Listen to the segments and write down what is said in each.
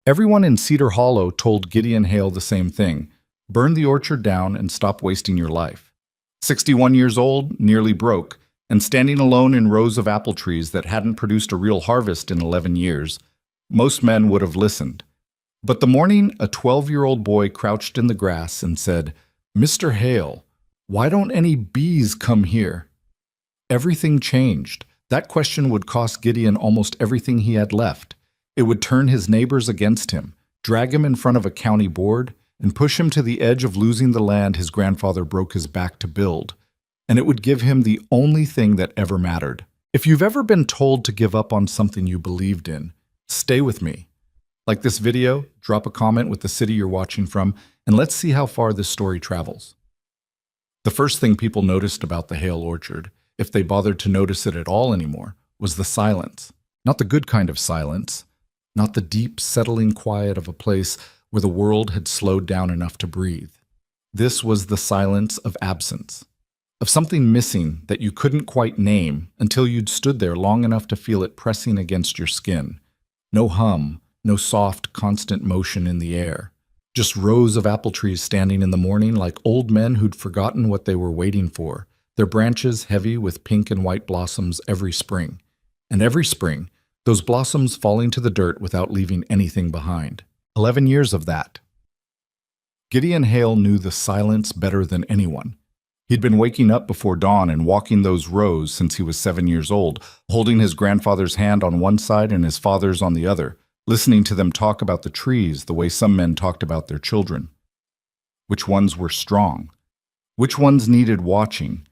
Everyone in Cedar Hollow told Gideon Hale the same thing: burn the orchard down and stop wasting your life. 61 years old, nearly broke, and standing alone in rows of apple trees that hadn't produced a real harvest in 11 years, most men would have listened. But the morning a 12-year-old boy crouched in the grass and said, "Mr. Hale, why don't any bees come here?" Everything changed. That question would cost Gideon almost everything he had left. It would turn his neighbors against him, drag him in front of a county board, and push him to the edge of losing the land his grandfather broke his back to build. And it would give him the only thing that ever mattered. If you've ever been told to give up on something you believed in, stay with me. Like this video, drop a comment with the city you're watching from, and let's see how far this story travels. The first thing people noticed about the Hale orchard, if they bothered to notice it at all anymore, was the silence. Not the good kind of silence, not the deep, settling quiet of a place where the world had slowed down enough to breathe. This was the silence of absence, of something missing that you couldn't quite name until you'd stood there long enough to feel it pressing against your skin. No hum, no soft, constant motion in the air. Just rows of apple trees standing in the morning like old men who'd forgotten what they were waiting for, their branches heavy with pink and white blossoms every spring. And every spring, those blossoms falling to the dirt without leaving anything behind. 11 years of that. Gideon Hale knew the silence better than anyone. He'd been waking up before dawn and walking those rows since he was 7 years old, holding his grandfather's hand on one side and his father's on the other, listening to them talk about the trees the way some men talked about their children. Which ones were strong? Which ones needed watching?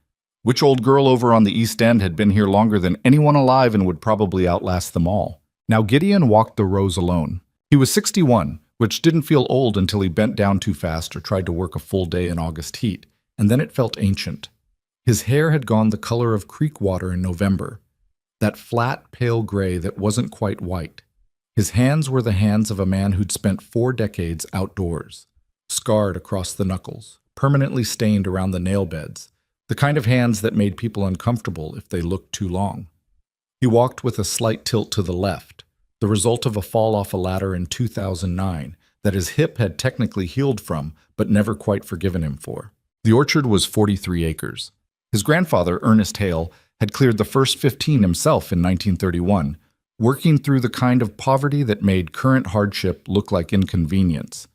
Which old girl over on the East End had been here longer than anyone alive and would probably outlast them all? Now Gideon walked the rows alone. He was 61, which didn't feel old until he bent down too fast or tried to work a full day in August heat, and then it felt ancient. His hair had gone the color of creek water in November, that flat, pale gray that wasn't quite white. His hands were the hands of a man who'd spent 4 decades outdoors, scarred across the knuckles, permanently stained around the nail beds, the kind of hands that made people uncomfortable if they looked too long. He walked with a slight tilt to the left, the result of a fall off a ladder in 2009 that his hip had technically healed from, but never quite forgiven him for. The orchard was 43 acres. His grandfather, Ernest Hale, had cleared the first 15 himself in 1931, working through the kind of poverty that made current hardship look like inconvenience.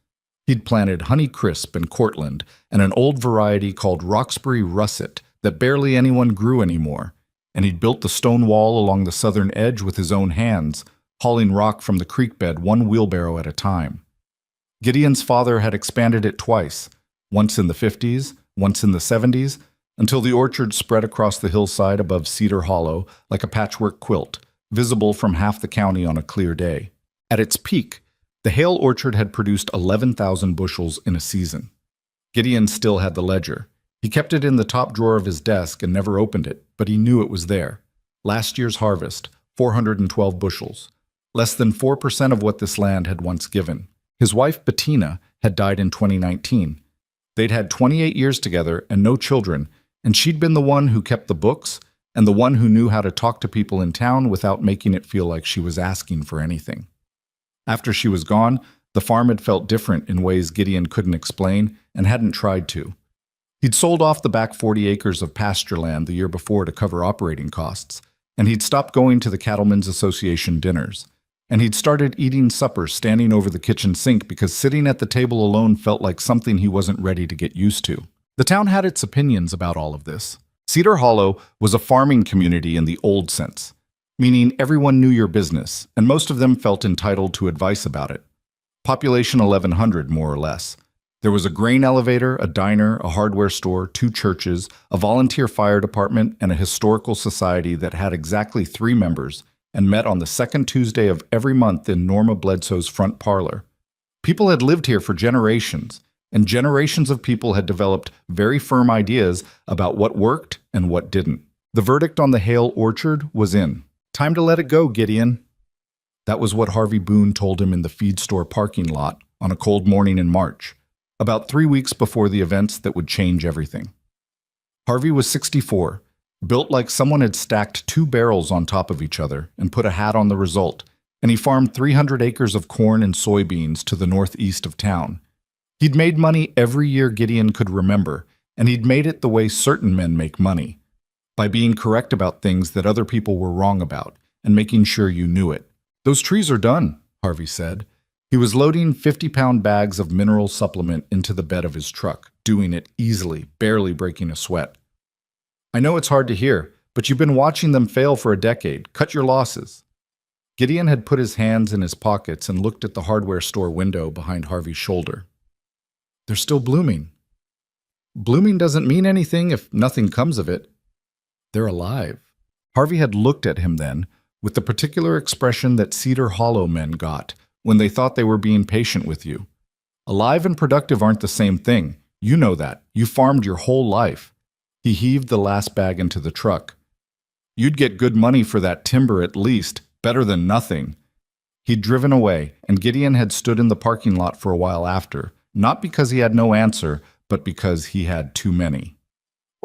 He'd planted Honeycrisp and Cortland and an old variety called Roxbury Russet that barely anyone grew anymore, and he'd built the stone wall along the southern edge with his own hands, hauling rock from the creek bed one wheelbarrow at a time. Gideon's father had expanded it twice, once in the 50s, once in the 70s, until the orchard spread across the hillside above Cedar Hollow like a patchwork quilt, visible from half the county on a clear day. At its peak, the Hale orchard had produced 11,000 bushels in a season. Gideon still had the ledger. He kept it in the top drawer of his desk and never opened it, but he knew it was there. Last year's harvest, 412 bushels. Less than 4% of what this land had once given. His wife, Bettina, had died in 2019. They'd had 28 years together and no children, and she'd been the one who kept the books and the one who knew how to talk to people in town without making it feel like she was asking for anything. After she was gone, the farm had felt different in ways Gideon couldn't explain and hadn't tried to. He'd sold off the back 40 acres of pasture land the year before to cover operating costs, and he'd stopped going to the Cattlemen's Association dinners. And he'd started eating supper standing over the kitchen sink because sitting at the table alone felt like something he wasn't ready to get used to. The town had its opinions about all of this. Cedar Hollow was a farming community in the old sense, meaning everyone knew your business, and most of them felt entitled to advice about it. Population 1,100, more or less. There was a grain elevator, a diner, a hardware store, 2 churches, a volunteer fire department, and a historical society that had exactly 3 members, and met on the second Tuesday of every month in Norma Bledsoe's front parlor. People had lived here for generations, and generations of people had developed very firm ideas about what worked and what didn't. The verdict on the Hale orchard was in. Time to let it go, Gideon. That was what Harvey Boone told him in the feed store parking lot on a cold morning in March, about 3 weeks before the events that would change everything. Harvey was 64, built like someone had stacked 2 barrels on top of each other and put a hat on the result, and he farmed 300 acres of corn and soybeans to the northeast of town. He'd made money every year Gideon could remember, and he'd made it the way certain men make money, by being correct about things that other people were wrong about, and making sure you knew it. "Those trees are done," Harvey said. He was loading 50-pound bags of mineral supplement into the bed of his truck, doing it easily, barely breaking a sweat. "I know it's hard to hear, but you've been watching them fail for a decade. Cut your losses." Gideon had put his hands in his pockets and looked at the hardware store window behind Harvey's shoulder. "They're still blooming." "Blooming doesn't mean anything if nothing comes of it." "They're alive." Harvey had looked at him then, with the particular expression that Cedar Hollow men got when they thought they were being patient with you. "Alive and productive aren't the same thing. You know that. You farmed your whole life." He heaved the last bag into the truck. "You'd get good money for that timber at least, better than nothing." He'd driven away, and Gideon had stood in the parking lot for a while after, not because he had no answer, but because he had too many.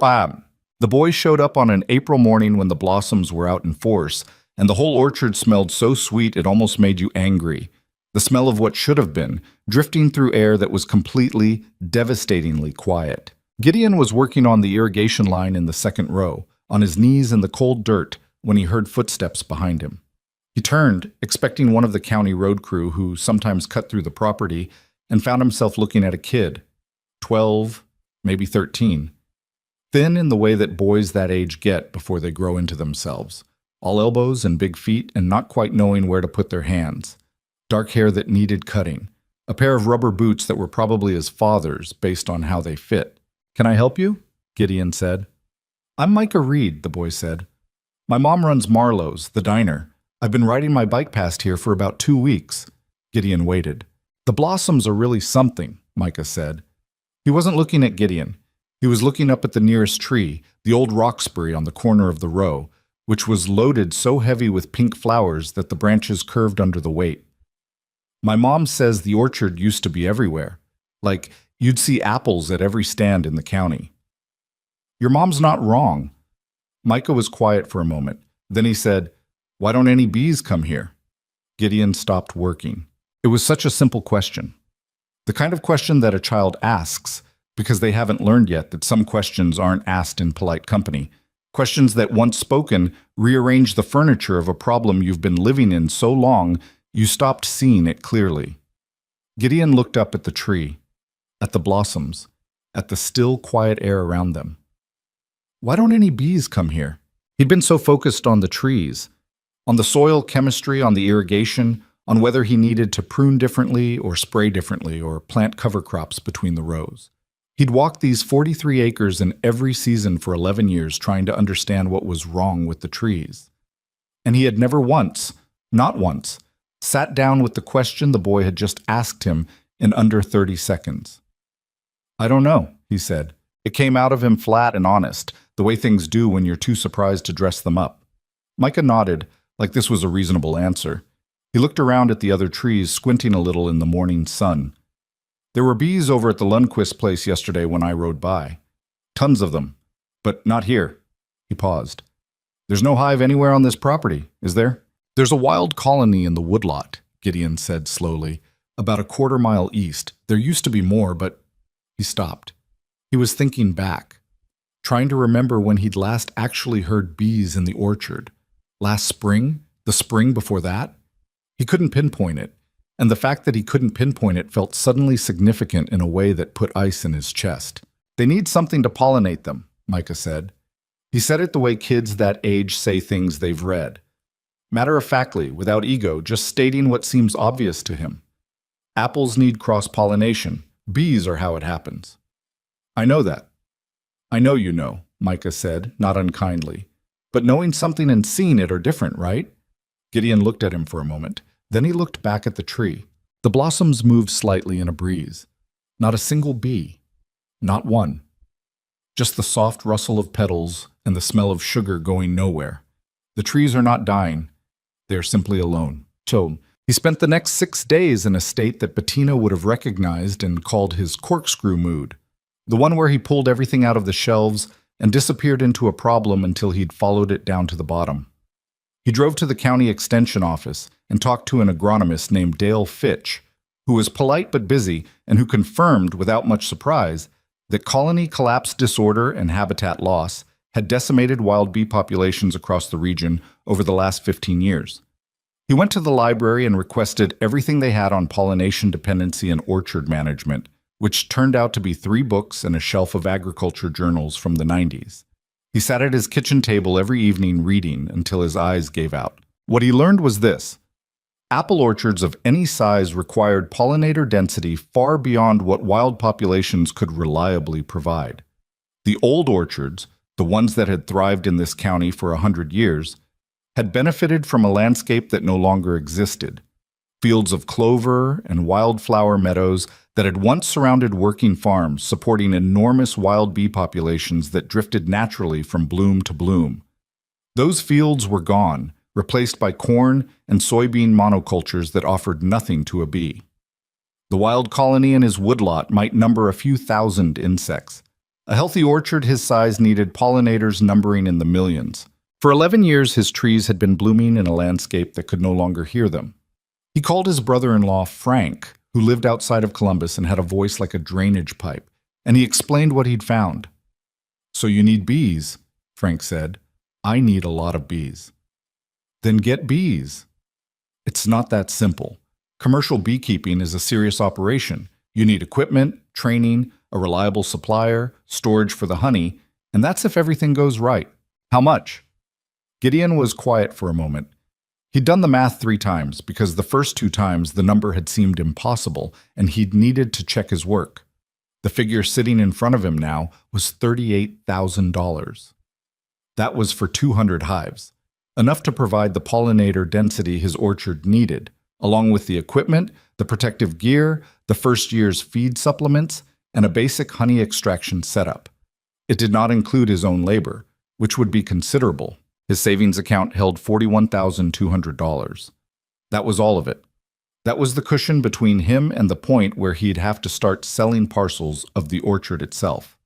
Bam! The boys showed up on an April morning when the blossoms were out in force, and the whole orchard smelled so sweet it almost made you angry. The smell of what should have been, drifting through air that was completely, devastatingly quiet. Gideon was working on the irrigation line in the second row, on his knees in the cold dirt, when he heard footsteps behind him. He turned, expecting one of the county road crew who sometimes cut through the property, and found himself looking at a kid, 12, maybe 13, thin in the way that boys that age get before they grow into themselves, all elbows and big feet and not quite knowing where to put their hands, dark hair that needed cutting, a pair of rubber boots that were probably his father's based on how they fit. "Can I help you?" Gideon said. "I'm Micah Reed," the boy said. "My mom runs Marlowe's, the diner. I've been riding my bike past here for about 2 weeks." Gideon waited. "The blossoms are really something," Micah said. He wasn't looking at Gideon. He was looking up at the nearest tree, the old roxbury on the corner of the row, which was loaded so heavy with pink flowers that the branches curved under the weight. "My mom says the orchard used to be everywhere. Like, you'd see apples at every stand in the county." "Your mom's not wrong." Micah was quiet for a moment. Then he said, "Why don't any bees come here?" Gideon stopped working. It was such a simple question. The kind of question that a child asks, because they haven't learned yet that some questions aren't asked in polite company. Questions that, once spoken, rearrange the furniture of a problem you've been living in so long you stopped seeing it clearly. Gideon looked up at the tree, at the blossoms, at the still, quiet air around them. Why don't any bees come here? He'd been so focused on the trees, on the soil chemistry, on the irrigation, on whether he needed to prune differently or spray differently or plant cover crops between the rows. He'd walked these 43 acres in every season for 11 years trying to understand what was wrong with the trees. And he had never once, not once, sat down with the question the boy had just asked him in under 30 seconds. "I don't know," he said. It came out of him flat and honest, the way things do when you're too surprised to dress them up. Micah nodded, like this was a reasonable answer. He looked around at the other trees, squinting a little in the morning sun. "There were bees over at the Lundquist place yesterday when I rode by. Tons of them. But not here." He paused. "There's no hive anywhere on this property, is there?" "There's a wild colony in the woodlot," Gideon said slowly, "about a quarter-mile east. There used to be more, but—" He stopped. He was thinking back, trying to remember when he'd last actually heard bees in the orchard. Last spring? The spring before that? He couldn't pinpoint it, and the fact that he couldn't pinpoint it felt suddenly significant in a way that put ice in his chest. "They need something to pollinate them," Micah said. He said it the way kids that age say things they've read. Matter-of-factly, without ego, just stating what seems obvious to him. Apples need cross-pollination. Bees are how it happens. "I know that." "I know you know," Micah said, not unkindly. "But knowing something and seeing it are different, right?" Gideon looked at him for a moment. Then he looked back at the tree. The blossoms moved slightly in a breeze. Not a single bee. Not one. Just the soft rustle of petals and the smell of sugar going nowhere. The trees are not dying. They are simply alone. So he spent the next 6 days in a state that Bettina would have recognized and called his corkscrew mood. The one where he pulled everything out of the shelves and disappeared into a problem until he'd followed it down to the bottom. He drove to the county extension office and talked to an agronomist named Dale Fitch, who was polite but busy and who confirmed, without much surprise, that colony collapse disorder and habitat loss had decimated wild bee populations across the region over the last 15 years. He went to the library and requested everything they had on pollination dependency and orchard management, which turned out to be 3 books and a shelf of agriculture journals from the 90s. He sat at his kitchen table every evening reading until his eyes gave out. What he learned was this: apple orchards of any size required pollinator density far beyond what wild populations could reliably provide. The old orchards, the ones that had thrived in this county for 100 years, had benefited from a landscape that no longer existed. Fields of clover and wildflower meadows that had once surrounded working farms supporting enormous wild bee populations that drifted naturally from bloom to bloom. Those fields were gone, replaced by corn and soybean monocultures that offered nothing to a bee. The wild colony in his woodlot might number a few thousand insects. A healthy orchard his size needed pollinators numbering in the millions. For 11 years, his trees had been blooming in a landscape that could no longer hear them. He called his brother-in-law Frank, who lived outside of Columbus and had a voice like a drainage pipe, and he explained what he'd found. "So you need bees," Frank said. "I need a lot of bees." "Then get bees." "It's not that simple. Commercial beekeeping is a serious operation. You need equipment, training, a reliable supplier, storage for the honey, and that's if everything goes right. How much?" Gideon was quiet for a moment. He'd done the math 3 times because the first 2 times the number had seemed impossible and he'd needed to check his work. The figure sitting in front of him now was $38,000. That was for 200 hives, enough to provide the pollinator density his orchard needed, along with the equipment, the protective gear, the first year's feed supplements, and a basic honey extraction setup. It did not include his own labor, which would be considerable. His savings account held $41,200. That was all of it. That was the cushion between him and the point where he'd have to start selling parcels of the orchard itself.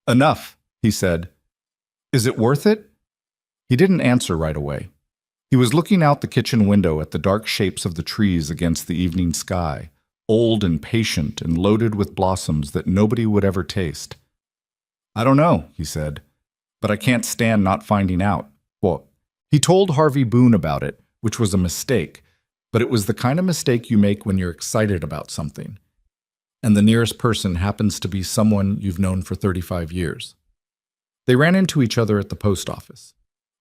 "Enough," he said. "Is it worth it?" He didn't answer right away. He was looking out the kitchen window at the dark shapes of the trees against the evening sky, old and patient and loaded with blossoms that nobody would ever taste. "I don't know," he said, "but I can't stand not finding out." Well, he told Harvey Boone about it, which was a mistake, but it was the kind of mistake you make when you're excited about something, and the nearest person happens to be someone you've known for 35 years. They ran into each other at the post office.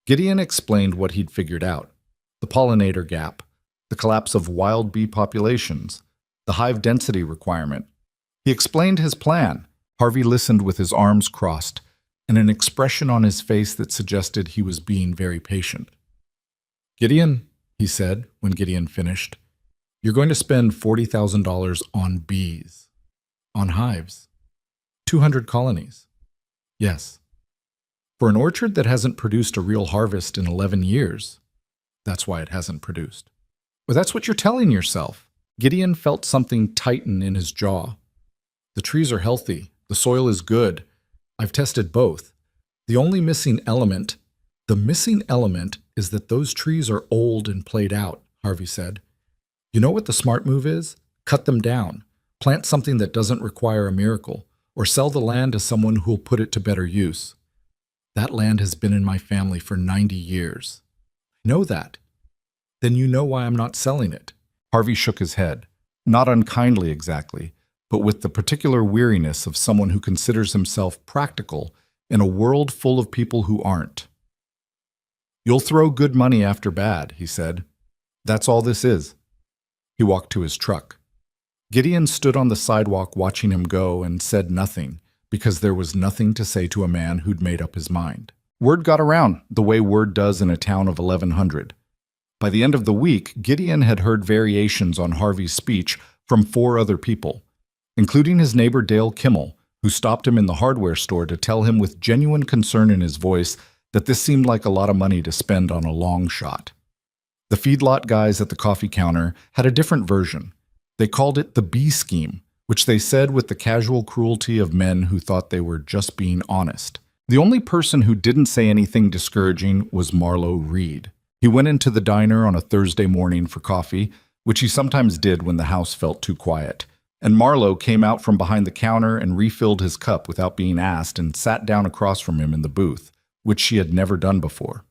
Gideon explained what he'd figured out: the pollinator gap, the collapse of wild bee populations, the hive density requirement. He explained his plan. Harvey listened with his arms crossed, and an expression on his face that suggested he was being very patient. "Gideon," he said when Gideon finished, "you're going to spend $40,000 on bees, on hives, 200 colonies. Yes. For an orchard that hasn't produced a real harvest in 11 years, that's why it hasn't produced." Well, that's what you're telling yourself. Gideon felt something tighten in his jaw. "The trees are healthy. The soil is good. I've tested both. The missing element is that those trees are old and played out," Harvey said. "You know what the smart move is? Cut them down. Plant something that doesn't require a miracle, or sell the land to someone who'll put it to better use. That land has been in my family for 90 years. I know that. Then you know why I'm not selling it." Harvey shook his head, not unkindly exactly, but with the particular weariness of someone who considers himself practical in a world full of people who aren't. "You'll throw good money after bad," he said. "That's all this is." He walked to his truck. Gideon stood on the sidewalk watching him go and said nothing, because there was nothing to say to a man who'd made up his mind. Word got around, the way word does in a town of 1,100. By the end of the week, Gideon had heard variations on Harvey's speech from 4 other people, including his neighbor Dale Kimmel, who stopped him in the hardware store to tell him with genuine concern in his voice that this seemed like a lot of money to spend on a long shot. The feedlot guys at the coffee counter had a different version. They called it the bee scheme, which they said with the casual cruelty of men who thought they were just being honest. The only person who didn't say anything discouraging was Marlowe Reed. He went into the diner on a Thursday morning for coffee, which he sometimes did when the house felt too quiet. And Marlowe came out from behind the counter and refilled his cup without being asked and sat down across from him in the booth, which she had never done before.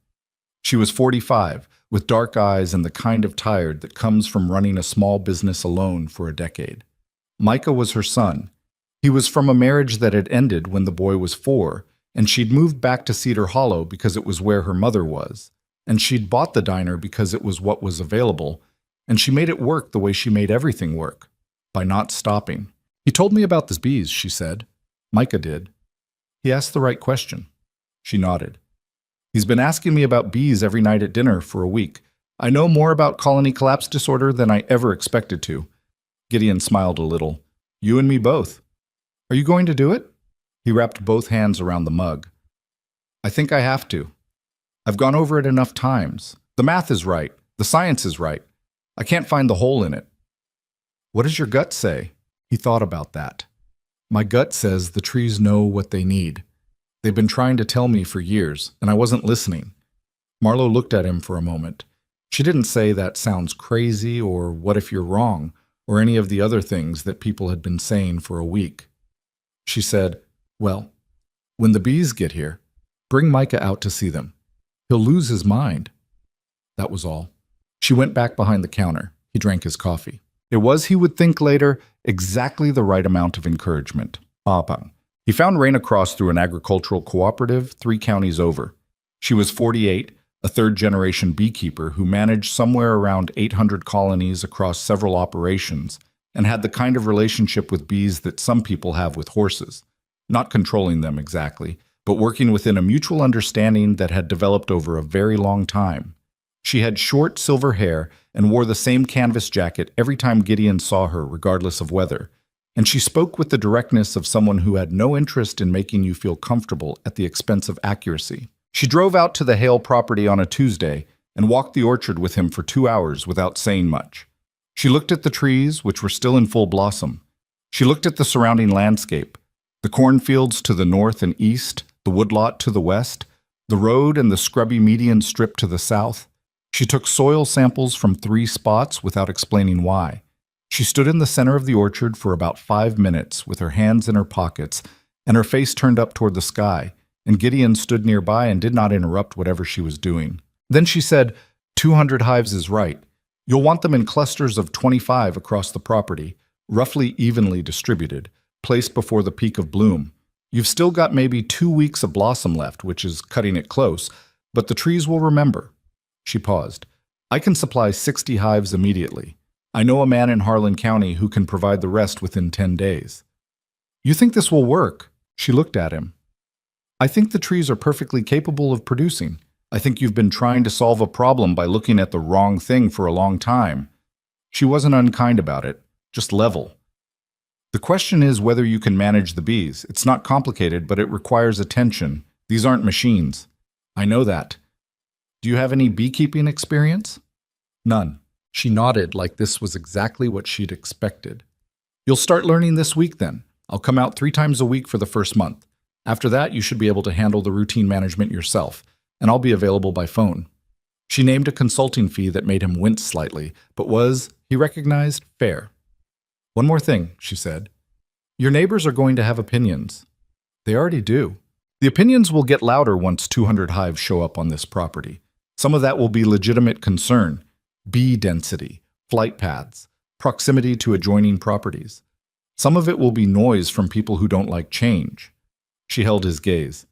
She was 45, with dark eyes and the kind of tired that comes from running a small business alone for a decade. Micah was her son. He was from a marriage that had ended when the boy was 4, and she'd moved back to Cedar Hollow because it was where her mother was, and she'd bought the diner because it was what was available, and she made it work the way she made everything work, by not stopping. He told me about the bees, she said. Micah did. He asked the right question. She nodded. He's been asking me about bees every night at dinner for a week. I know more about colony collapse disorder than I ever expected to. Gideon smiled a little. You and me both. Are you going to do it? He wrapped both hands around the mug. I think I have to. I've gone over it enough times. The math is right. The science is right. I can't find the hole in it. What does your gut say? He thought about that. My gut says the trees know what they need. They've been trying to tell me for years, and I wasn't listening. Marlowe looked at him for a moment. She didn't say that sounds crazy or what if you're wrong or any of the other things that people had been saying for a week. She said, well, when the bees get here, bring Micah out to see them. He'll lose his mind. That was all. She went back behind the counter. He drank his coffee. It was, he would think later, exactly the right amount of encouragement. Abang. He found Raina Cross through an agricultural cooperative 3 counties over. She was 48, a third-generation beekeeper who managed somewhere around 800 colonies across several operations and had the kind of relationship with bees that some people have with horses, not controlling them exactly, but working within a mutual understanding that had developed over a very long time. She had short silver hair and wore the same canvas jacket every time Gideon saw her, regardless of weather. And she spoke with the directness of someone who had no interest in making you feel comfortable at the expense of accuracy. She drove out to the Hale property on a Tuesday and walked the orchard with him for 2 hours without saying much. She looked at the trees, which were still in full blossom. She looked at the surrounding landscape, the cornfields to the north and east, the woodlot to the west, the road and the scrubby median strip to the south. She took soil samples from 3 spots without explaining why. She stood in the center of the orchard for about 5 minutes with her hands in her pockets and her face turned up toward the sky, and Gideon stood nearby and did not interrupt whatever she was doing. Then she said, 200 hives is right. You'll want them in clusters of 25 across the property, roughly evenly distributed, placed before the peak of bloom. You've still got maybe 2 weeks of blossom left, which is cutting it close, but the trees will remember. She paused. I can supply 60 hives immediately. I know a man in Harlan County who can provide the rest within 10 days. You think this will work? She looked at him. I think the trees are perfectly capable of producing. I think you've been trying to solve a problem by looking at the wrong thing for a long time. She wasn't unkind about it, just level. The question is whether you can manage the bees. It's not complicated, but it requires attention. These aren't machines. I know that. Do you have any beekeeping experience? None. She nodded like this was exactly what she'd expected. You'll start learning this week then. I'll come out 3 times a week for the first month. After that, you should be able to handle the routine management yourself, and I'll be available by phone. She named a consulting fee that made him wince slightly, but was, he recognized, fair. One more thing, she said. Your neighbors are going to have opinions. They already do. The opinions will get louder once 200 hives show up on this property. Some of that will be legitimate concern. Bee density, flight paths, proximity to adjoining properties. Some of it will be noise from people who don't like change. She held his gaze.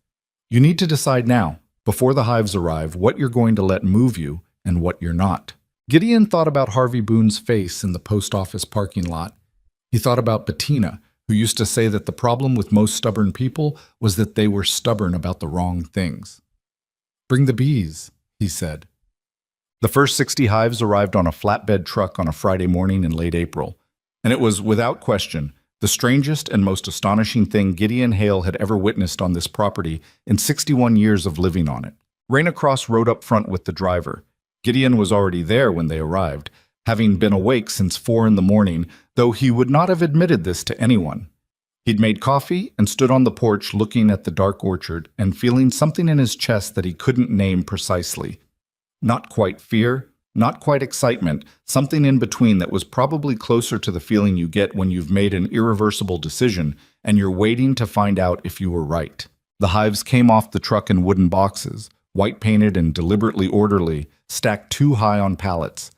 You need to decide now, before the hives arrive, what you're going to let move you and what you're not. Gideon thought about Harvey Boone's face in the post office parking lot. He thought about Bettina, who used to say that the problem with most stubborn people was that they were stubborn about the wrong things. Bring the bees, he said. The first 60 hives arrived on a flatbed truck on a Friday morning in late April, and it was, without question, the strangest and most astonishing thing Gideon Hale had ever witnessed on this property in 61 years of living on it. Raina Cross rode up front with the driver. Gideon was already there when they arrived, having been awake since 4 in the morning, though he would not have admitted this to anyone. He'd made coffee and stood on the porch looking at the dark orchard and feeling something in his chest that he couldn't name precisely. Not quite fear, not quite excitement, something in between that was probably closer to the feeling you get when you've made an irreversible decision and you're waiting to find out if you were right. The hives came off the truck in wooden boxes, white-painted and deliberately orderly, stacked too high on pallets.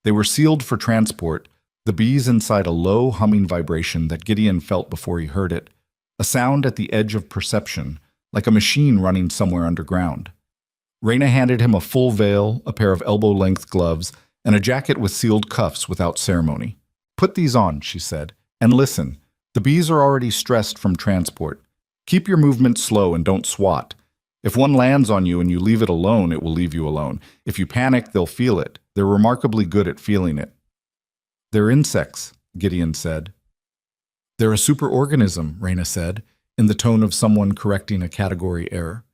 They were sealed for transport, the bees inside a low, humming vibration that Gideon felt before he heard it, a sound at the edge of perception, like a machine running somewhere underground. Raina handed him a full veil, a pair of elbow-length gloves, and a jacket with sealed cuffs without ceremony. "Put these on," she said, "and listen. The bees are already stressed from transport. Keep your movements slow and don't swat. If one lands on you and you leave it alone, it will leave you alone. If you panic, they'll feel it. They're remarkably good at feeling it." "They're insects," Gideon said. "They're a superorganism," Raina said, in the tone of someone correcting a category error.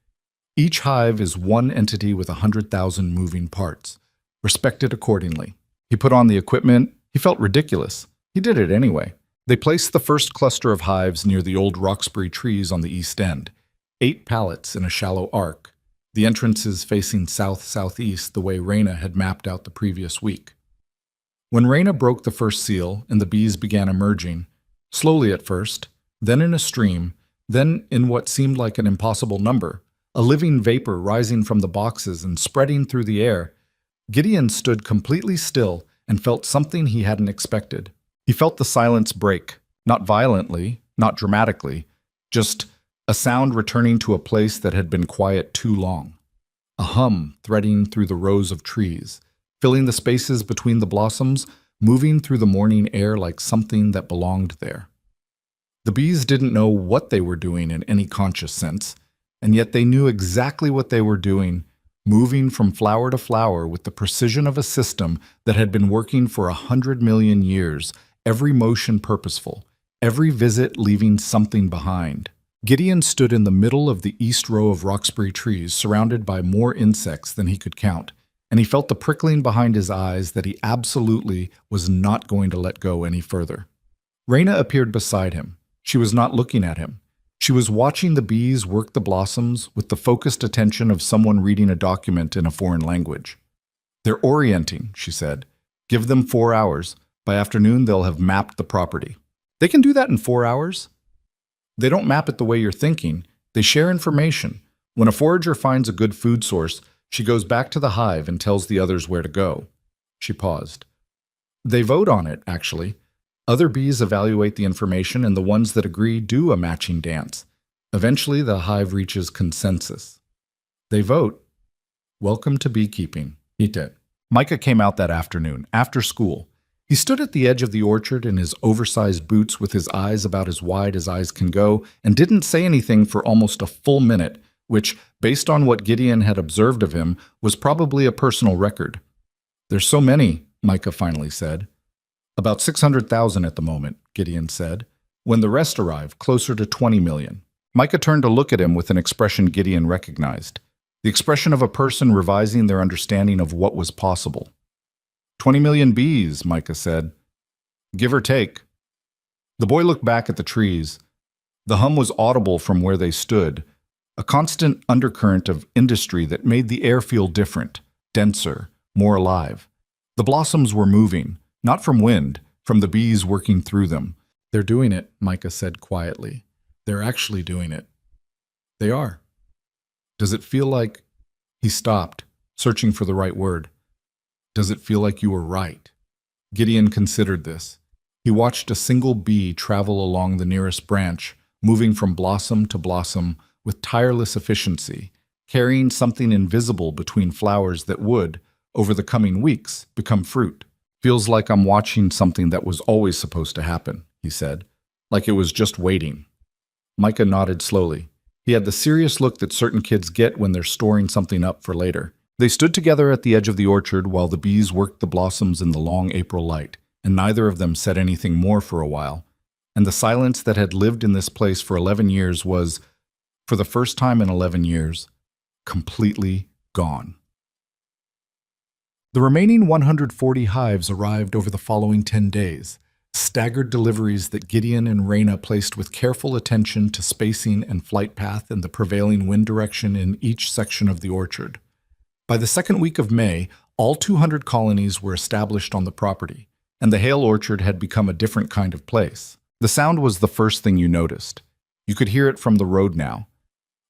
"Each hive is one entity with 100,000 moving parts, respected accordingly." He put on the equipment. He felt ridiculous. He did it anyway. They placed the first cluster of hives near the old Roxbury trees on the east end. 8 pallets in a shallow arc, the entrances facing south-southeast the way Raina had mapped out the previous week. When Raina broke the first seal and the bees began emerging, slowly at first, then in a stream, then in what seemed like an impossible number, a living vapor rising from the boxes and spreading through the air, Gideon stood completely still and felt something he hadn't expected. He felt the silence break, not violently, not dramatically, just a sound returning to a place that had been quiet too long. A hum threading through the rows of trees, filling the spaces between the blossoms, moving through the morning air like something that belonged there. The bees didn't know what they were doing in any conscious sense, and yet they knew exactly what they were doing, moving from flower to flower with the precision of a system that had been working for 100 million years, every motion purposeful, every visit leaving something behind. Gideon stood in the middle of the east row of Roxbury trees, surrounded by more insects than he could count, and he felt the prickling behind his eyes that he absolutely was not going to let go any further. Raina appeared beside him. She was not looking at him. She was watching the bees work the blossoms with the focused attention of someone reading a document in a foreign language. "They're orienting," she said. "Give them 4 hours. By afternoon, they'll have mapped the property." "They can do that in 4 hours?" "They don't map it the way you're thinking. They share information. When a forager finds a good food source, she goes back to the hive and tells the others where to go." She paused. "They vote on it, actually. Other bees evaluate the information, and the ones that agree do a matching dance. Eventually, the hive reaches consensus." "They vote." "Welcome to beekeeping," he did. Micah came out that afternoon, after school. He stood at the edge of the orchard in his oversized boots with his eyes about as wide as eyes can go and didn't say anything for almost a full minute, which, based on what Gideon had observed of him, was probably a personal record. "There's so many," Micah finally said. "About 600,000 at the moment," Gideon said. "When the rest arrive, closer to 20 million. Micah turned to look at him with an expression Gideon recognized. The expression of a person revising their understanding of what was possible. 20 million bees, Micah said. "Give or take." The boy looked back at the trees. The hum was audible from where they stood, a constant undercurrent of industry that made the air feel different, denser, more alive. The blossoms were moving, not from wind, from the bees working through them. "They're doing it," Micah said quietly. "They're actually doing it." "They are." "Does it feel like—" He stopped, searching for the right word. "Does it feel like you were right?" Gideon considered this. He watched a single bee travel along the nearest branch, moving from blossom to blossom with tireless efficiency, carrying something invisible between flowers that would, over the coming weeks, become fruit. "Feels like I'm watching something that was always supposed to happen," he said. "Like it was just waiting." Micah nodded slowly. He had the serious look that certain kids get when they're storing something up for later. They stood together at the edge of the orchard while the bees worked the blossoms in the long April light, and neither of them said anything more for a while. And the silence that had lived in this place for 11 years was, for the first time in 11 years, completely gone. The remaining 140 hives arrived over the following 10 days, staggered deliveries that Gideon and Raina placed with careful attention to spacing and flight path and the prevailing wind direction in each section of the orchard. By the second week of May, all 200 colonies were established on the property, and the Hale Orchard had become a different kind of place. The sound was the first thing you noticed. You could hear it from the road now.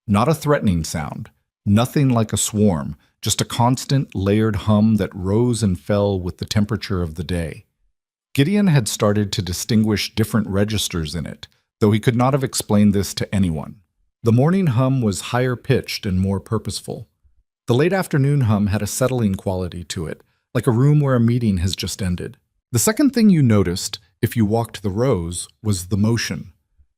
Not a threatening sound, nothing like a swarm, just a constant, layered hum that rose and fell with the temperature of the day. Gideon had started to distinguish different registers in it, though he could not have explained this to anyone. The morning hum was higher pitched and more purposeful. The late afternoon hum had a settling quality to it, like a room where a meeting has just ended. The second thing you noticed, if you walked the rows, was the motion.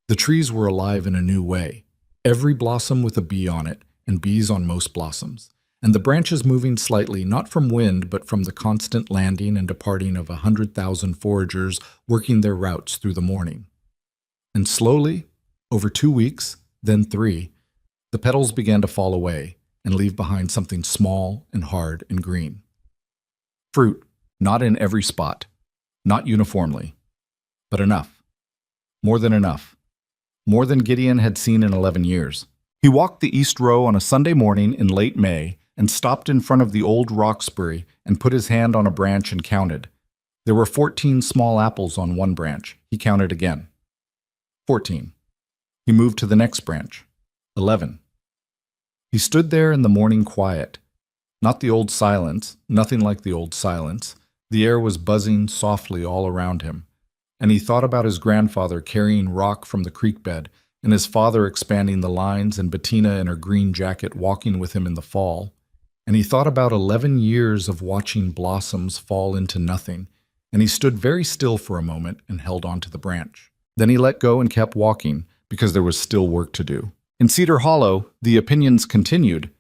The trees were alive in a new way. Every blossom with a bee on it, and bees on most blossoms, and the branches moving slightly not from wind but from the constant landing and departing of 100,000 foragers working their routes through the morning. And slowly, over 2 weeks, then 3, the petals began to fall away and leave behind something small and hard and green. Fruit, not in every spot, not uniformly, but enough. More than enough. More than Gideon had seen in 11 years. He walked the East Row on a Sunday morning in late May and stopped in front of the old Roxbury and put his hand on a branch and counted. There were 14 small apples on one branch. He counted again. 14. He moved to the next branch. 11. He stood there in the morning quiet. Not the old silence, nothing like the old silence. The air was buzzing softly all around him. And he thought about his grandfather carrying rock from the creek bed, and his father expanding the lines, and Bettina in her green jacket walking with him in the fall. And he thought about 11 years of watching blossoms fall into nothing, and he stood very still for a moment and held onto the branch. Then he let go and kept walking, because there was still work to do. In Cedar Hollow, the opinions continued.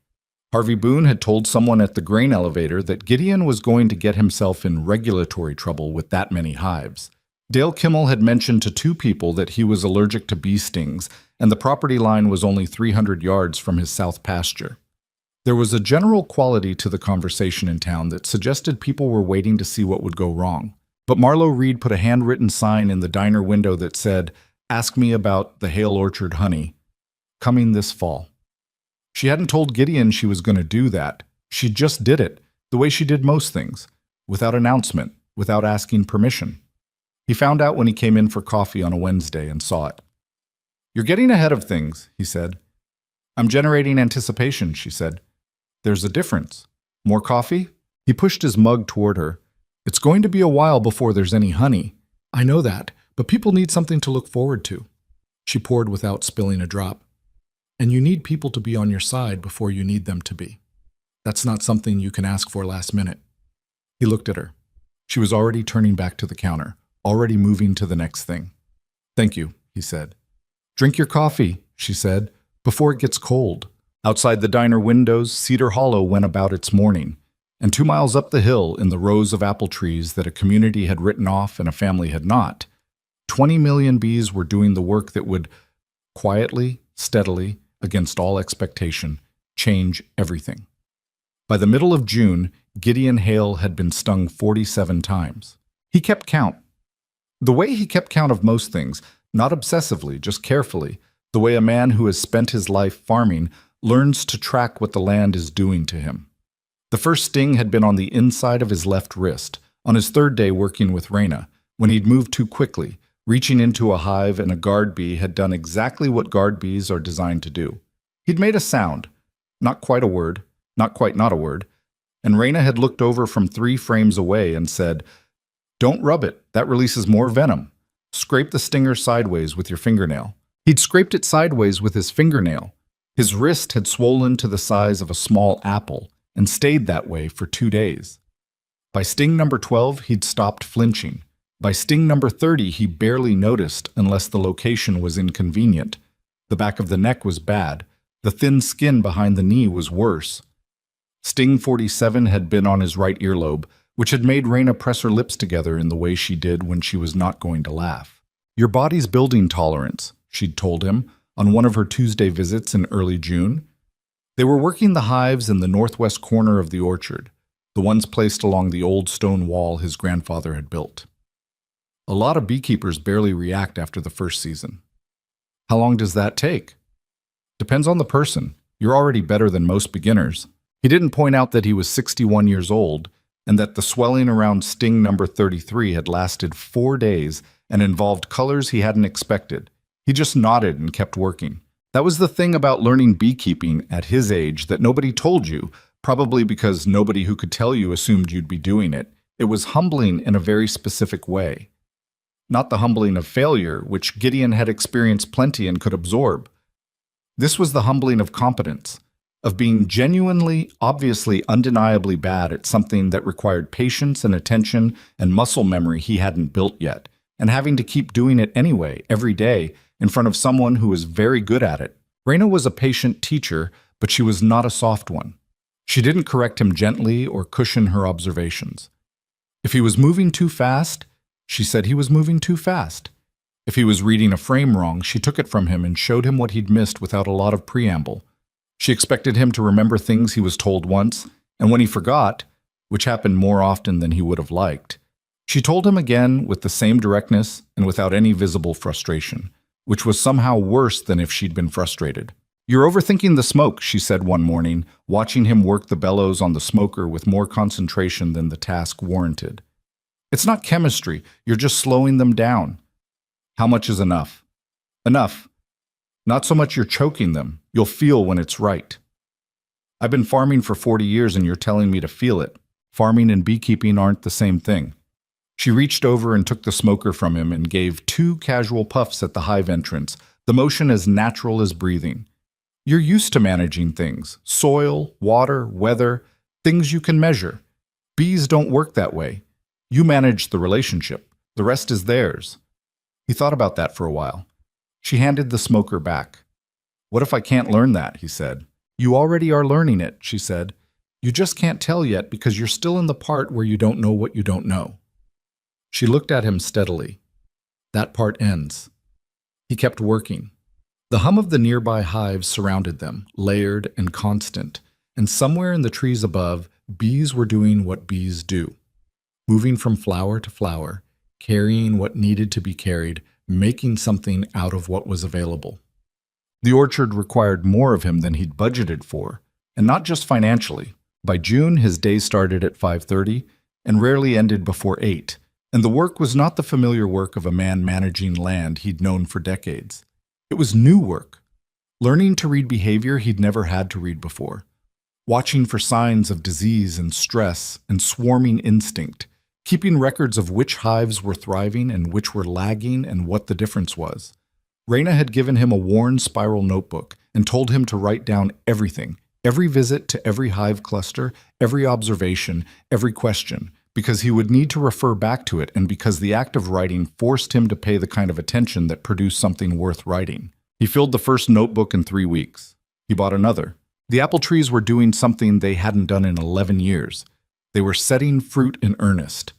Harvey Boone had told someone at the grain elevator that Gideon was going to get himself in regulatory trouble with that many hives. Dale Kimmel had mentioned to 2 people that he was allergic to bee stings, and the property line was only 300 yards from his south pasture. There was a general quality to the conversation in town that suggested people were waiting to see what would go wrong. But Marlowe Reed put a handwritten sign in the diner window that said, "Ask me about the Hale Orchard honey, coming this fall." She hadn't told Gideon she was going to do that. She just did it, the way she did most things, without announcement, without asking permission. He found out when he came in for coffee on a Wednesday and saw it. "You're getting ahead of things," he said. "I'm generating anticipation," she said. "There's a difference. More coffee?" He pushed his mug toward her. "It's going to be a while before there's any honey." "I know that, but people need something to look forward to." She poured without spilling a drop. "And you need people to be on your side before you need them to be. That's not something you can ask for last minute." He looked at her. She was already turning back to the counter, already moving to the next thing. "Thank you," he said. "Drink your coffee," she said, "before it gets cold." Outside the diner windows, Cedar Hollow went about its morning, and 2 miles up the hill, in the rows of apple trees that a community had written off and a family had not, 20 million bees were doing the work that would, quietly, steadily, against all expectation, change everything. By the middle of June, Gideon Hale had been stung 47 times. He kept count. The way he kept count of most things, not obsessively, just carefully, the way a man who has spent his life farming learns to track what the land is doing to him. The first sting had been on the inside of his left wrist, on his 3rd day working with Raina, when he'd moved too quickly, reaching into a hive, and a guard bee had done exactly what guard bees are designed to do. He'd made a sound, not quite a word, not quite not a word, and Raina had looked over from 3 frames away and said, "Don't rub it, that releases more venom. Scrape the stinger sideways with your fingernail." He'd scraped it sideways with his fingernail. His wrist had swollen to the size of a small apple and stayed that way for 2 days. By sting number 12, he'd stopped flinching. By sting number 30, he barely noticed unless the location was inconvenient. The back of the neck was bad. The thin skin behind the knee was worse. Sting 47 had been on his right earlobe, which had made Raina press her lips together in the way she did when she was not going to laugh. "Your body's building tolerance," she'd told him on one of her Tuesday visits in early June. They were working the hives in the northwest corner of the orchard, the ones placed along the old stone wall his grandfather had built. A lot of beekeepers barely react after the first season. How long does that take? Depends on the person. You're already better than most beginners. He didn't point out that he was 61 years old and that the swelling around sting number 33 had lasted 4 days and involved colors he hadn't expected. He just nodded and kept working. That was the thing about learning beekeeping at his age that nobody told you, probably because nobody who could tell you assumed you'd be doing it. It was humbling in a very specific way. Not the humbling of failure, which Gideon had experienced plenty and could absorb. This was the humbling of competence, of being genuinely, obviously, undeniably bad at something that required patience and attention and muscle memory he hadn't built yet, and having to keep doing it anyway, every day, in front of someone who was very good at it. Raina was a patient teacher, but she was not a soft one. She didn't correct him gently or cushion her observations. If he was moving too fast, she said he was moving too fast. If he was reading a frame wrong, she took it from him and showed him what he'd missed without a lot of preamble. She expected him to remember things he was told once, and when he forgot, which happened more often than he would have liked, she told him again with the same directness and without any visible frustration, which was somehow worse than if she'd been frustrated. "You're overthinking the smoke," she said one morning, watching him work the bellows on the smoker with more concentration than the task warranted. "It's not chemistry, you're just slowing them down." "How much is enough?" "Enough. Not so much you're choking them. You'll feel when it's right." "I've been farming for 40 years and you're telling me to feel it. Farming and beekeeping aren't the same thing." She reached over and took the smoker from him and gave 2 casual puffs at the hive entrance, the motion as natural as breathing. "You're used to managing things, soil, water, weather, things you can measure. Bees don't work that way. You manage the relationship. The rest is theirs." He thought about that for a while. She handed the smoker back. "What if I can't learn that?" he said. "You already are learning it," she said. "You just can't tell yet because you're still in the part where you don't know what you don't know." She looked at him steadily. "That part ends." He kept working. The hum of the nearby hives surrounded them, layered and constant, and somewhere in the trees above, bees were doing what bees do, moving from flower to flower, carrying what needed to be carried, making something out of what was available. The orchard required more of him than he'd budgeted for, and not just financially. By June, his day started at 5:30 and rarely ended before 8, and the work was not the familiar work of a man managing land he'd known for decades. It was new work, learning to read behavior he'd never had to read before, watching for signs of disease and stress and swarming instinct, keeping records of which hives were thriving and which were lagging and what the difference was. Raina had given him a worn spiral notebook and told him to write down everything, every visit to every hive cluster, every observation, every question, because he would need to refer back to it and because the act of writing forced him to pay the kind of attention that produced something worth writing. He filled the first notebook in 3 weeks. He bought another. The apple trees were doing something they hadn't done in 11 years. They were setting fruit in earnest.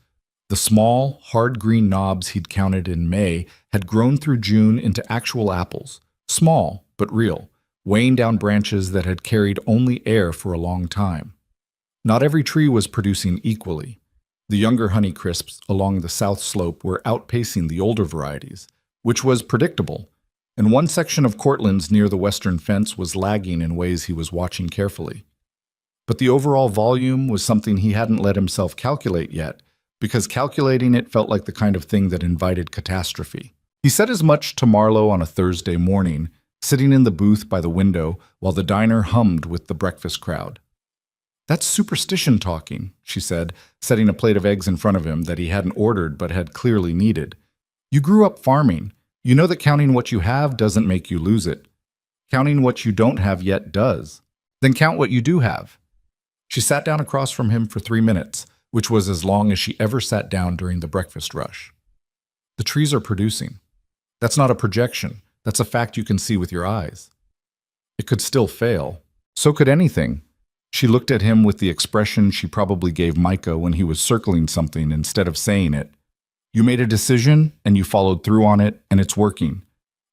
The small, hard green knobs he'd counted in May had grown through June into actual apples, small but real, weighing down branches that had carried only air for a long time. Not every tree was producing equally. The younger Honeycrisps along the south slope were outpacing the older varieties, which was predictable, and one section of Cortlands near the western fence was lagging in ways he was watching carefully. But the overall volume was something he hadn't let himself calculate yet, because calculating it felt like the kind of thing that invited catastrophe. He said as much to Marlowe on a Thursday morning, sitting in the booth by the window while the diner hummed with the breakfast crowd. "That's superstition talking," she said, setting a plate of eggs in front of him that he hadn't ordered but had clearly needed. "You grew up farming. You know that counting what you have doesn't make you lose it. Counting what you don't have yet does. Then count what you do have." She sat down across from him for 3 minutes, which was as long as she ever sat down during the breakfast rush. "The trees are producing. That's not a projection. That's a fact you can see with your eyes. It could still fail. So could anything." She looked at him with the expression she probably gave Micah when he was circling something instead of saying it. "You made a decision, and you followed through on it, and it's working.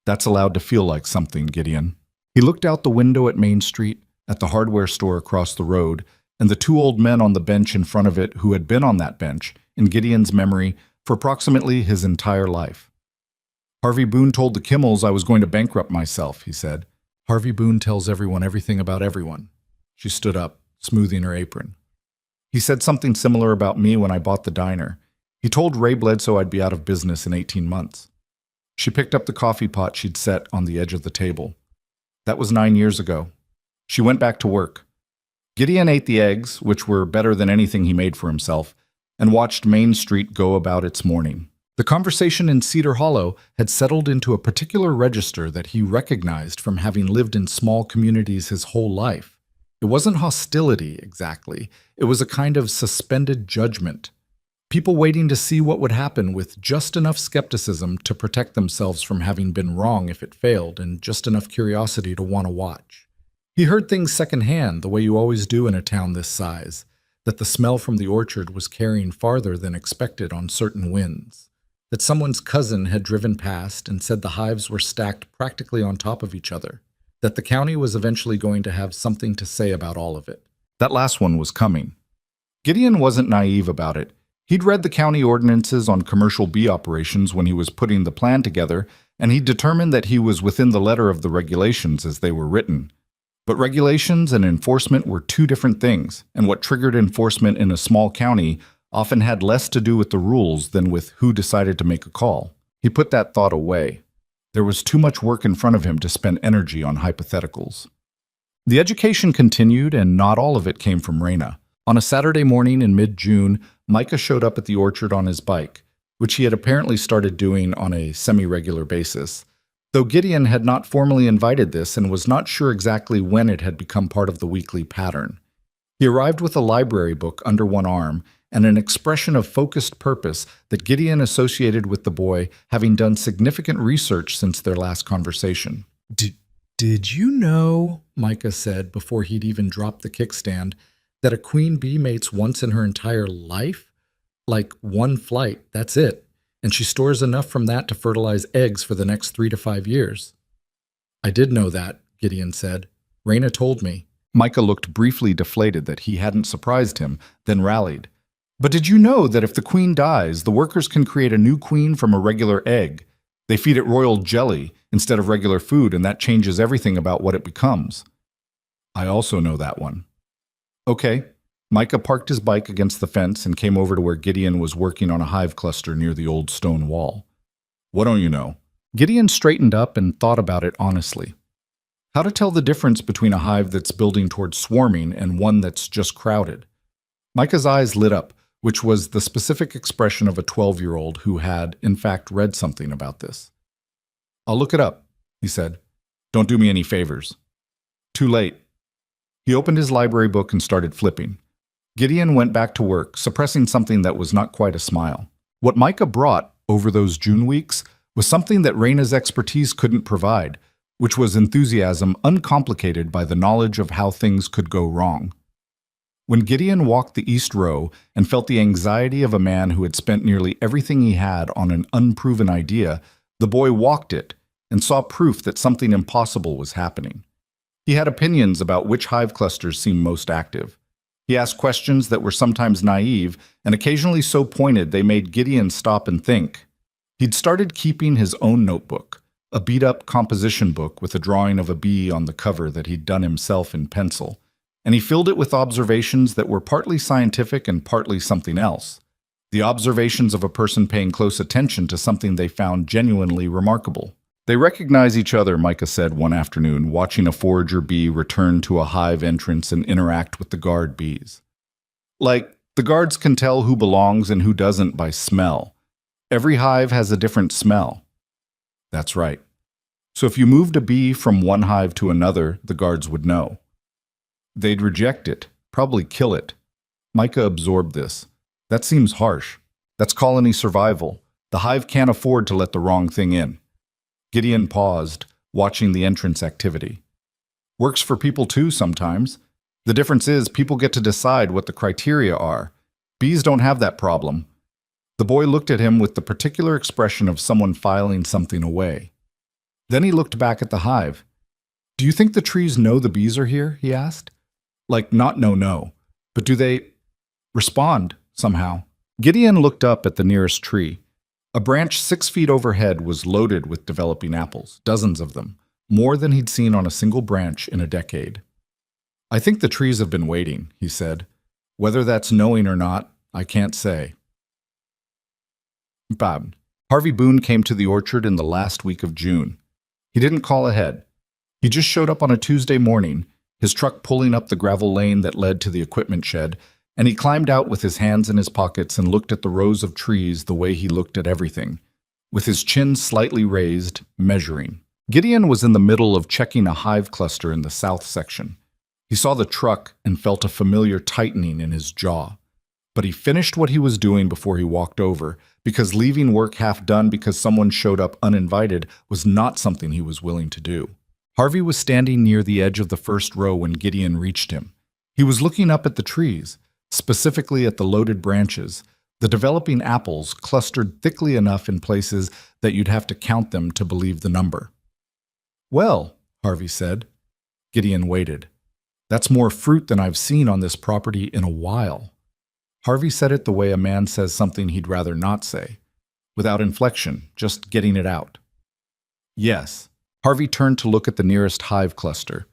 That's allowed to feel like something, Gideon." He looked out the window at Main Street, at the hardware store across the road, and the 2 old men on the bench in front of it who had been on that bench, in Gideon's memory, for approximately his entire life. "Harvey Boone told the Kimmels I was going to bankrupt myself," he said. "Harvey Boone tells everyone everything about everyone." She stood up. smoothing her apron. He said something similar about me when I bought the diner. He told Ray Bledsoe I'd be out of business in 18 months. She picked up the coffee pot she'd set on the edge of the table. That was 9 years ago. She went back to work. Gideon ate the eggs, which were better than anything he made for himself, and watched Main Street go about its morning. The conversation in Cedar Hollow had settled into a particular register that he recognized from having lived in small communities his whole life. It wasn't hostility, exactly. It was a kind of suspended judgment. People waiting to see what would happen with just enough skepticism to protect themselves from having been wrong if it failed, and just enough curiosity to want to watch. He heard things secondhand, the way you always do in a town this size, that the smell from the orchard was carrying farther than expected on certain winds, that someone's cousin had driven past and said the hives were stacked practically on top of each other, that the county was eventually going to have something to say about all of it. That last one was coming. Gideon wasn't naive about it. He'd read the county ordinances on commercial bee operations when he was putting the plan together, and he determined that he was within the letter of the regulations as they were written. But regulations and enforcement were two different things, and what triggered enforcement in a small county often had less to do with the rules than with who decided to make a call. He put that thought away. There was too much work in front of him to spend energy on hypotheticals. The education continued, and not all of it came from Raina. On a Saturday morning in mid-June, Micah showed up at the orchard on his bike, which he had apparently started doing on a semi-regular basis, though Gideon had not formally invited this and was not sure exactly when it had become part of the weekly pattern. He arrived with a library book under one arm and an expression of focused purpose that Gideon associated with the boy having done significant research since their last conversation. Did you know, Micah said before he'd even dropped the kickstand, that a queen bee mates once in her entire life? Like one flight, that's it. And she stores enough from that to fertilize eggs for the next 3 to 5 years. I did know that, Gideon said. Raina told me. Micah looked briefly deflated that he hadn't surprised him, then rallied. But did you know that if the queen dies, the workers can create a new queen from a regular egg? They feed it royal jelly instead of regular food, and that changes everything about what it becomes. I also know that one. Okay. Micah parked his bike against the fence and came over to where Gideon was working on a hive cluster near the old stone wall. What don't you know? Gideon straightened up and thought about it honestly. How to tell the difference between a hive that's building towards swarming and one that's just crowded. Micah's eyes lit up, which was the specific expression of a 12-year-old who had, in fact, read something about this. I'll look it up, he said. Don't do me any favors. Too late. He opened his library book and started flipping. Gideon went back to work, suppressing something that was not quite a smile. What Micah brought over those June weeks was something that Raina's expertise couldn't provide, which was enthusiasm uncomplicated by the knowledge of how things could go wrong. When Gideon walked the East Row and felt the anxiety of a man who had spent nearly everything he had on an unproven idea, the boy walked it and saw proof that something impossible was happening. He had opinions about which hive clusters seemed most active. He asked questions that were sometimes naive and occasionally so pointed they made Gideon stop and think. He'd started keeping his own notebook, a beat-up composition book with a drawing of a bee on the cover that he'd done himself in pencil, and he filled it with observations that were partly scientific and partly something else. The observations of a person paying close attention to something they found genuinely remarkable. They recognize each other, Micah said one afternoon, watching a forager bee return to a hive entrance and interact with the guard bees. Like, the guards can tell who belongs and who doesn't by smell. Every hive has a different smell. That's right. So if you moved a bee from one hive to another, the guards would know. They'd reject it, probably kill it. Micah absorbed this. That seems harsh. That's colony survival. The hive can't afford to let the wrong thing in. Gideon paused, watching the entrance activity. Works for people too sometimes. The difference is people get to decide what the criteria are. Bees don't have that problem. The boy looked at him with the particular expression of someone filing something away. Then he looked back at the hive. Do you think the trees know the bees are here? He asked. Like, not no, but do they respond somehow? Gideon looked up at the nearest tree. A branch 6 feet overhead was loaded with developing apples, dozens of them, more than he'd seen on a single branch in a decade. I think the trees have been waiting, he said. Whether that's knowing or not, I can't say. Bob. Harvey Boone came to the orchard in the last week of June. He didn't call ahead. He just showed up on a Tuesday morning, his truck pulling up the gravel lane that led to the equipment shed, and he climbed out with his hands in his pockets and looked at the rows of trees the way he looked at everything, with his chin slightly raised, measuring. Gideon was in the middle of checking a hive cluster in the south section. He saw the truck and felt a familiar tightening in his jaw. But he finished what he was doing before he walked over, because leaving work half done because someone showed up uninvited was not something he was willing to do. Harvey was standing near the edge of the first row when Gideon reached him. He was looking up at the trees, specifically at the loaded branches, the developing apples clustered thickly enough in places that you'd have to count them to believe the number. "Well," Harvey said. Gideon waited. "That's more fruit than I've seen on this property in a while." Harvey said it the way a man says something he'd rather not say, without inflection, just getting it out. "Yes." Harvey turned to look at the nearest hive cluster.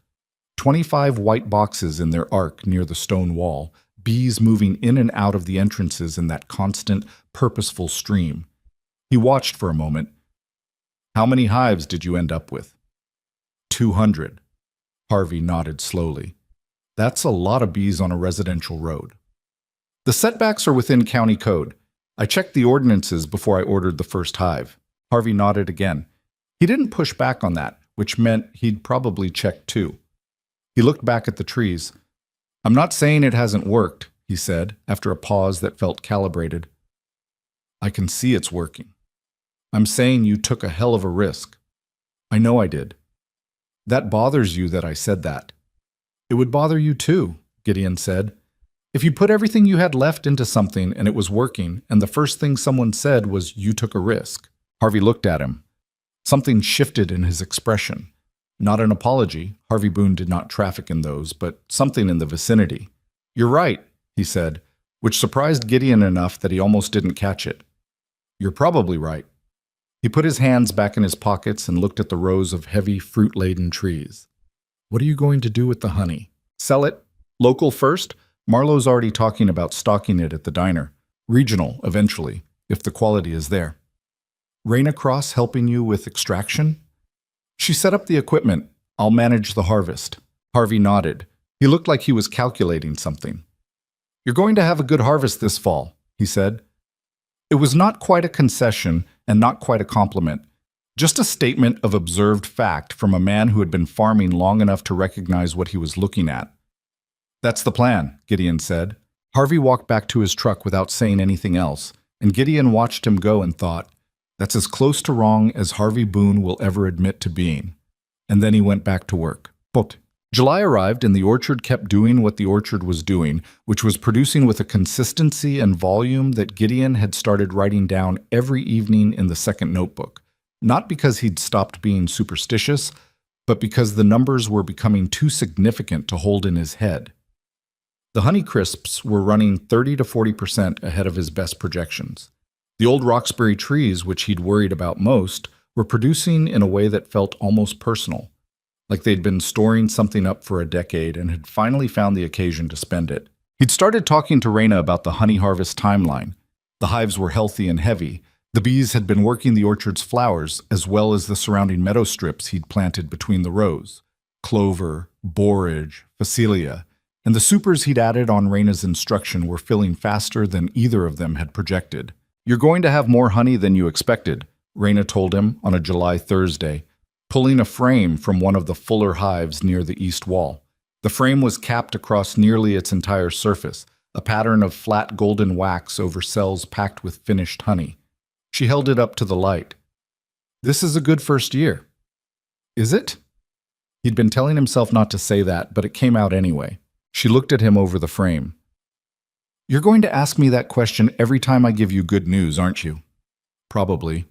25 white boxes in their arc near the stone wall, bees moving in and out of the entrances in that constant, purposeful stream. He watched for a moment. "How many hives did you end up with?" 200. Harvey nodded slowly. "That's a lot of bees on a residential road." "The setbacks are within county code. I checked the ordinances before I ordered the first hive." Harvey nodded again. He didn't push back on that, which meant he'd probably checked too. He looked back at the trees. "I'm not saying it hasn't worked," he said, after a pause that felt calibrated. "I can see it's working. I'm saying you took a hell of a risk." "I know I did." "That bothers you that I said that." "It would bother you too," Gideon said. "If you put everything you had left into something and it was working, and the first thing someone said was you took a risk." Harvey looked at him. Something shifted in his expression. Not an apology, Harvey Boone did not traffic in those, but something in the vicinity. "You're right," he said, which surprised Gideon enough that he almost didn't catch it. "You're probably right." He put his hands back in his pockets and looked at the rows of heavy, fruit-laden trees. "What are you going to do with the honey? Sell it? Local first? Marlowe's already talking about stocking it at the diner. Regional, eventually, if the quality is there." "Raina Cross helping you with extraction?" "She set up the equipment. I'll manage the harvest." Harvey nodded. He looked like he was calculating something. "You're going to have a good harvest this fall," he said. It was not quite a concession and not quite a compliment, just a statement of observed fact from a man who had been farming long enough to recognize what he was looking at. "That's the plan," Gideon said. Harvey walked back to his truck without saying anything else, and Gideon watched him go and thought, "That's as close to wrong as Harvey Boone will ever admit to being." And then he went back to work. But July arrived and the orchard kept doing what the orchard was doing, which was producing with a consistency and volume that Gideon had started writing down every evening in the second notebook. Not because he'd stopped being superstitious, but because the numbers were becoming too significant to hold in his head. The Honeycrisps were running 30 to 40% ahead of his best projections. The old Roxbury trees, which he'd worried about most, were producing in a way that felt almost personal, like they'd been storing something up for a decade and had finally found the occasion to spend it. He'd started talking to Raina about the honey harvest timeline. The hives were healthy and heavy. The bees had been working the orchard's flowers, as well as the surrounding meadow strips he'd planted between the rows. Clover, borage, phacelia, and the supers he'd added on Raina's instruction were filling faster than either of them had projected. "You're going to have more honey than you expected," Raina told him on a July Thursday, pulling a frame from one of the fuller hives near the east wall. The frame was capped across nearly its entire surface, a pattern of flat golden wax over cells packed with finished honey. She held it up to the light. "This is a good first year." "Is it?" He'd been telling himself not to say that, but it came out anyway. She looked at him over the frame. "You're going to ask me that question every time I give you good news, aren't you?" "Probably."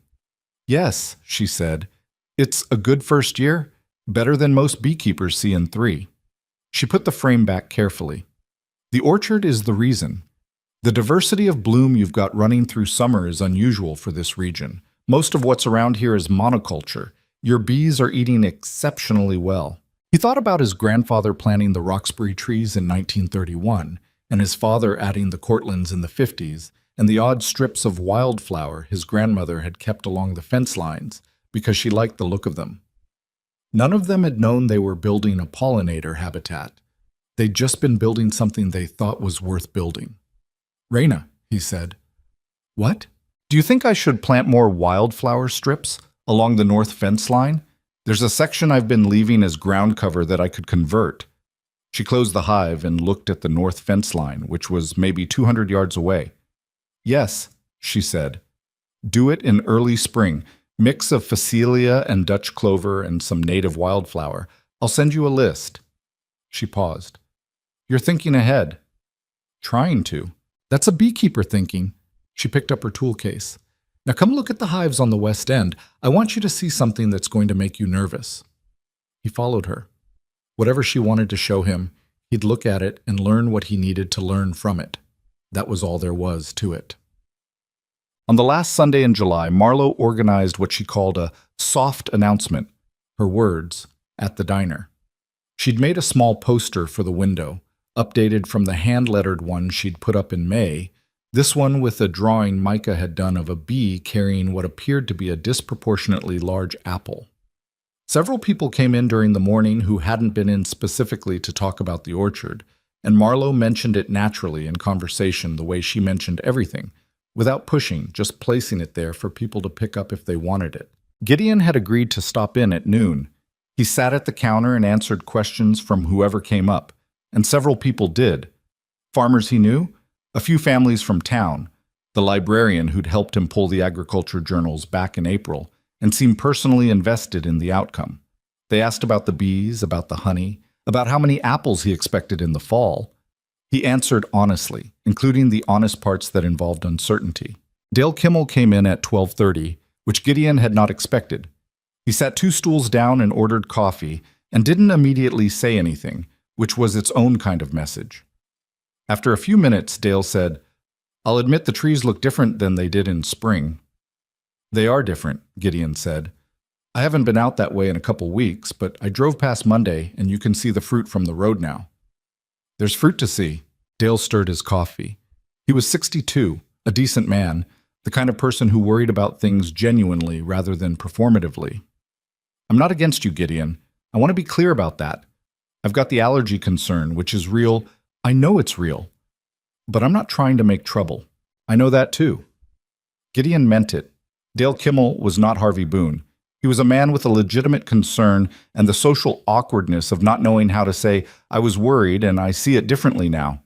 "Yes," she said. "It's a good first year, better than most beekeepers see in 3. She put the frame back carefully. "The orchard is the reason. The diversity of bloom you've got running through summer is unusual for this region. Most of what's around here is monoculture. Your bees are eating exceptionally well. He thought about his grandfather planting the Roxbury trees in 1931, and his father adding the Cortlands in the 50s, and the odd strips of wildflower his grandmother had kept along the fence lines because she liked the look of them. None of them had known they were building a pollinator habitat. They'd just been building something they thought was worth building. "Raina," he said. "What? Do you think I should plant more wildflower strips along the north fence line? There's a section I've been leaving as ground cover that I could convert." She closed the hive and looked at the north fence line, which was maybe 200 yards away. "Yes," she said. "Do it in early spring. Mix of Phacelia and Dutch clover and some native wildflower. I'll send you a list." She paused. "You're thinking ahead." "Trying to. That's a beekeeper thinking." She picked up her tool case. "Now come look at the hives on the west end. I want you to see something that's going to make you nervous." He followed her. Whatever she wanted to show him, he'd look at it and learn what he needed to learn from it. That was all there was to it. On the last Sunday in July, Marlowe organized what she called a soft announcement, her words, at the diner. She'd made a small poster for the window, updated from the hand-lettered one she'd put up in May, this one with a drawing Micah had done of a bee carrying what appeared to be a disproportionately large apple. Several people came in during the morning who hadn't been in specifically to talk about the orchard, and Marlowe mentioned it naturally in conversation the way she mentioned everything, without pushing, just placing it there for people to pick up if they wanted it. Gideon had agreed to stop in at noon. He sat at the counter and answered questions from whoever came up, and several people did. Farmers he knew, a few families from town, the librarian who'd helped him pull the agriculture journals back in April, and seemed personally invested in the outcome. They asked about the bees, about the honey, about how many apples he expected in the fall. He answered honestly, including the honest parts that involved uncertainty. Dale Kimmel came in at 12:30, which Gideon had not expected. He sat 2 stools down and ordered coffee, and didn't immediately say anything, which was its own kind of message. After a few minutes, Dale said, "I'll admit the trees look different than they did in spring." "They are different," Gideon said. "I haven't been out that way in a couple weeks, but I drove past Monday, and you can see the fruit from the road now." "There's fruit to see." Dale stirred his coffee. He was 62, a decent man, the kind of person who worried about things genuinely rather than performatively. "I'm not against you, Gideon. I want to be clear about that. I've got the allergy concern, which is real. I know it's real. But I'm not trying to make trouble. I know that too." Gideon meant it. Dale Kimmel was not Harvey Boone. He was a man with a legitimate concern and the social awkwardness of not knowing how to say, "I was worried and I see it differently now."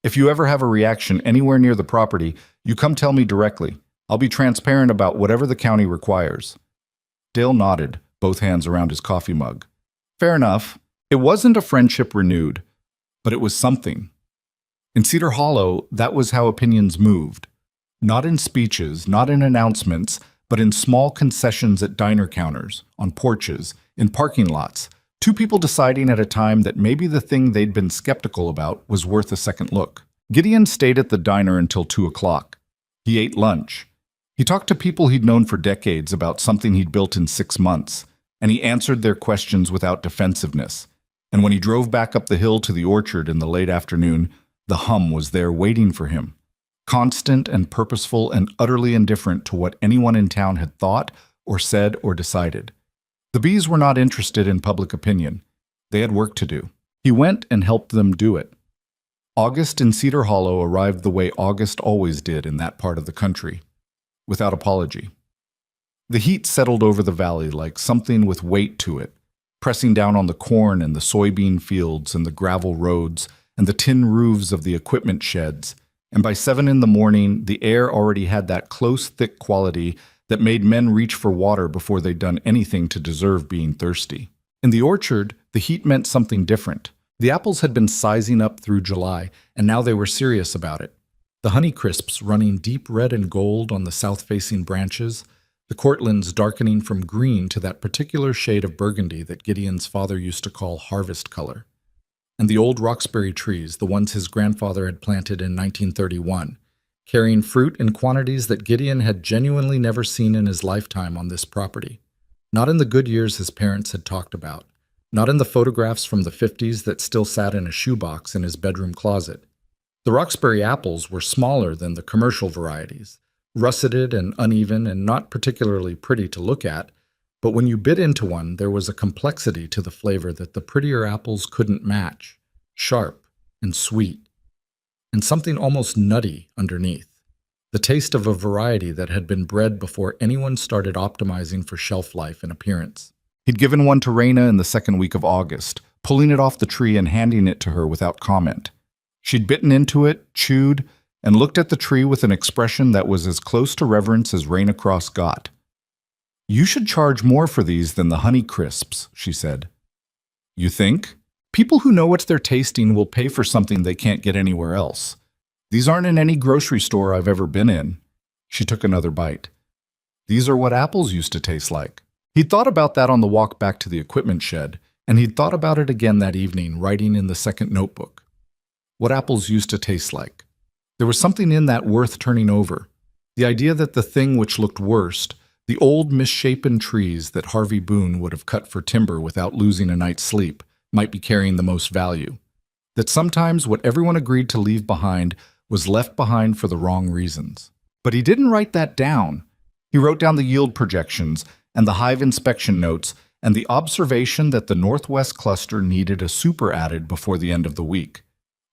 "If you ever have a reaction anywhere near the property, you come tell me directly. I'll be transparent about whatever the county requires." Dale nodded, both hands around his coffee mug. Fair enough. It wasn't a friendship renewed, but it was something. In Cedar Hollow, that was how opinions moved. Not in speeches, not in announcements, but in small concessions at diner counters, on porches, in parking lots, 2 people deciding at a time that maybe the thing they'd been skeptical about was worth a second look. Gideon stayed at the diner until 2 o'clock. He ate lunch. He talked to people he'd known for decades about something he'd built in 6 months, and he answered their questions without defensiveness. And when he drove back up the hill to the orchard in the late afternoon, the hum was there waiting for him. Constant and purposeful and utterly indifferent to what anyone in town had thought or said or decided. The bees were not interested in public opinion. They had work to do. He went and helped them do it. August in Cedar Hollow arrived the way August always did in that part of the country, without apology. The heat settled over the valley like something with weight to it, pressing down on the corn and the soybean fields and the gravel roads and the tin roofs of the equipment sheds, and by 7 in the morning, the air already had that close, thick quality that made men reach for water before they'd done anything to deserve being thirsty. In the orchard, the heat meant something different. The apples had been sizing up through July, and now they were serious about it. The Honeycrisps running deep red and gold on the south-facing branches, the Cortlands darkening from green to that particular shade of burgundy that Gideon's father used to call harvest color. And the old Roxbury trees, the ones his grandfather had planted in 1931, carrying fruit in quantities that Gideon had genuinely never seen in his lifetime on this property. Not in the good years his parents had talked about, not in the photographs from the 50s that still sat in a shoebox in his bedroom closet. The Roxbury apples were smaller than the commercial varieties, russeted and uneven and not particularly pretty to look at, but when you bit into one, there was a complexity to the flavor that the prettier apples couldn't match, sharp and sweet, and something almost nutty underneath. The taste of a variety that had been bred before anyone started optimizing for shelf life and appearance. He'd given one to Raina in the second week of August, pulling it off the tree and handing it to her without comment. She'd bitten into it, chewed, and looked at the tree with an expression that was as close to reverence as Raina Cross got. "You should charge more for these than the Honey Crisps," she said. "You think? People who know what they're tasting will pay for something they can't get anywhere else. These aren't in any grocery store I've ever been in." She took another bite. "These are what apples used to taste like." He'd thought about that on the walk back to the equipment shed, and he'd thought about it again that evening, writing in the second notebook. What apples used to taste like. There was something in that worth turning over. The idea that the thing which looked worst, the old misshapen trees that Harvey Boone would have cut for timber without losing a night's sleep, might be carrying the most value. That sometimes what everyone agreed to leave behind was left behind for the wrong reasons. But he didn't write that down. He wrote down the yield projections and the hive inspection notes and the observation that the Northwest cluster needed a super added before the end of the week.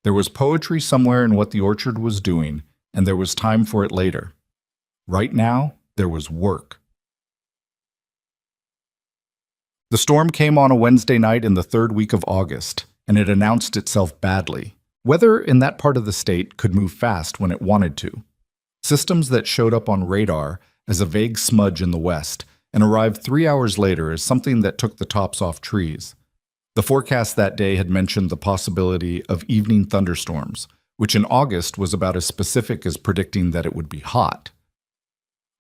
There was poetry somewhere in what the orchard was doing, and there was time for it later. Right now, there was work. The storm came on a Wednesday night in the third week of August, and it announced itself badly. Weather in that part of the state could move fast when it wanted to. Systems that showed up on radar as a vague smudge in the west and arrived 3 hours later as something that took the tops off trees. The forecast that day had mentioned the possibility of evening thunderstorms, which in August was about as specific as predicting that it would be hot.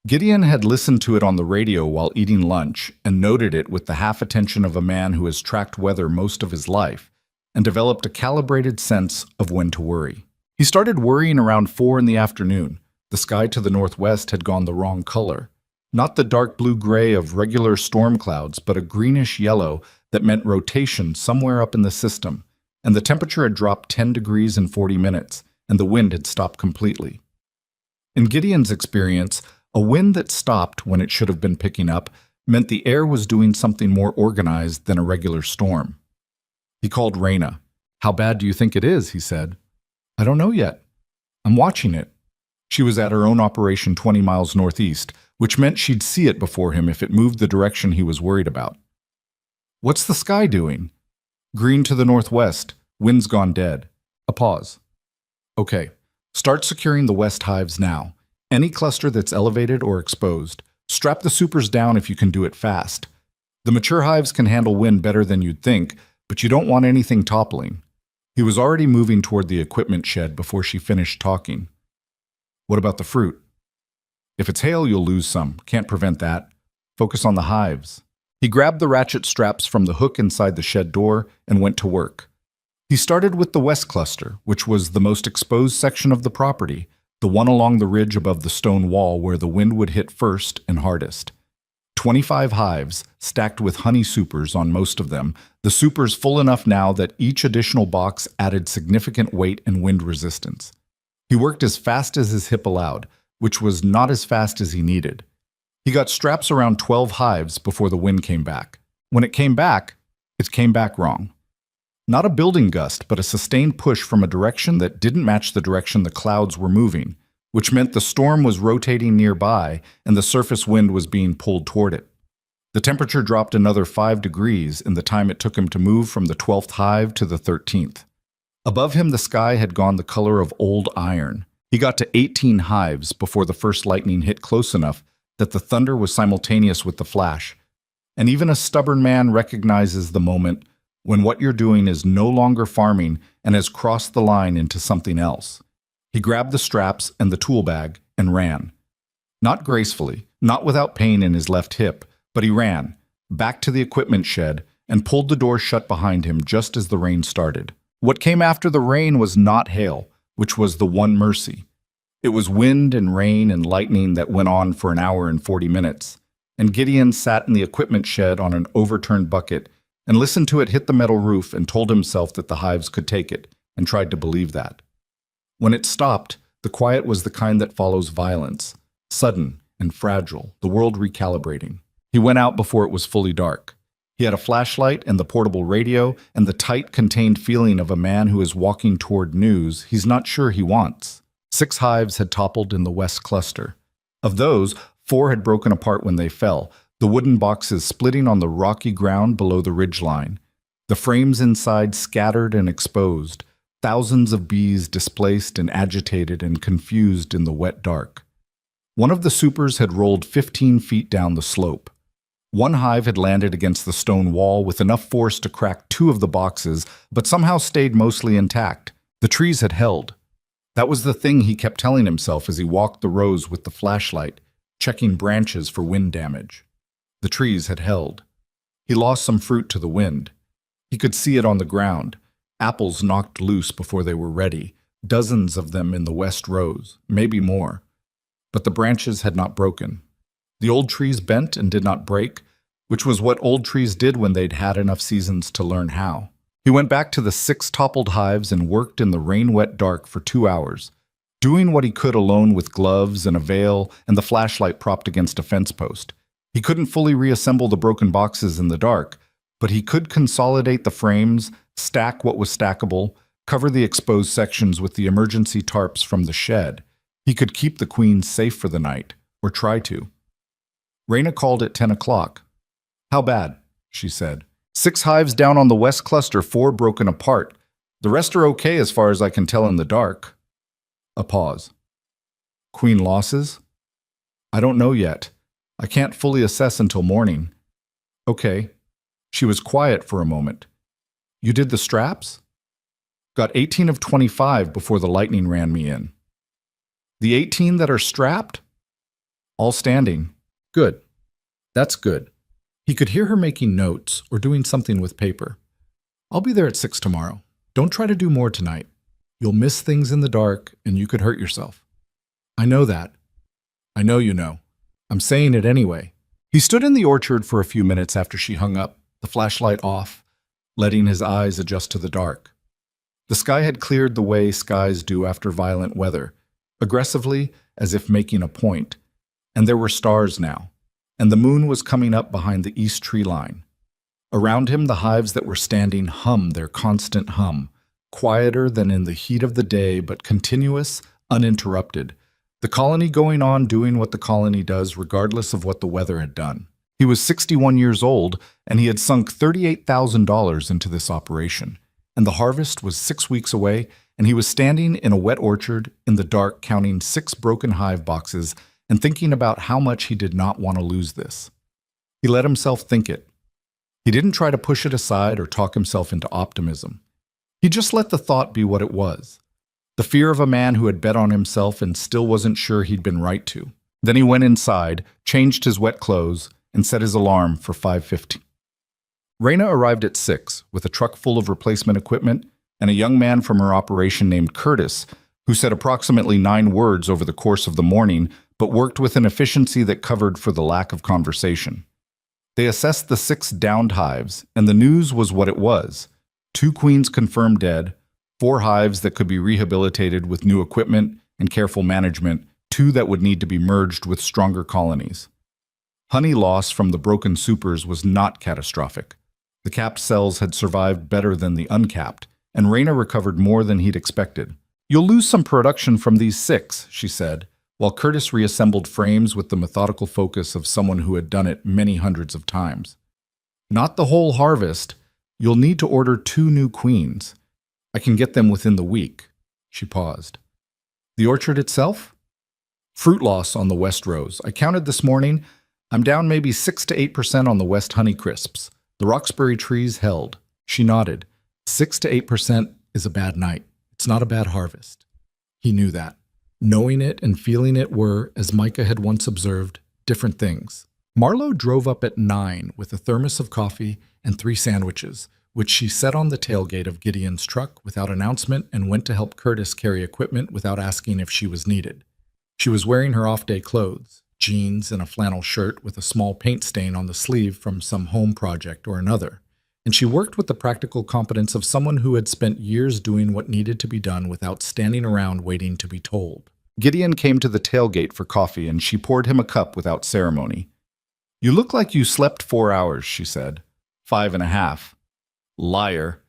Gideon had listened to it on the radio while eating lunch and noted it with the half attention of a man who has tracked weather most of his life and developed a calibrated sense of when to worry. He started worrying around 4 in the afternoon. The sky to the northwest had gone the wrong color. Not the dark blue-gray of regular storm clouds, but a greenish yellow that meant rotation somewhere up in the system, and the temperature had dropped 10 degrees in 40 minutes, and the wind had stopped completely. In Gideon's experience, a wind that stopped when it should have been picking up meant the air was doing something more organized than a regular storm. He called Raina. "How bad do you think it is?" he said. "I don't know yet. I'm watching it." She was at her own operation 20 miles northeast, which meant she'd see it before him if it moved the direction he was worried about. "What's the sky doing?" "Green to the northwest. Wind's gone dead." A pause. "Okay, start securing the west hives now. Any cluster that's elevated or exposed. Strap the supers down if you can do it fast. The mature hives can handle wind better than you'd think, but you don't want anything toppling." He was already moving toward the equipment shed before she finished talking. "What about the fruit?" "If it's hail, you'll lose some. Can't prevent that. Focus on the hives." He grabbed the ratchet straps from the hook inside the shed door and went to work. He started with the west cluster, which was the most exposed section of the property, the one along the ridge above the stone wall where the wind would hit first and hardest. 25 hives, stacked with honey supers on most of them, the supers full enough now that each additional box added significant weight and wind resistance. He worked as fast as his hip allowed, which was not as fast as he needed. He got straps around 12 hives before the wind came back. When it came back wrong. Not a building gust, but a sustained push from a direction that didn't match the direction the clouds were moving, which meant the storm was rotating nearby and the surface wind was being pulled toward it. The temperature dropped another 5 degrees in the time it took him to move from the 12th hive to the 13th. Above him, the sky had gone the color of old iron. He got to 18 hives before the first lightning hit close enough that the thunder was simultaneous with the flash. And even a stubborn man recognizes the moment when what you're doing is no longer farming and has crossed the line into something else. He grabbed the straps and the tool bag and ran. Not gracefully, not without pain in his left hip, but he ran, back to the equipment shed, and pulled the door shut behind him just as the rain started. What came after the rain was not hail, which was the one mercy. It was wind and rain and lightning that went on for an hour and 40 minutes, and Gideon sat in the equipment shed on an overturned bucket, and listened to it hit the metal roof and told himself that the hives could take it, and tried to believe that. When it stopped, the quiet was the kind that follows violence, sudden and fragile, the world recalibrating. He went out before it was fully dark. He had a flashlight and the portable radio and the tight, contained feeling of a man who is walking toward news he's not sure he wants. 6 hives had toppled in the west cluster. Of those, 4 had broken apart when they fell, the wooden boxes splitting on the rocky ground below the ridgeline. The frames inside scattered and exposed, thousands of bees displaced and agitated and confused in the wet dark. One of the supers had rolled 15 feet down the slope. One hive had landed against the stone wall with enough force to crack 2 of the boxes, but somehow stayed mostly intact. The trees had held. That was the thing he kept telling himself as he walked the rows with the flashlight, checking branches for wind damage. The trees had held. He lost some fruit to the wind. He could see it on the ground. Apples knocked loose before they were ready, dozens of them in the west rows, maybe more. But the branches had not broken. The old trees bent and did not break, which was what old trees did when they'd had enough seasons to learn how. He went back to the 6 toppled hives and worked in the rain-wet dark for 2 hours, doing what he could alone with gloves and a veil and the flashlight propped against a fence post. He couldn't fully reassemble the broken boxes in the dark, but he could consolidate the frames, stack what was stackable, cover the exposed sections with the emergency tarps from the shed. He could keep the queens safe for the night, or try to. Raina called at 10 o'clock. "How bad?" she said. 6 hives down on the west cluster, 4 broken apart. The rest are okay as far as I can tell in the dark. A pause. "Queen losses?" "I don't know yet. I can't fully assess until morning." "Okay." She was quiet for a moment. "You did the straps?" "Got 18 of 25 before the lightning ran me in." "The 18 that are strapped?" "All standing." "Good. That's good." He could hear her making notes or doing something with paper. "I'll be there at 6 tomorrow. Don't try to do more tonight. You'll miss things in the dark and you could hurt yourself." "I know that." "I know you know. I'm saying it anyway." He stood in the orchard for a few minutes after she hung up, the flashlight off, letting his eyes adjust to the dark. The sky had cleared the way skies do after violent weather, aggressively as if making a point, and there were stars now, and the moon was coming up behind the east tree line. Around him, the hives that were standing hummed their constant hum, quieter than in the heat of the day but continuous, uninterrupted. The colony going on doing what the colony does regardless of what the weather had done. He was 61 years old, and he had sunk $38,000 into this operation. And the harvest was 6 weeks away, and he was standing in a wet orchard in the dark counting 6 broken hive boxes and thinking about how much he did not want to lose this. He let himself think it. He didn't try to push it aside or talk himself into optimism. He just let the thought be what it was. The fear of a man who had bet on himself and still wasn't sure he'd been right to. Then he went inside, changed his wet clothes, and set his alarm for 5:50. Raina arrived at 6 with a truck full of replacement equipment and a young man from her operation named Curtis, who said approximately 9 words over the course of the morning, but worked with an efficiency that covered for the lack of conversation. They assessed the 6 downed hives, and the news was what it was. 2 queens confirmed dead, 4 hives that could be rehabilitated with new equipment and careful management, 2 that would need to be merged with stronger colonies. Honey loss from the broken supers was not catastrophic. The capped cells had survived better than the uncapped, and Raina recovered more than he'd expected. "You'll lose some production from these 6, she said, while Curtis reassembled frames with the methodical focus of someone who had done it many hundreds of times. "Not the whole harvest. You'll need to order 2 new queens. I can get them within the week." She paused. "The orchard itself?" "Fruit loss on the west rows. I counted this morning. I'm down maybe 6 to 8% on the west honey crisps. The Roxbury trees held." She nodded. 6 to 8% is a bad night. It's not a bad harvest. He knew that. Knowing it and feeling it were, as Micah had once observed, different things. Marlowe drove up at 9 with a thermos of coffee and 3 sandwiches, which she set on the tailgate of Gideon's truck without announcement and went to help Curtis carry equipment without asking if she was needed. She was wearing her off-day clothes, jeans and a flannel shirt with a small paint stain on the sleeve from some home project or another. and she worked with the practical competence of someone who had spent years doing what needed to be done without standing around waiting to be told. Gideon came to the tailgate for coffee, and she poured him a cup without ceremony. "You look like you slept 4 hours," she said. 5.5. Liar.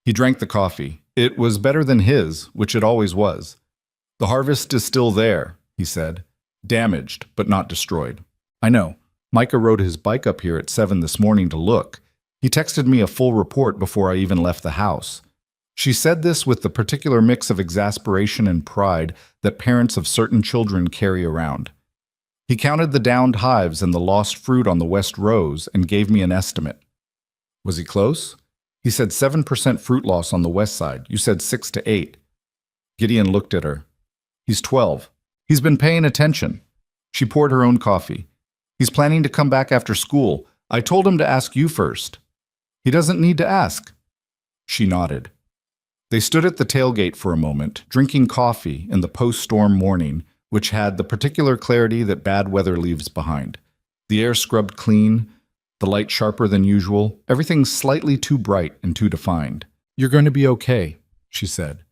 He drank the coffee. It was better than his, which it always was. "The harvest is still there," he said. "Damaged, but not destroyed." "I know. Micah rode his bike up here at 7 this morning to look. He texted me a full report before I even left the house." She said this with the particular mix of exasperation and pride that parents of certain children carry around. "He counted the downed hives and the lost fruit on the west rows and gave me an estimate." "Was he close?" "He said 7% fruit loss on the west side. You said 6 to 8. Gideon looked at her. "He's 12. He's been paying attention." She poured her own coffee. "He's planning to come back after school. I told him to ask you first." "He doesn't need to ask." She nodded. They stood at the tailgate for a moment, drinking coffee in the post-storm morning, which had the particular clarity that bad weather leaves behind. The air scrubbed clean, the light sharper than usual, everything slightly too bright and too defined. "You're going to be okay," she said.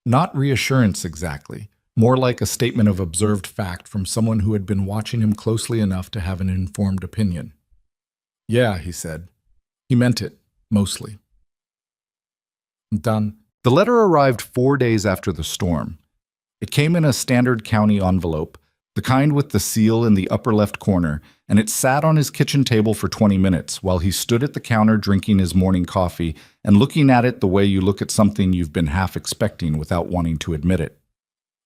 Not reassurance exactly, more like a statement of observed fact from someone who had been watching him closely enough to have an informed opinion. "Yeah," he said. He meant it, mostly. Done. The letter arrived 4 days after the storm. It came in a standard county envelope, the kind with the seal in the upper left corner, and it sat on his kitchen table for 20 minutes while he stood at the counter drinking his morning coffee and looking at it the way you look at something you've been half expecting without wanting to admit it.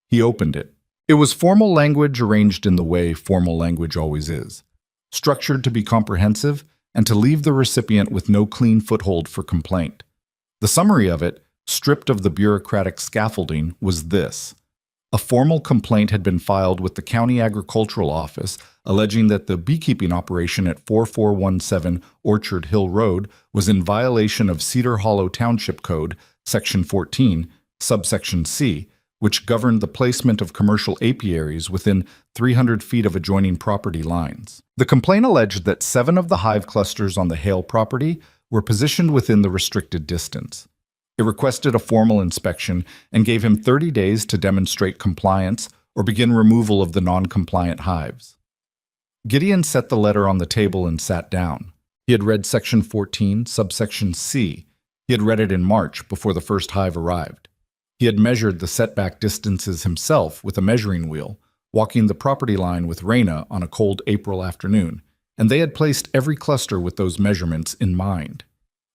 He opened it. It was formal language arranged in the way formal language always is, structured to be comprehensive and to leave the recipient with no clean foothold for complaint. The summary of it, stripped of the bureaucratic scaffolding, was this. A formal complaint had been filed with the County Agricultural Office alleging that the beekeeping operation at 4417 Orchard Hill Road was in violation of Cedar Hollow Township Code, Section 14, subsection C, which governed the placement of commercial apiaries within 300 feet of adjoining property lines. The complaint alleged that 7 of the hive clusters on the Hale property were positioned within the restricted distance. It requested a formal inspection and gave him 30 days to demonstrate compliance or begin removal of the non-compliant hives. Gideon set the letter on the table and sat down. He had read Section 14, subsection C. He had read it in March before the first hive arrived. He had measured the setback distances himself with a measuring wheel, walking the property line with Raina on a cold April afternoon, and they had placed every cluster with those measurements in mind.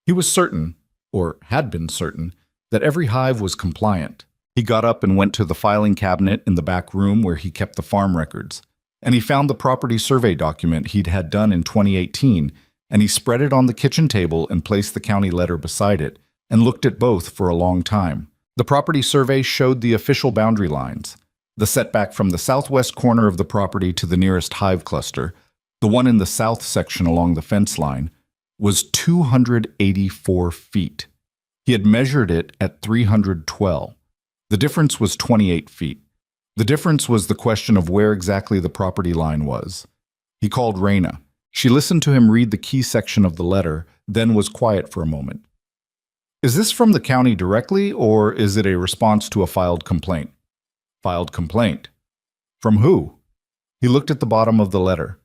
He was certain, or had been certain, that every hive was compliant. He got up and went to the filing cabinet in the back room where he kept the farm records, and he found the property survey document he'd had done in 2018, and he spread it on the kitchen table and placed the county letter beside it, and looked at both for a long time. The property survey showed the official boundary lines. The setback from the southwest corner of the property to the nearest hive cluster, the one in the south section along the fence line, was 284 feet. He had measured it at 312. The difference was 28 feet. The difference was the question of where exactly the property line was. He called Raina. She listened to him read the key section of the letter, then was quiet for a moment. "Is this from the county directly, or is it a response to a filed complaint?" "Filed complaint." "From who?" He looked at the bottom of the letter.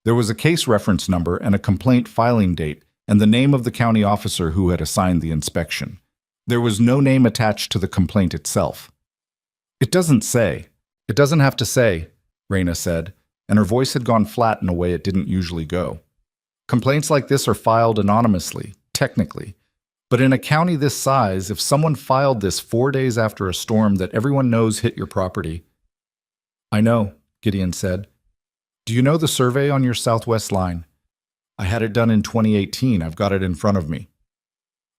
There was a case reference number and a complaint filing date and the name of the county officer who had assigned the inspection. There was no name attached to the complaint itself. "It doesn't say." "It doesn't have to say," Raina said, and her voice had gone flat in a way it didn't usually go. "Complaints like this are filed anonymously, technically. But in a county this size, if someone filed this 4 days after a storm that everyone knows hit your property—" "I know," Gideon said. "Do you know the survey on your southwest line?" "I had it done in 2018. I've got it in front of me."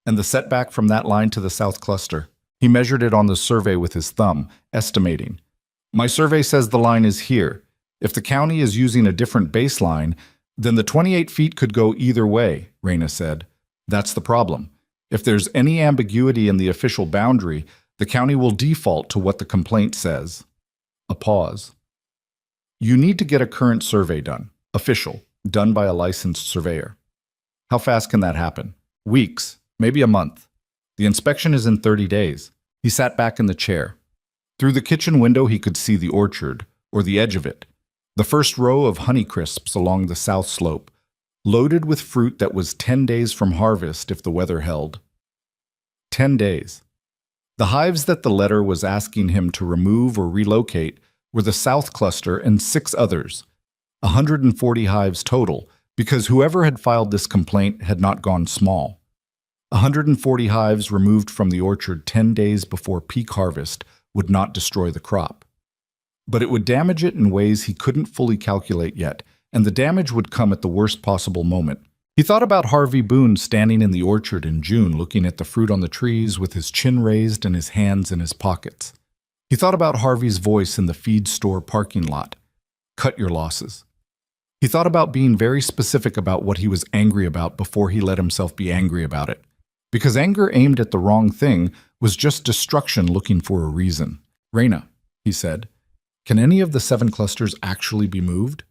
"And the setback from that line to the south cluster?" He measured it on the survey with his thumb, estimating. "My survey says the line is here. If the county is using a different baseline, then the 28 feet could go either way," Raina said. "That's the problem. If there's any ambiguity in the official boundary, the county will default to what the complaint says." A pause. "You need to get a current survey done, official, done by a licensed surveyor." "How fast can that happen?" Weeks, maybe a month. The inspection is in 30 days. He sat back in the chair. Through the kitchen window he could see the orchard, or the edge of it, the first row of Honeycrisps along the south slope, loaded with fruit that was 10 days from harvest if the weather held. 10 days. The hives that the letter was asking him to remove or relocate were the south cluster and 6 others, 140 hives total, because whoever had filed this complaint had not gone small. 140 hives removed from the orchard 10 days before peak harvest would not destroy the crop. But it would damage it in ways he couldn't fully calculate yet, and the damage would come at the worst possible moment. He thought about Harvey Boone standing in the orchard in June looking at the fruit on the trees with his chin raised and his hands in his pockets. He thought about Harvey's voice in the feed store parking lot. Cut your losses. He thought about being very specific about what he was angry about before he let himself be angry about it. Because anger aimed at the wrong thing was just destruction looking for a reason. "Raina," he said, "can any of the 7 clusters actually be moved?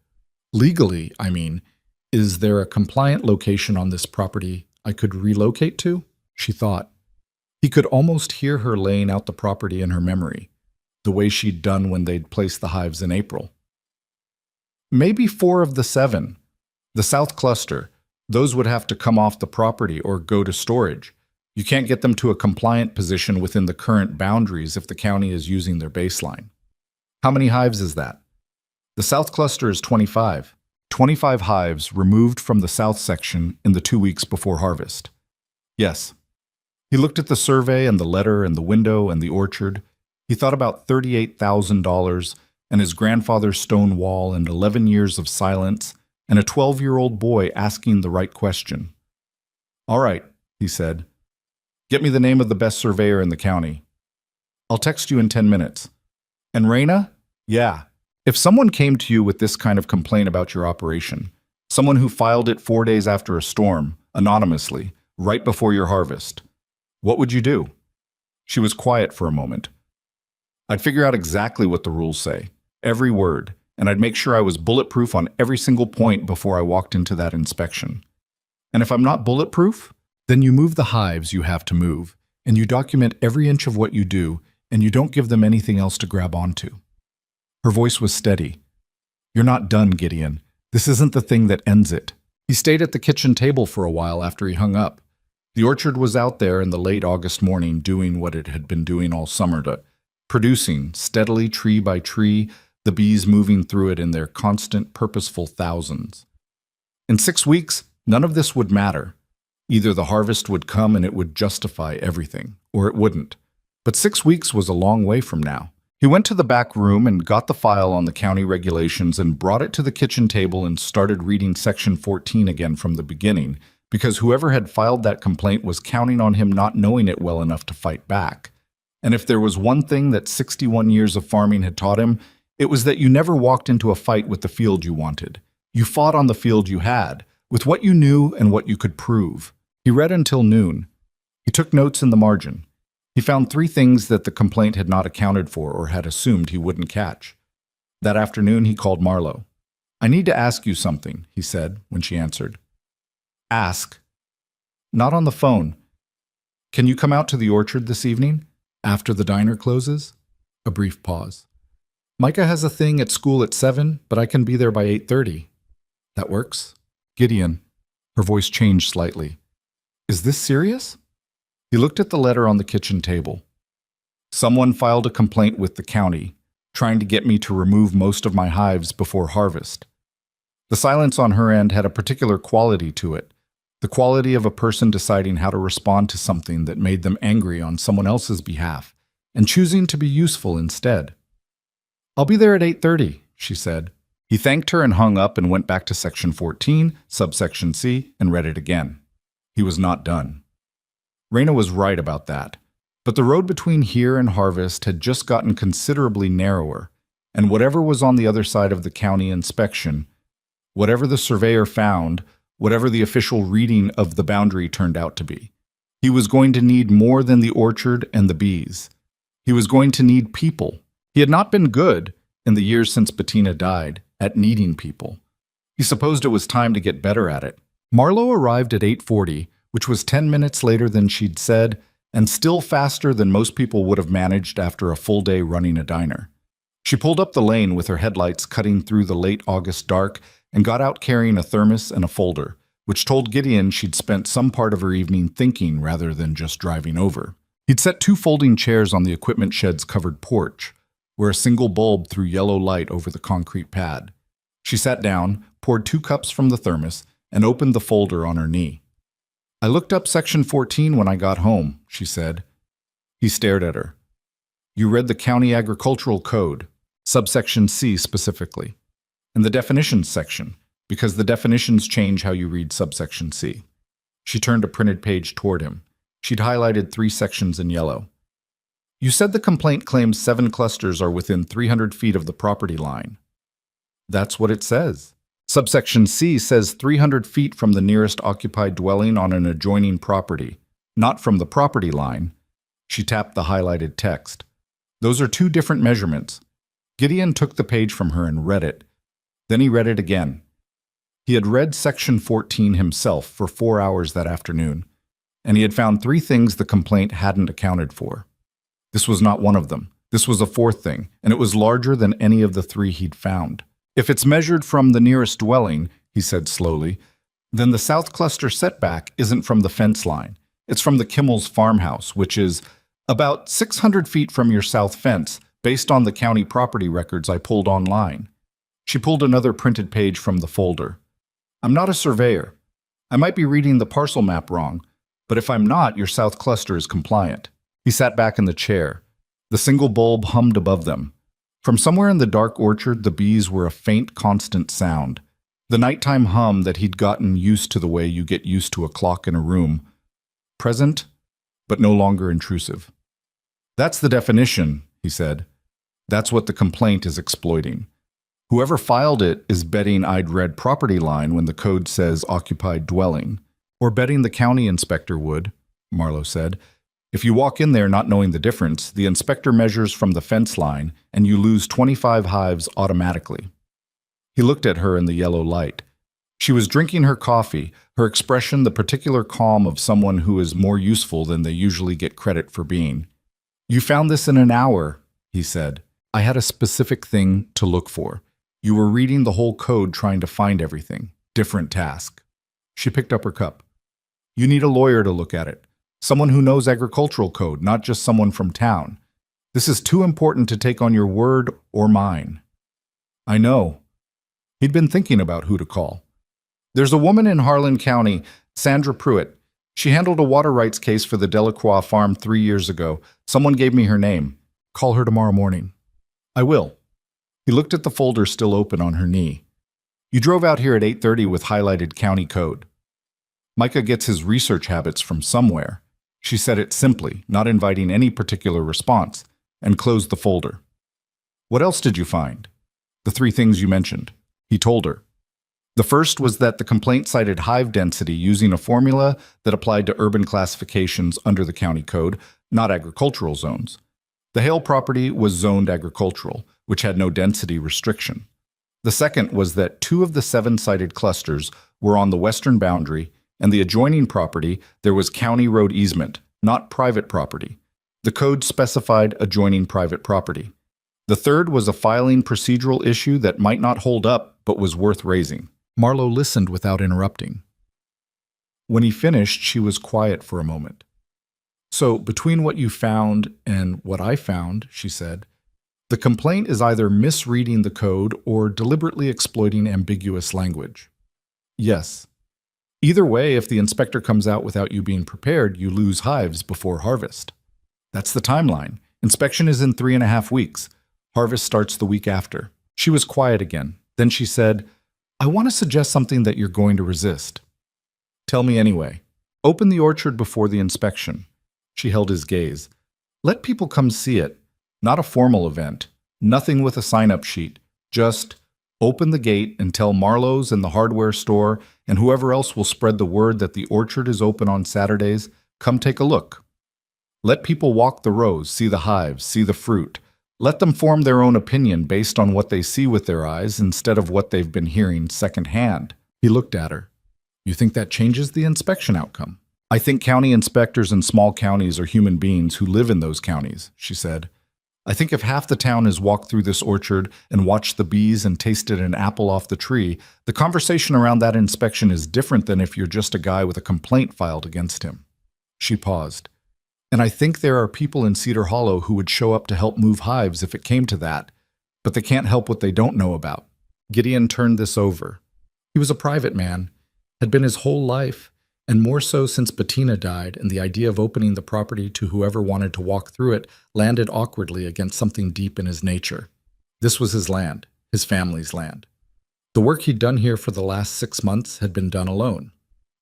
Legally, I mean. Is there a compliant location on this property I could relocate to?" She thought. He could almost hear her laying out the property in her memory, the way she'd done when they'd placed the hives in April. Maybe 4 of the 7. The south cluster, those would have to come off the property or go to storage. You can't get them to a compliant position within the current boundaries if the county is using their baseline. How many hives is that? The south cluster is 25. 25 hives removed from the south section in the 2 weeks before harvest. Yes. He looked at the survey and the letter and the window and the orchard. He thought about $38,000 and his grandfather's stone wall and 11 years of silence and a 12-year-old boy asking the right question. "All right," he said. "Get me the name of the best surveyor in the county. I'll text you in 10 minutes. And Raina? Yeah. If someone came to you with this kind of complaint about your operation, someone who filed it 4 days after a storm, anonymously, right before your harvest, what would you do?" She was quiet for a moment. "I'd figure out exactly what the rules say, every word, and I'd make sure I was bulletproof on every single point before I walked into that inspection. And if I'm not bulletproof, then you move the hives you have to move, and you document every inch of what you do, and you don't give them anything else to grab onto." Her voice was steady. "You're not done, Gideon. This isn't the thing that ends it." He stayed at the kitchen table for a while after he hung up. The orchard was out there in the late August morning doing what it had been doing all summer, producing, steadily tree by tree, the bees moving through it in their constant, purposeful thousands. In 6 weeks, none of this would matter. Either the harvest would come and it would justify everything, or it wouldn't. But 6 weeks was a long way from now. He went to the back room and got the file on the county regulations and brought it to the kitchen table and started reading Section 14 again from the beginning, because whoever had filed that complaint was counting on him not knowing it well enough to fight back. And if there was one thing that 61 years of farming had taught him, it was that you never walked into a fight with the field you wanted. You fought on the field you had, with what you knew and what you could prove. He read until noon. He took notes in the margin. He found 3 things that the complaint had not accounted for or had assumed he wouldn't catch. That afternoon he called Marlo. "I need to ask you something," he said when she answered. "Ask." "Not on the phone. Can you come out to the orchard this evening, after the diner closes?" A brief pause. "Micah has a thing at school at 7, but I can be there by 8:30. "That works." "Gideon." Her voice changed slightly. "Is this serious?" He looked at the letter on the kitchen table. "Someone filed a complaint with the county, trying to get me to remove most of my hives before harvest." The silence on her end had a particular quality to it, the quality of a person deciding how to respond to something that made them angry on someone else's behalf, and choosing to be useful instead. "I'll be there at 8:30, she said. He thanked her and hung up and went back to Section 14, subsection C, and read it again. He was not done. Raina was right about that, but the road between here and harvest had just gotten considerably narrower, and whatever was on the other side of the county inspection, whatever the surveyor found, whatever the official reading of the boundary turned out to be, he was going to need more than the orchard and the bees. He was going to need people. He had not been good, in the years since Bettina died, at needing people. He supposed it was time to get better at it. Marlo arrived at 8:40, which was 10 minutes later than she'd said, and still faster than most people would have managed after a full day running a diner. She pulled up the lane with her headlights cutting through the late August dark and got out carrying a thermos and a folder, which told Gideon she'd spent some part of her evening thinking rather than just driving over. He'd set 2 folding chairs on the equipment shed's covered porch, where a single bulb threw yellow light over the concrete pad. She sat down, poured 2 cups from the thermos, and opened the folder on her knee. "I looked up section 14 when I got home," she said. He stared at her. "You read the county agricultural code, subsection C specifically, and the definitions section, because the definitions change how you read subsection C." She turned a printed page toward him. She'd highlighted 3 sections in yellow. "You said the complaint claims 7 clusters are within 300 feet of the property line." "That's what it says. Subsection C says 300 feet from the nearest occupied dwelling on an adjoining property, not from the property line." She tapped the highlighted text. "Those are 2 different measurements." Gideon took the page from her and read it. Then he read it again. He had read section 14 himself for 4 hours that afternoon, and he had found 3 things the complaint hadn't accounted for. This was not one of them. This was a 4th thing, and it was larger than any of the 3 he'd found. "If it's measured from the nearest dwelling," he said slowly, "then the south cluster setback isn't from the fence line. It's from the Kimmel's farmhouse, which is about 600 feet from your south fence, based on the county property records I pulled online." She pulled another printed page from the folder. "I'm not a surveyor. I might be reading the parcel map wrong, but if I'm not, your south cluster is compliant." He sat back in the chair. The single bulb hummed above them. From somewhere in the dark orchard, the bees were a faint, constant sound. The nighttime hum that he'd gotten used to the way you get used to a clock in a room. Present, but no longer intrusive. "That's the definition," he said. "That's what the complaint is exploiting. Whoever filed it is betting I'd read property line when the code says occupied dwelling. Or betting the county inspector would," Marlowe said. "If you walk in there not knowing the difference, the inspector measures from the fence line, and you lose 25 hives automatically." He looked at her in the yellow light. She was drinking her coffee, her expression the particular calm of someone who is more useful than they usually get credit for being. "You found this in an hour," he said. "I had a specific thing to look for. You were reading the whole code trying to find everything. Different task." She picked up her cup. "You need a lawyer to look at it. Someone who knows agricultural code, not just someone from town. This is too important to take on your word or mine." "I know." He'd been thinking about who to call. "There's a woman in Harlan County, Sandra Pruitt. She handled a water rights case for the Delacroix farm 3 years ago. Someone gave me her name. Call her tomorrow morning." "I will." He looked at the folder still open on her knee. "You drove out here at 8:30 with highlighted county code. Micah gets his research habits from somewhere." She said it simply, not inviting any particular response, and closed the folder. "What else did you find?" "The 3 things you mentioned," he told her. The first was that the complaint cited hive density using a formula that applied to urban classifications under the county code, not agricultural zones. The Hale property was zoned agricultural, which had no density restriction. The second was that 2 of the 7 cited clusters were on the western boundary, and the adjoining property, there was county road easement, not private property. The code specified adjoining private property. The third was a filing procedural issue that might not hold up, but was worth raising. Marlowe listened without interrupting. When he finished, she was quiet for a moment. "So, between what you found and what I found," she said, "the complaint is either misreading the code or deliberately exploiting ambiguous language." "Yes. Either way, if the inspector comes out without you being prepared, you lose hives before harvest. That's the timeline. Inspection is in 3.5 weeks. Harvest starts the week after." She was quiet again. Then she said, "I want to suggest something that you're going to resist." "Tell me anyway." "Open the orchard before the inspection." She held his gaze. "Let people come see it. Not a formal event. Nothing with a sign-up sheet. Just open the gate and tell Marlowe's and the hardware store and whoever else will spread the word that the orchard is open on Saturdays, come take a look. Let people walk the rows, see the hives, see the fruit. Let them form their own opinion based on what they see with their eyes instead of what they've been hearing secondhand." He looked at her. "You think that changes the inspection outcome?" I think county inspectors in small counties are human beings who live in those counties, she said. I think if half the town has walked through this orchard and watched the bees and tasted an apple off the tree, the conversation around that inspection is different than if you're just a guy with a complaint filed against him. She paused. And I think there are people in Cedar Hollow who would show up to help move hives if it came to that, but they can't help what they don't know about. Gideon turned this over. He was a private man, had been his whole life, and more so since Bettina died, and the idea of opening the property to whoever wanted to walk through it landed awkwardly against something deep in his nature. This was his land, his family's land. The work he'd done here for the last 6 months had been done alone,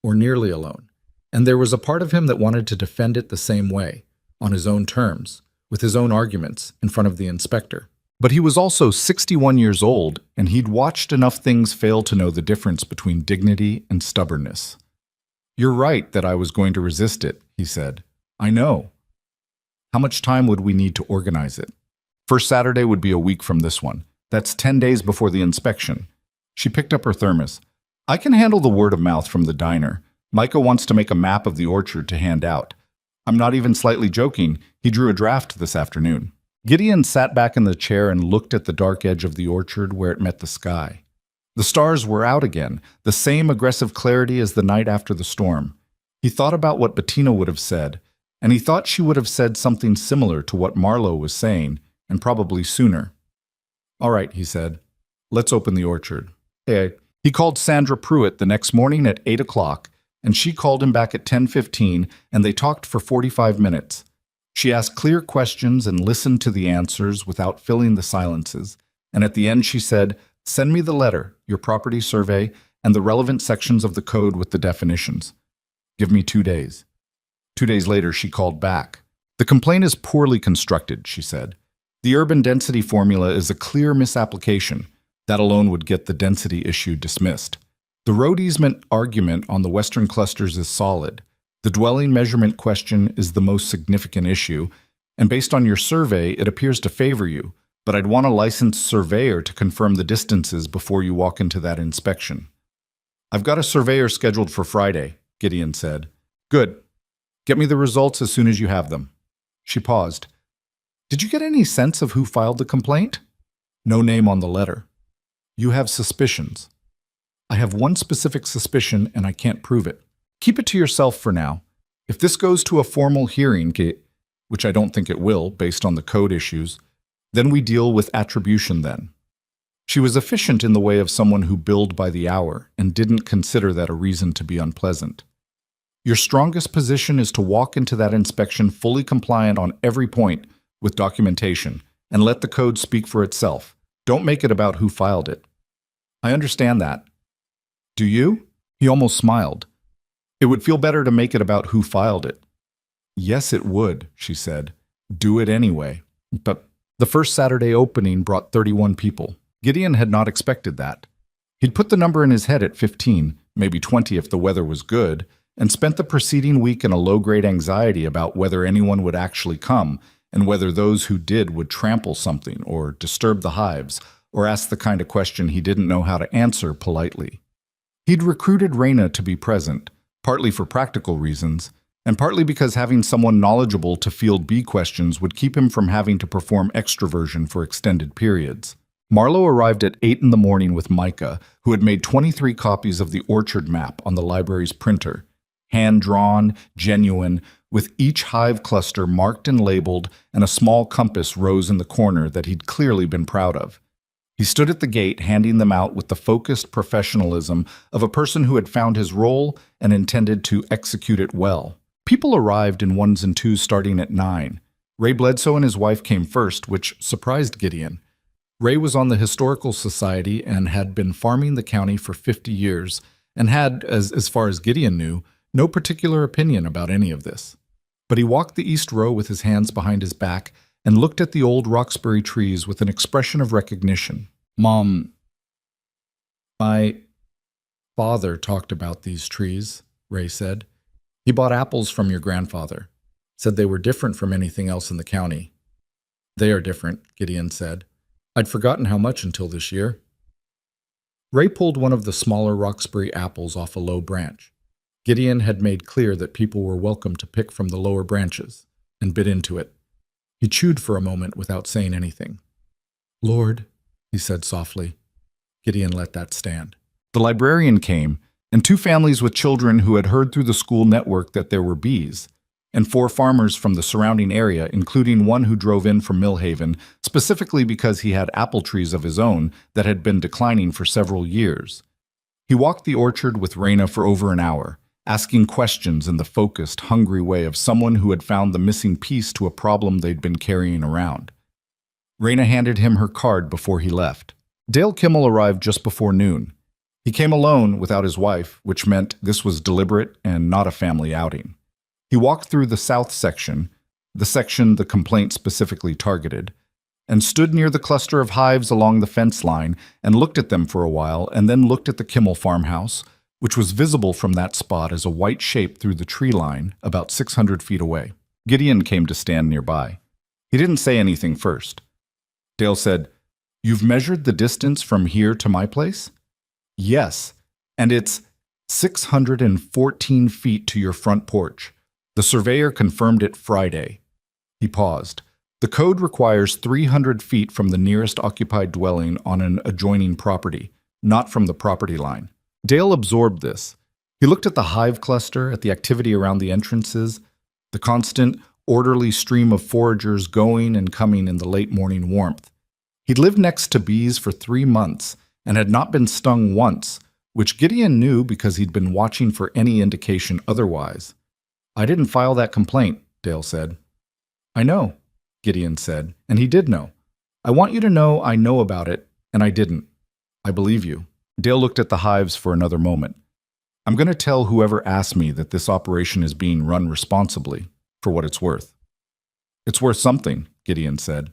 or nearly alone, and there was a part of him that wanted to defend it the same way, on his own terms, with his own arguments, in front of the inspector. But he was also 61 years old, and he'd watched enough things fail to know the difference between dignity and stubbornness. You're right that I was going to resist it, he said. I know. How much time would we need to organize it? First Saturday would be a week from this one. That's 10 days before the inspection. She picked up her thermos. I can handle the word of mouth from the diner. Micah wants to make a map of the orchard to hand out. I'm not even slightly joking. He drew a draft this afternoon. Gideon sat back in the chair and looked at the dark edge of the orchard where it met the sky. The stars were out again, the same aggressive clarity as the night after the storm. He thought about what Bettina would have said, and he thought she would have said something similar to what Marlowe was saying, and probably sooner. All right, he said. Let's open the orchard. He called Sandra Pruitt the next morning at 8 o'clock, and she called him back at 10:15, and they talked for 45 minutes. She asked clear questions and listened to the answers without filling the silences, and at the end she said, Send me the letter, your property survey, and the relevant sections of the code with the definitions. Give me 2 days. 2 days later, she called back. The complaint is poorly constructed, she said. The urban density formula is a clear misapplication. That alone would get the density issue dismissed. The road easement argument on the western clusters is solid. The dwelling measurement question is the most significant issue, and based on your survey, it appears to favor you. But I'd want a licensed surveyor to confirm the distances before you walk into that inspection. I've got a surveyor scheduled for Friday, Gideon said. Good. Get me the results as soon as you have them. She paused. Did you get any sense of who filed the complaint? No name on the letter. You have suspicions. I have one specific suspicion and I can't prove it. Keep it to yourself for now. If this goes to a formal hearing, which I don't think it will based on the code issues, then we deal with attribution then. She was efficient in the way of someone who billed by the hour and didn't consider that a reason to be unpleasant. Your strongest position is to walk into that inspection fully compliant on every point with documentation and let the code speak for itself. Don't make it about who filed it. I understand that. Do you? He almost smiled. It would feel better to make it about who filed it. Yes, it would, she said. Do it anyway. But the first Saturday opening brought 31 people. Gideon had not expected that. He'd put the number in his head at 15, maybe 20 if the weather was good, and spent the preceding week in a low-grade anxiety about whether anyone would actually come and whether those who did would trample something or disturb the hives or ask the kind of question he didn't know how to answer politely. He'd recruited Raina to be present, partly for practical reasons, and partly because having someone knowledgeable to field bee questions would keep him from having to perform extroversion for extended periods. Marlowe arrived at 8 in the morning with Micah, who had made 23 copies of the orchard map on the library's printer, hand-drawn, genuine, with each hive cluster marked and labeled, and a small compass rose in the corner that he'd clearly been proud of. He stood at the gate handing them out with the focused professionalism of a person who had found his role and intended to execute it well. People arrived in ones and twos starting at 9. Ray Bledsoe and his wife came first, which surprised Gideon. Ray was on the Historical Society and had been farming the county for 50 years and had, as far as Gideon knew, no particular opinion about any of this. But he walked the east row with his hands behind his back and looked at the old Roxbury trees with an expression of recognition. Mom, my father talked about these trees, Ray said. He bought apples from your grandfather. Said they were different from anything else in the county. They are different, Gideon said. I'd forgotten how much until this year. Ray pulled one of the smaller Roxbury apples off a low branch. Gideon had made clear that people were welcome to pick from the lower branches, and bit into it. He chewed for a moment without saying anything. "Lord," he said softly. Gideon let that stand. The librarian came, and 2 families with children who had heard through the school network that there were bees, and 4 farmers from the surrounding area, including one who drove in from Millhaven, specifically because he had apple trees of his own that had been declining for several years. He walked the orchard with Raina for over an hour, asking questions in the focused, hungry way of someone who had found the missing piece to a problem they'd been carrying around. Raina handed him her card before he left. Dale Kimmel arrived just before noon. He came alone without his wife, which meant this was deliberate and not a family outing. He walked through the south section, the section the complaint specifically targeted, and stood near the cluster of hives along the fence line and looked at them for a while, and then looked at the Kimmel farmhouse, which was visible from that spot as a white shape through the tree line about 600 feet away. Gideon came to stand nearby. He didn't say anything first. Dale said, "You've measured the distance from here to my place?" "Yes, and it's 614 feet to your front porch. The surveyor confirmed it Friday." He paused. "The code requires 300 feet from the nearest occupied dwelling on an adjoining property, not from the property line." Dale absorbed this. He looked at the hive cluster, at the activity around the entrances, the constant, orderly stream of foragers going and coming in the late morning warmth. He'd lived next to bees for 3 months and had not been stung once, which Gideon knew because he'd been watching for any indication otherwise. "I didn't file that complaint," Dale said. "I know," Gideon said, and he did know. "I want you to know I know about it, and I didn't. I believe you." Dale looked at the hives for another moment. "I'm going to tell whoever asks me that this operation is being run responsibly, for what it's worth." "It's worth something," Gideon said.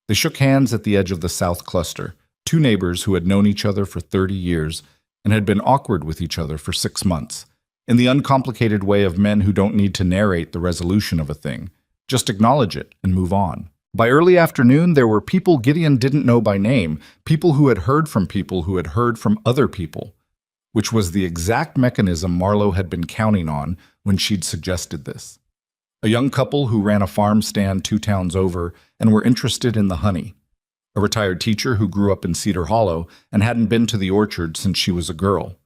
They shook hands at the edge of the south cluster, 2 neighbors who had known each other for 30 years and had been awkward with each other for 6 months, in the uncomplicated way of men who don't need to narrate the resolution of a thing, just acknowledge it and move on. By early afternoon, there were people Gideon didn't know by name, people who had heard from people who had heard from other people, which was the exact mechanism Marlowe had been counting on when she'd suggested this. A young couple who ran a farm stand 2 towns over and were interested in the honey. A retired teacher who grew up in Cedar Hollow and hadn't been to the orchard since she was a girl.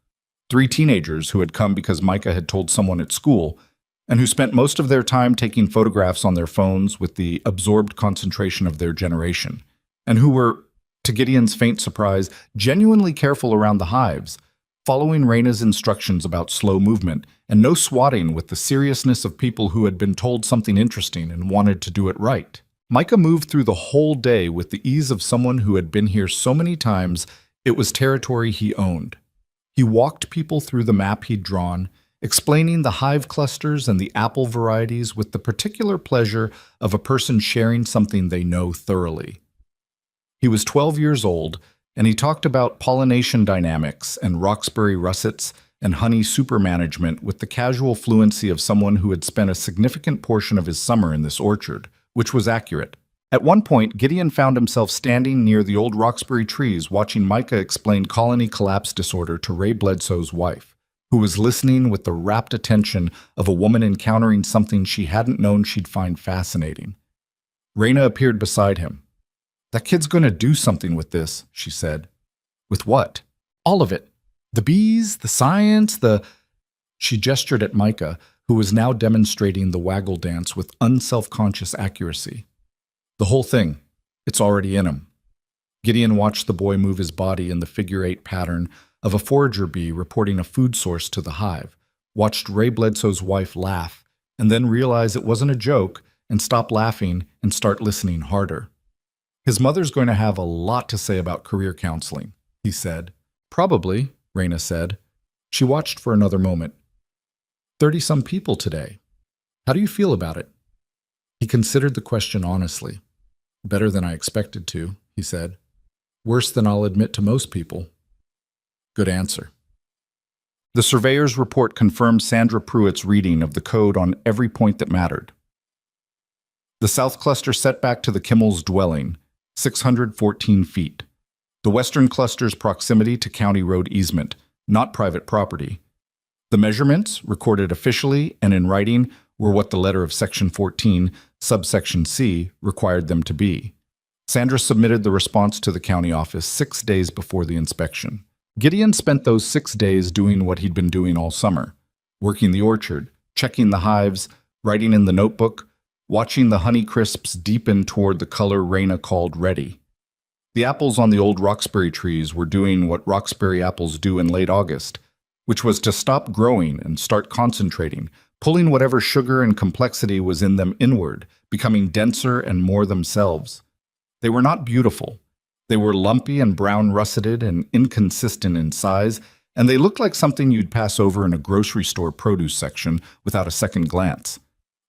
3 teenagers who had come because Micah had told someone at school, and who spent most of their time taking photographs on their phones with the absorbed concentration of their generation, and who were, to Gideon's faint surprise, genuinely careful around the hives, following Raina's instructions about slow movement and no swatting with the seriousness of people who had been told something interesting and wanted to do it right. Micah moved through the whole day with the ease of someone who had been here so many times it was territory he owned. He walked people through the map he'd drawn, explaining the hive clusters and the apple varieties with the particular pleasure of a person sharing something they know thoroughly. He was 12 years old, and he talked about pollination dynamics and Roxbury russets and honey supermanagement with the casual fluency of someone who had spent a significant portion of his summer in this orchard, which was accurate. At one point, Gideon found himself standing near the old Roxbury trees watching Micah explain colony collapse disorder to Ray Bledsoe's wife, who was listening with the rapt attention of a woman encountering something she hadn't known she'd find fascinating. Raina appeared beside him. "That kid's going to do something with this," she said. "With what?" "All of it. The bees, the science, the—" She gestured at Micah, who was now demonstrating the waggle dance with unselfconscious accuracy. "The whole thing. It's already in him." Gideon watched the boy move his body in the figure-8 pattern of a forager bee reporting a food source to the hive, watched Ray Bledsoe's wife laugh, and then realize it wasn't a joke and stop laughing and start listening harder. "His mother's going to have a lot to say about career counseling," he said. "Probably," Raina said. She watched for another moment. 30-some people today. How do you feel about it?" He considered the question honestly. "Better than I expected to," he said. "Worse than I'll admit to most people." "Good answer." The surveyor's report confirmed Sandra Pruitt's reading of the code on every point that mattered. The south cluster setback to the Kimmel's dwelling, 614 feet. The western cluster's proximity to county road easement, not private property. The measurements, recorded officially and in writing, were what the letter of Section 14, subsection C, required them to be. Sandra submitted the response to the county office 6 days before the inspection. Gideon spent those 6 days doing what he'd been doing all summer, working the orchard, checking the hives, writing in the notebook, watching the honey crisps deepen toward the color Raina called ready. The apples on the old Roxbury trees were doing what Roxbury apples do in late August, which was to stop growing and start concentrating, pulling whatever sugar and complexity was in them inward, becoming denser and more themselves. They were not beautiful. They were lumpy and brown russeted and inconsistent in size, and they looked like something you'd pass over in a grocery store produce section without a second glance.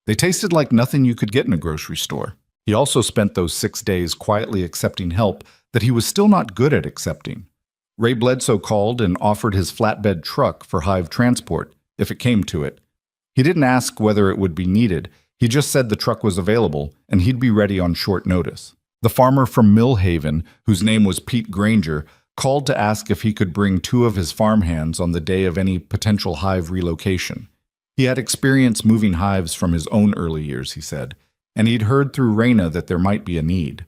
They tasted like nothing you could get in a grocery store. He also spent those 6 days quietly accepting help that he was still not good at accepting. Ray Bledsoe called and offered his flatbed truck for hive transport, if it came to it. He didn't ask whether it would be needed. He just said the truck was available and he'd be ready on short notice. The farmer from Millhaven, whose name was Pete Granger, called to ask if he could bring 2 of his farmhands on the day of any potential hive relocation. He had experience moving hives from his own early years, he said, and he'd heard through Raina that there might be a need.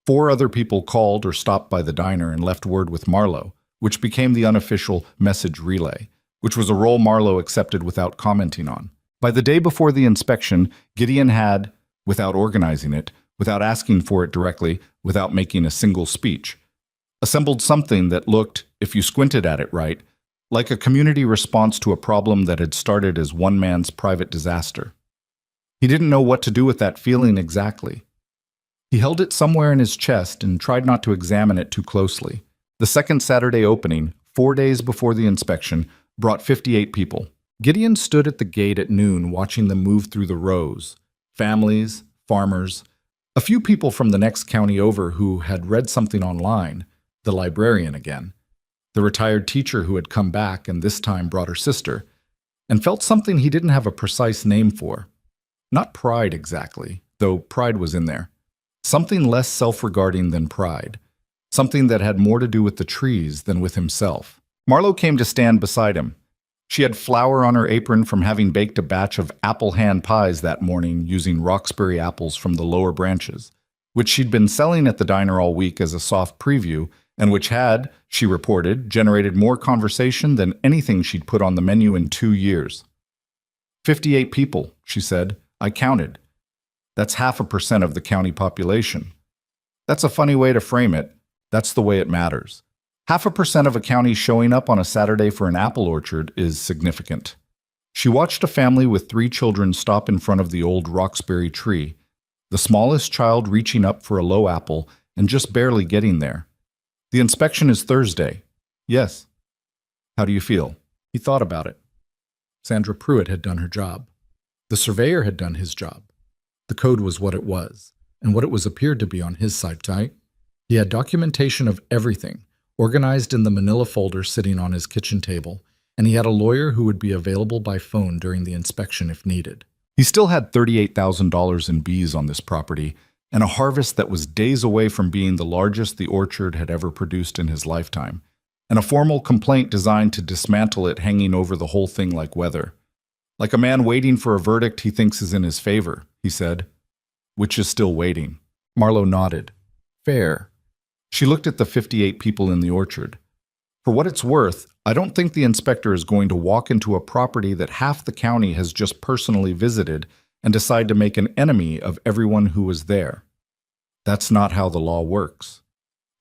4 other people called or stopped by the diner and left word with Marlowe, which became the unofficial message relay, which was a role Marlowe accepted without commenting on. By the day before the inspection, Gideon had, without organizing it, without asking for it directly, without making a single speech, assembled something that looked, if you squinted at it right, like a community response to a problem that had started as one man's private disaster. He didn't know what to do with that feeling exactly. He held it somewhere in his chest and tried not to examine it too closely. The second Saturday opening, 4 days before the inspection, brought 58 people. Gideon stood at the gate at noon watching them move through the rows. Families, farmers, a few people from the next county over who had read something online, the librarian again, the retired teacher who had come back and this time brought her sister, and felt something he didn't have a precise name for. Not pride exactly, though pride was in there. Something less self-regarding than pride. Something that had more to do with the trees than with himself. Marlowe came to stand beside him. She had flour on her apron from having baked a batch of apple hand pies that morning using Roxbury apples from the lower branches, which she'd been selling at the diner all week as a soft preview, and which had, she reported, generated more conversation than anything she'd put on the menu in 2 years. 58 people, she said. I counted. That's 0.5% of the county population. That's a funny way to frame it. That's the way it matters. 0.5% of a county showing up on a Saturday for an apple orchard is significant. She watched a family with 3 children stop in front of the old Roxbury tree, the smallest child reaching up for a low apple and just barely getting there. The inspection is Thursday. Yes. How do you feel? He thought about it. Sandra Pruitt had done her job. The surveyor had done his job. The code was what it was, and what it was appeared to be on his side tight. He had documentation of everything, organized in the manila folder sitting on his kitchen table, and he had a lawyer who would be available by phone during the inspection if needed. He still had $38,000 in bees on this property, and a harvest that was days away from being the largest the orchard had ever produced in his lifetime, and a formal complaint designed to dismantle it hanging over the whole thing like weather. Like a man waiting for a verdict he thinks is in his favor, he said. Which is still waiting. Marlowe nodded. Fair. She looked at the 58 people in the orchard. For what it's worth, I don't think the inspector is going to walk into a property that half the county has just personally visited and decide to make an enemy of everyone who was there. That's not how the law works.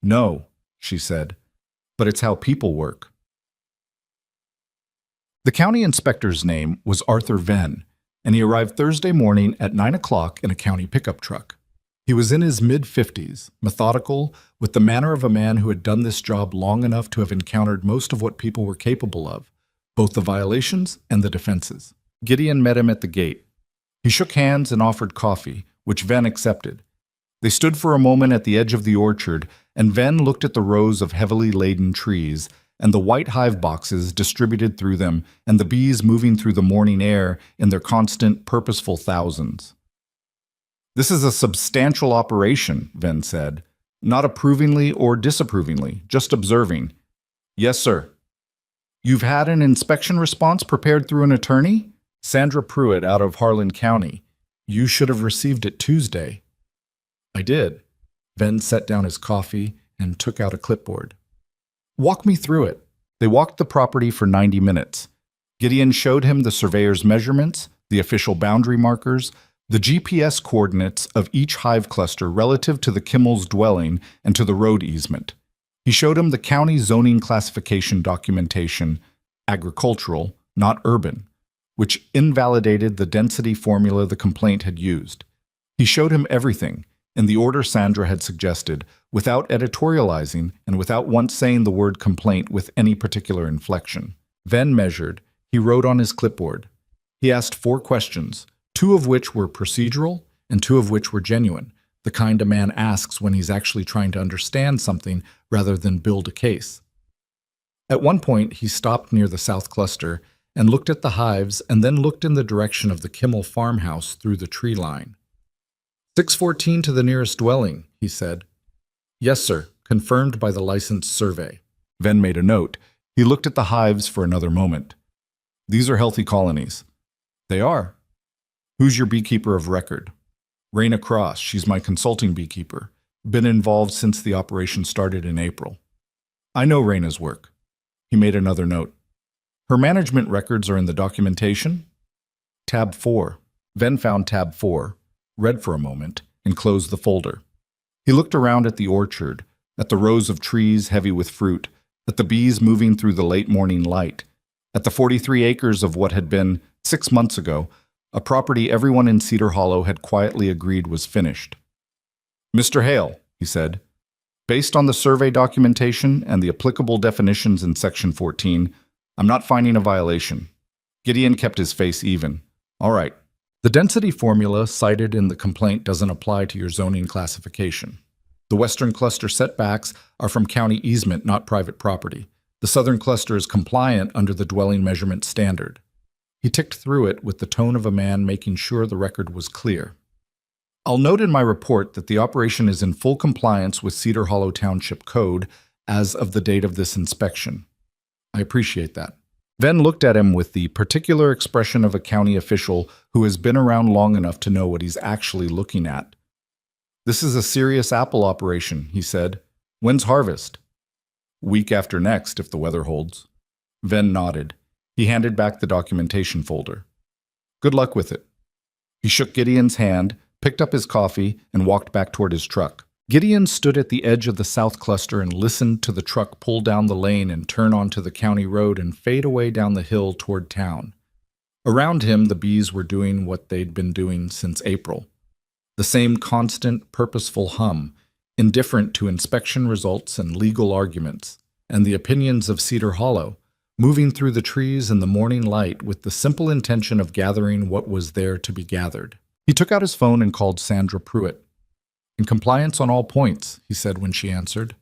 No, she said, but it's how people work. The county inspector's name was Arthur Venn, and he arrived Thursday morning at 9 o'clock in a county pickup truck. He was in his mid-50s, methodical, with the manner of a man who had done this job long enough to have encountered most of what people were capable of, both the violations and the defenses. Gideon met him at the gate. He shook hands and offered coffee, which Venn accepted. They stood for a moment at the edge of the orchard, and Venn looked at the rows of heavily laden trees, and the white hive boxes distributed through them, and the bees moving through the morning air in their constant, purposeful thousands. This is a substantial operation, Venn said, not approvingly or disapprovingly, just observing. Yes, sir. You've had an inspection response prepared through an attorney? Sandra Pruitt out of Harlan County. You should have received it Tuesday. I did. Ben set down his coffee and took out a clipboard. Walk me through it. They walked the property for 90 minutes. Gideon showed him the surveyor's measurements, the official boundary markers, the GPS coordinates of each hive cluster relative to the Kimmel's dwelling and to the road easement. He showed him the county zoning classification documentation, agricultural, not urban, which invalidated the density formula the complaint had used. He showed him everything, in the order Sandra had suggested, without editorializing and without once saying the word complaint with any particular inflection. Then measured, he wrote on his clipboard. He asked 4 questions, 2 of which were procedural and 2 of which were genuine, the kind a man asks when he's actually trying to understand something rather than build a case. At one point, he stopped near the south cluster and looked at the hives and then looked in the direction of the Kimmel farmhouse through the tree line. 614 to the nearest dwelling, he said. Yes, sir, confirmed by the licensed survey. Venn made a note. He looked at the hives for another moment. These are healthy colonies. They are. Who's your beekeeper of record? Raina Cross, she's my consulting beekeeper. Been involved since the operation started in April. I know Raina's work. He made another note. Her management records are in the documentation? Tab 4. Venn found tab 4, read for a moment, and closed the folder. He looked around at the orchard, at the rows of trees heavy with fruit, at the bees moving through the late morning light, at the 43 acres of what had been, 6 months ago, a property everyone in Cedar Hollow had quietly agreed was finished. Mr. Hale, he said, based on the survey documentation and the applicable definitions in Section 14, I'm not finding a violation. Gideon kept his face even. All right. The density formula cited in the complaint doesn't apply to your zoning classification. The western cluster setbacks are from county easement, not private property. The southern cluster is compliant under the dwelling measurement standard. He ticked through it with the tone of a man making sure the record was clear. I'll note in my report that the operation is in full compliance with Cedar Hollow Township Code as of the date of this inspection. I appreciate that. Venn looked at him with the particular expression of a county official who has been around long enough to know what he's actually looking at. This is a serious apple operation, he said. When's harvest? Week after next, if the weather holds. Venn nodded. He handed back the documentation folder. Good luck with it. He shook Gideon's hand, picked up his coffee, and walked back toward his truck. Gideon stood at the edge of the south cluster and listened to the truck pull down the lane and turn onto the county road and fade away down the hill toward town. Around him, the bees were doing what they'd been doing since April. The same constant, purposeful hum, indifferent to inspection results and legal arguments, and the opinions of Cedar Hollow, moving through the trees in the morning light with the simple intention of gathering what was there to be gathered. He took out his phone and called Sandra Pruitt. In compliance on all points, he said when she answered.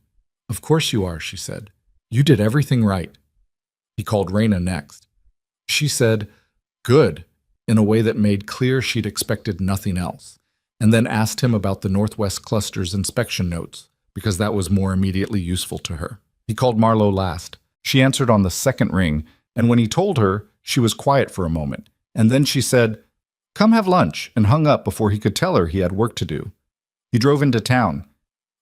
Of course you are, she said. You did everything right. He called Raina next. She said, good, in a way that made clear she'd expected nothing else, and then asked him about the Northwest Cluster's inspection notes, because that was more immediately useful to her. He called Marlowe last. She answered on the second ring, and when he told her, she was quiet for a moment, and then she said, come have lunch, and hung up before he could tell her he had work to do. He drove into town.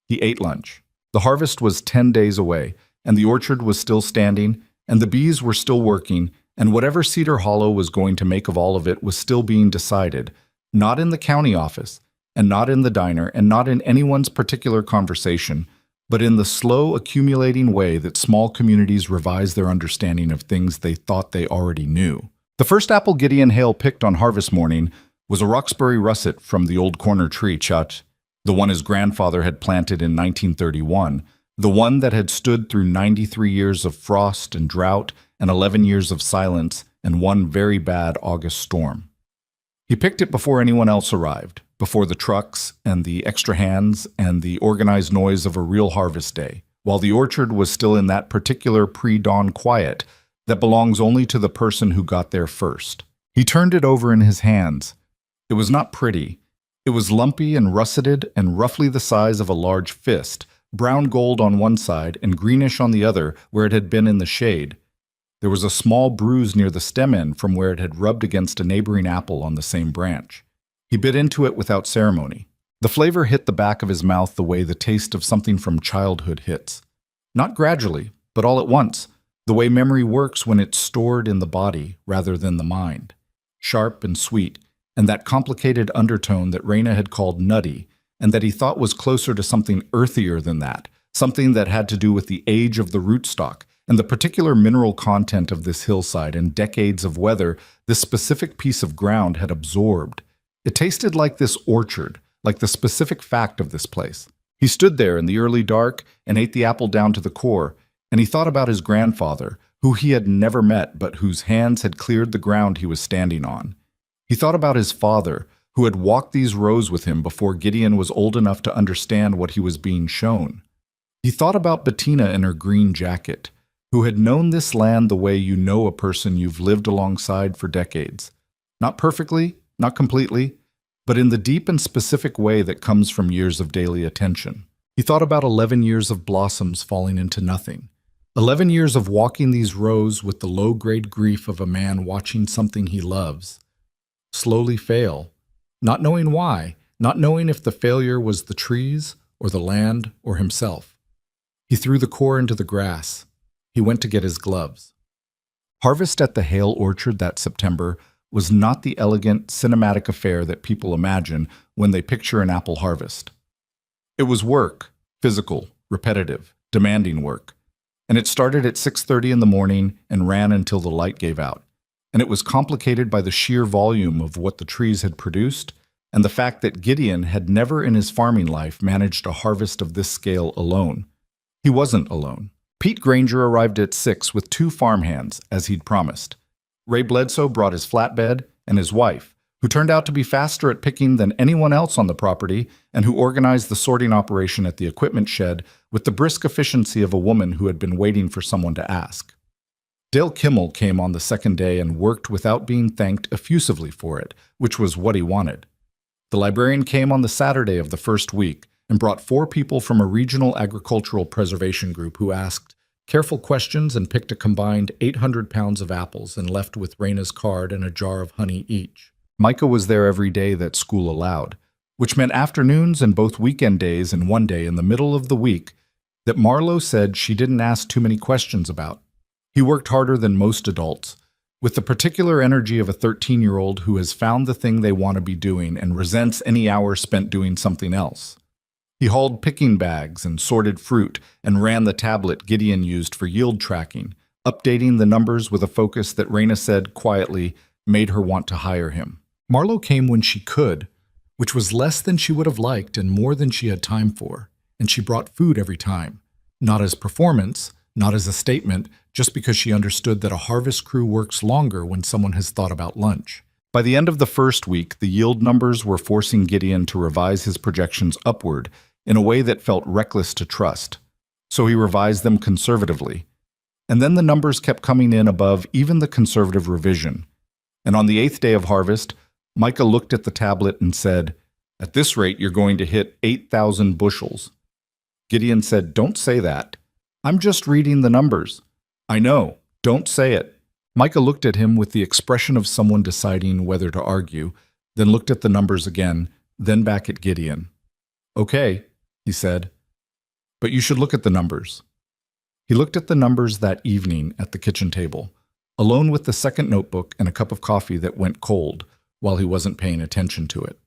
He ate lunch. The harvest was 10 days away, and the orchard was still standing, and the bees were still working, and whatever Cedar Hollow was going to make of all of it was still being decided, not in the county office, and not in the diner, and not in anyone's particular conversation, but in the slow accumulating way that small communities revise their understanding of things they thought they already knew. The first apple Gideon Hale picked on harvest morning was a Roxbury russet from the old corner tree, Chut, the one his grandfather had planted in 1931, the one that had stood through 93 years of frost and drought and 11 years of silence and one very bad August storm. He picked it before anyone else arrived, before the trucks and the extra hands and the organized noise of a real harvest day, while the orchard was still in that particular pre-dawn quiet that belongs only to the person who got there first. He turned it over in his hands. It was not pretty. It was lumpy and russeted and roughly the size of a large fist, brown gold on one side and greenish on the other where it had been in the shade. There was a small bruise near the stem end from where it had rubbed against a neighboring apple on the same branch. He bit into it without ceremony. The flavor hit the back of his mouth the way the taste of something from childhood hits. Not gradually, but all at once, the way memory works when it's stored in the body rather than the mind. Sharp and sweet, and that complicated undertone that Raina had called nutty, and that he thought was closer to something earthier than that, something that had to do with the age of the rootstock, and the particular mineral content of this hillside and decades of weather this specific piece of ground had absorbed. It tasted like this orchard, like the specific fact of this place. He stood there in the early dark and ate the apple down to the core, and he thought about his grandfather, who he had never met but whose hands had cleared the ground he was standing on. He thought about his father, who had walked these rows with him before Gideon was old enough to understand what he was being shown. He thought about Bettina in her green jacket, who had known this land the way you know a person you've lived alongside for decades. Not perfectly, not completely, but in the deep and specific way that comes from years of daily attention. He thought about 11 years of blossoms falling into nothing. 11 years of walking these rows with the low-grade grief of a man watching something he loves slowly fail, not knowing why, not knowing if the failure was the trees or the land or himself. He threw the core into the grass. He went to get his gloves. Harvest at the Hale Orchard that September was not the elegant, cinematic affair that people imagine when they picture an apple harvest. It was work, physical, repetitive, demanding work. And it started at 6:30 in the morning and ran until the light gave out. And it was complicated by the sheer volume of what the trees had produced and the fact that Gideon had never in his farming life managed a harvest of this scale alone. He wasn't alone. Pete Granger arrived at 6 with 2 farmhands, as he'd promised. Ray Bledsoe brought his flatbed and his wife, who turned out to be faster at picking than anyone else on the property and who organized the sorting operation at the equipment shed with the brisk efficiency of a woman who had been waiting for someone to ask. Dale Kimmel came on the second day and worked without being thanked effusively for it, which was what he wanted. The librarian came on the Saturday of the first week and brought 4 people from a regional agricultural preservation group who asked careful questions and picked a combined 800 pounds of apples and left with Raina's card and a jar of honey each. Micah was there every day that school allowed, which meant afternoons and both weekend days and one day in the middle of the week that Marlowe said she didn't ask too many questions about. He worked harder than most adults, with the particular energy of a 13-year-old who has found the thing they want to be doing and resents any hour spent doing something else. He hauled picking bags and sorted fruit and ran the tablet Gideon used for yield tracking, updating the numbers with a focus that Raina said quietly made her want to hire him. Marlowe came when she could, which was less than she would have liked and more than she had time for, and she brought food every time, not as performance, not as a statement, just because she understood that a harvest crew works longer when someone has thought about lunch. By the end of the first week, the yield numbers were forcing Gideon to revise his projections upward in a way that felt reckless to trust, so he revised them conservatively. And then the numbers kept coming in above even the conservative revision. And on the 8th day of harvest, Micah looked at the tablet and said, "At this rate, you're going to hit 8,000 bushels." Gideon said, "Don't say that. I'm just reading the numbers." "I know. Don't say it." Micah looked at him with the expression of someone deciding whether to argue, then looked at the numbers again, then back at Gideon. "Okay," he said, "but you should look at the numbers." He looked at the numbers that evening at the kitchen table, alone with the second notebook and a cup of coffee that went cold while he wasn't paying attention to it.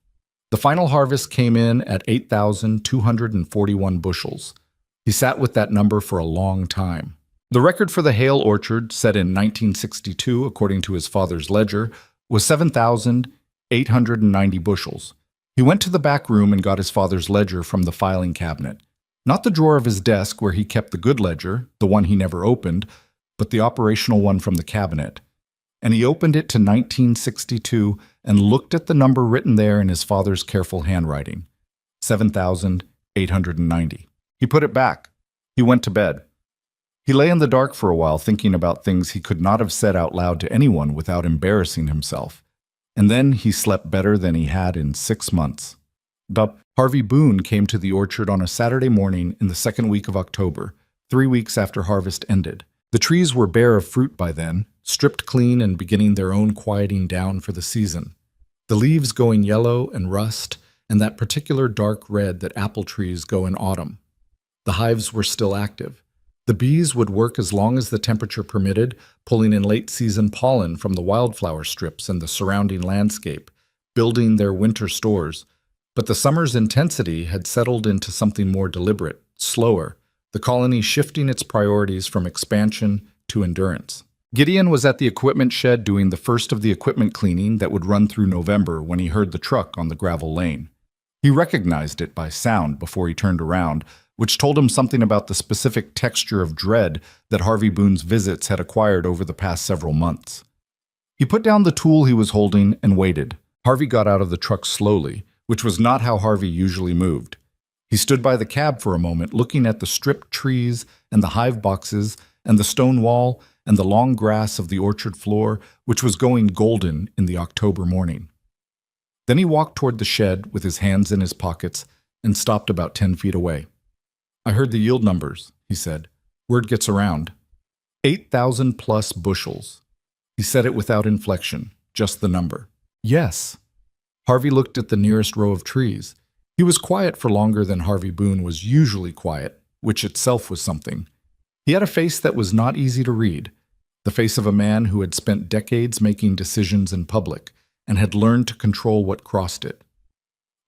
The final harvest came in at 8,241 bushels. He sat with that number for a long time. The record for the Hale Orchard, set in 1962 according to his father's ledger, was 7,890 bushels. He went to the back room and got his father's ledger from the filing cabinet. Not the drawer of his desk where he kept the good ledger, the one he never opened, but the operational one from the cabinet. And he opened it to 1962 and looked at the number written there in his father's careful handwriting, 7,890. He put it back. He went to bed. He lay in the dark for a while thinking about things he could not have said out loud to anyone without embarrassing himself. And then he slept better than he had in 6 months. Harvey Boone came to the orchard on a Saturday morning in the second week of October, 3 weeks after harvest ended, The trees were bare of fruit by then, stripped clean and beginning their own quieting down for the season. The leaves going yellow and rust, and that particular dark red that apple trees go in autumn. The hives were still active. The bees would work as long as the temperature permitted, pulling in late-season pollen from the wildflower strips and the surrounding landscape, building their winter stores. But the summer's intensity had settled into something more deliberate, slower, the colony shifting its priorities from expansion to endurance. Gideon was at the equipment shed doing the first of the equipment cleaning that would run through November when he heard the truck on the gravel lane. He recognized it by sound before he turned around, which told him something about the specific texture of dread that Harvey Boone's visits had acquired over the past several months. He put down the tool he was holding and waited. Harvey got out of the truck slowly, which was not how Harvey usually moved. He stood by the cab for a moment, looking at the stripped trees and the hive boxes and the stone wall and the long grass of the orchard floor, which was going golden in the October morning. Then he walked toward the shed with his hands in his pockets and stopped about 10 feet away. "I heard the yield numbers," he said. "Word gets around. 8,000 plus bushels." He said it without inflection, just the number. "Yes." Harvey looked at the nearest row of trees. He was quiet for longer than Harvey Boone was usually quiet, which itself was something. He had a face that was not easy to read, the face of a man who had spent decades making decisions in public and had learned to control what crossed it.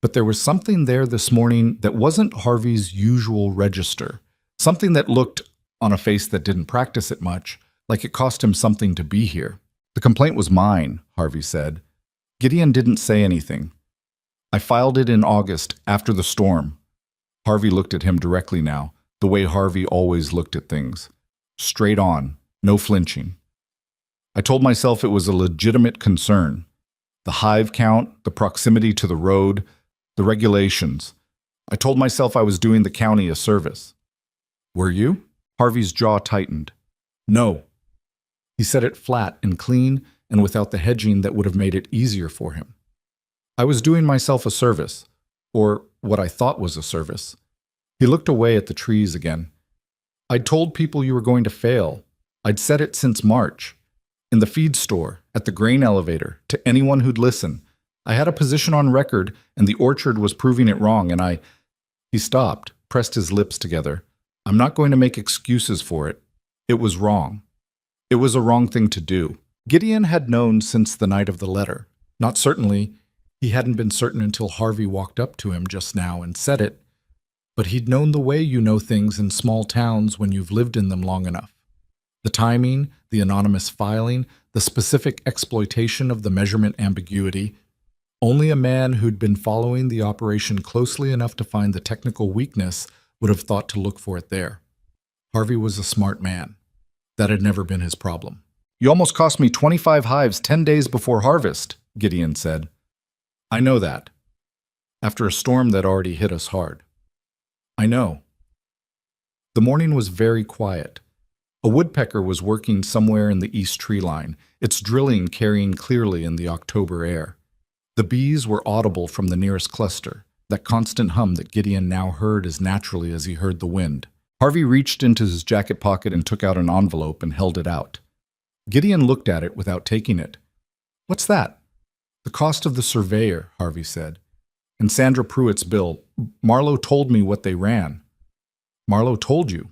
But there was something there this morning that wasn't Harvey's usual register, something that looked, on a face that didn't practice it much, like it cost him something to be here. "The complaint was mine," Harvey said. Gideon didn't say anything. "I filed it in August, after the storm." Harvey looked at him directly now, the way Harvey always looked at things. Straight on, no flinching. "I told myself it was a legitimate concern. The hive count, the proximity to the road, the regulations. I told myself I was doing the county a service." "Were you?" Harvey's jaw tightened. "No." He said it flat and clean and without the hedging that would have made it easier for him. "I was doing myself a service, or what I thought was a service." He looked away at the trees again. "I'd told people you were going to fail. I'd said it since March. In the feed store, at the grain elevator, to anyone who'd listen. I had a position on record, and the orchard was proving it wrong, and I—" He stopped, pressed his lips together. "I'm not going to make excuses for it. It was wrong. It was a wrong thing to do." Gideon had known since the night of the letter. Not certainly, he hadn't been certain until Harvey walked up to him just now and said it, but he'd known the way you know things in small towns when you've lived in them long enough. The timing, the anonymous filing, the specific exploitation of the measurement ambiguity. Only a man who'd been following the operation closely enough to find the technical weakness would have thought to look for it there. Harvey was a smart man. That had never been his problem. "You almost cost me 25 hives 10 days before harvest," Gideon said. "I know that. After a storm that already hit us hard." "I know." The morning was very quiet. A woodpecker was working somewhere in the east tree line, its drilling carrying clearly in the October air. The bees were audible from the nearest cluster, that constant hum that Gideon now heard as naturally as he heard the wind. Harvey reached into his jacket pocket and took out an envelope and held it out. Gideon looked at it without taking it. "What's that?" "The cost of the surveyor," Harvey said. "And Sandra Pruitt's bill. Marlowe told me what they ran." "Marlowe told you?"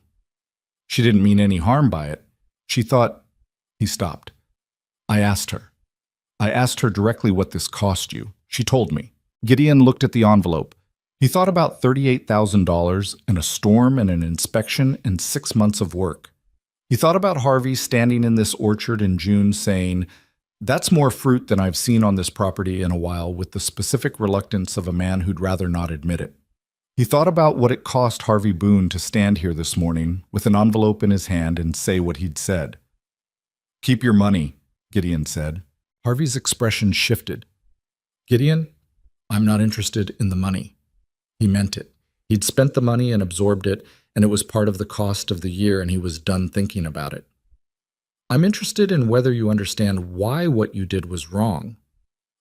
"She didn't mean any harm by it. She thought—" He stopped. "I asked her. I asked her directly what this cost you. She told me." Gideon looked at the envelope. He thought about $38,000 and a storm and an inspection and 6 months of work. He thought about Harvey standing in this orchard in June saying, "That's more fruit than I've seen on this property in a while," with the specific reluctance of a man who'd rather not admit it. He thought about what it cost Harvey Boone to stand here this morning with an envelope in his hand and say what he'd said. "Keep your money," Gideon said. Harvey's expression shifted. "Gideon, I'm not interested in the money." He meant it. He'd spent the money and absorbed it, and it was part of the cost of the year, and he was done thinking about it. "I'm interested in whether you understand why what you did was wrong.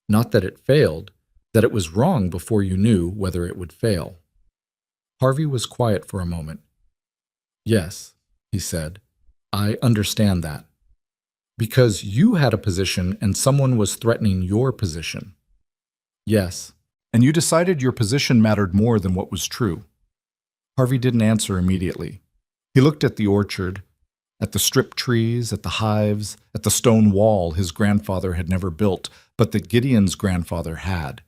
Not that it failed, that it was wrong before you knew whether it would fail." Harvey was quiet for a moment. "Yes," he said. I understand that. Because you had a position and someone was threatening your position. Yes. And you decided your position mattered more than what was true. Harvey didn't answer immediately. He looked at the orchard, at the stripped trees, at the hives, at the stone wall his grandfather had never built, but that Gideon's grandfather had.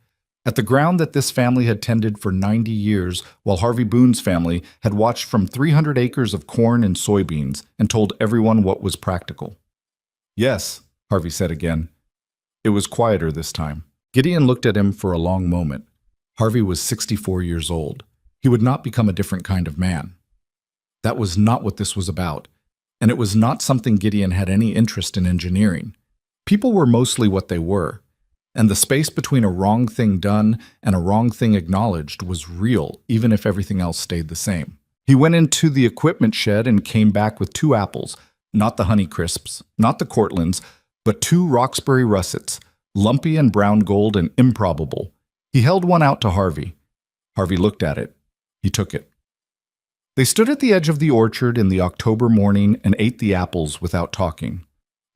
At the ground that this family had tended for 90 years, while Harvey Boone's family had watched from 300 acres of corn and soybeans and told everyone what was practical. Yes, Harvey said again. It was quieter this time. Gideon looked at him for a long moment. Harvey was 64 years old. He would not become a different kind of man. That was not what this was about, and it was not something Gideon had any interest in engineering. People were mostly what they were, and the space between a wrong thing done and a wrong thing acknowledged was real, even if everything else stayed the same. He went into the equipment shed and came back with 2 apples, not the Honeycrisps, not the Cortlands, but 2 Roxbury russets, lumpy and brown gold and improbable. He held one out to Harvey. Harvey looked at it. He took it. They stood at the edge of the orchard in the October morning and ate the apples without talking.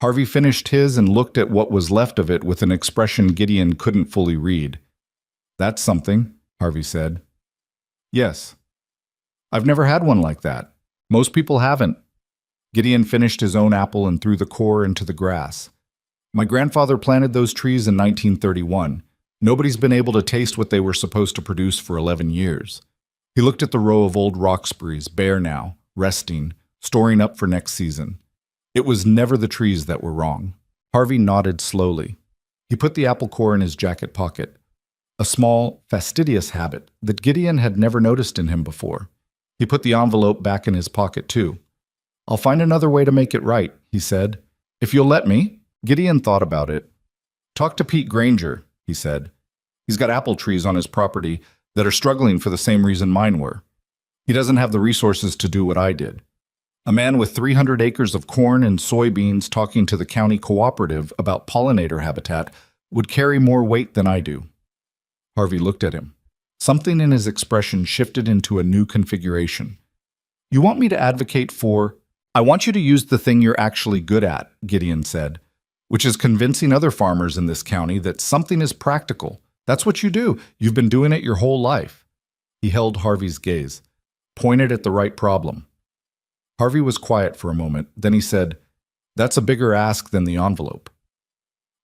Harvey finished his and looked at what was left of it with an expression Gideon couldn't fully read. That's something, Harvey said. Yes. I've never had one like that. Most people haven't. Gideon finished his own apple and threw the core into the grass. My grandfather planted those trees in 1931. Nobody's been able to taste what they were supposed to produce for 11 years. He looked at the row of old Roxburys, bare now, resting, storing up for next season. It was never the trees that were wrong. Harvey nodded slowly. He put the apple core in his jacket pocket, a small, fastidious habit that Gideon had never noticed in him before. He put the envelope back in his pocket, too. I'll find another way to make it right, he said. If you'll let me. Gideon thought about it. Talk to Pete Granger, he said. He's got apple trees on his property that are struggling for the same reason mine were. He doesn't have the resources to do what I did. A man with 300 acres of corn and soybeans talking to the county cooperative about pollinator habitat would carry more weight than I do. Harvey looked at him. Something in his expression shifted into a new configuration. You want me to advocate for... I want you to use the thing you're actually good at, Gideon said, which is convincing other farmers in this county that something is practical. That's what you do. You've been doing it your whole life. He held Harvey's gaze, pointed at the right problem. Harvey was quiet for a moment. Then he said, That's a bigger ask than the envelope.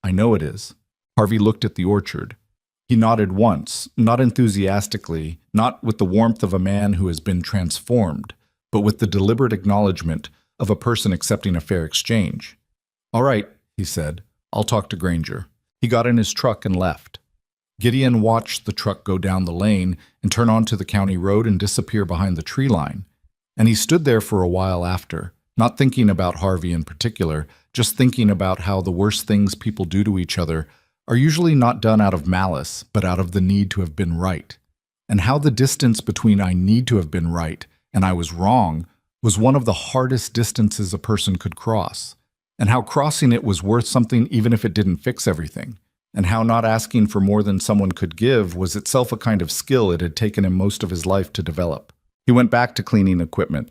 I know it is. Harvey looked at the orchard. He nodded once, not enthusiastically, not with the warmth of a man who has been transformed, but with the deliberate acknowledgement of a person accepting a fair exchange. All right, he said. I'll talk to Granger. He got in his truck and left. Gideon watched the truck go down the lane and turn onto the county road and disappear behind the tree line. And he stood there for a while after, not thinking about Harvey in particular, just thinking about how the worst things people do to each other are usually not done out of malice, but out of the need to have been right. And how the distance between I need to have been right and I was wrong was one of the hardest distances a person could cross. And how crossing it was worth something even if it didn't fix everything. And how not asking for more than someone could give was itself a kind of skill it had taken him most of his life to develop. He went back to cleaning equipment.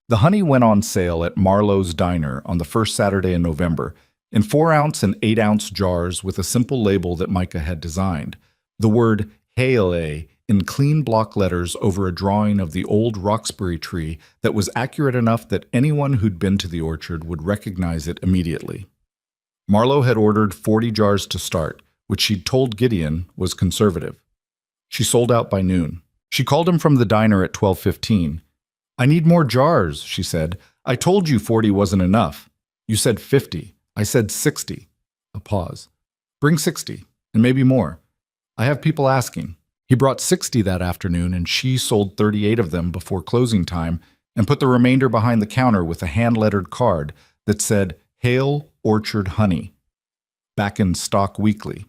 The honey went on sale at Marlowe's Diner on the first Saturday in November, in 4-ounce and 8-ounce jars with a simple label that Micah had designed. The word Haile in clean block letters over a drawing of the old Roxbury tree that was accurate enough that anyone who'd been to the orchard would recognize it immediately. Marlowe had ordered 40 jars to start, which she'd told Gideon was conservative. She sold out by noon. She called him from the diner at 12:15. I need more jars, she said. I told you 40 wasn't enough. You said 50. I said 60. A pause. Bring 60, and maybe more. I have people asking. He brought 60 that afternoon, and she sold 38 of them before closing time and put the remainder behind the counter with a hand-lettered card that said, Hail Orchard Honey, back in stock weekly.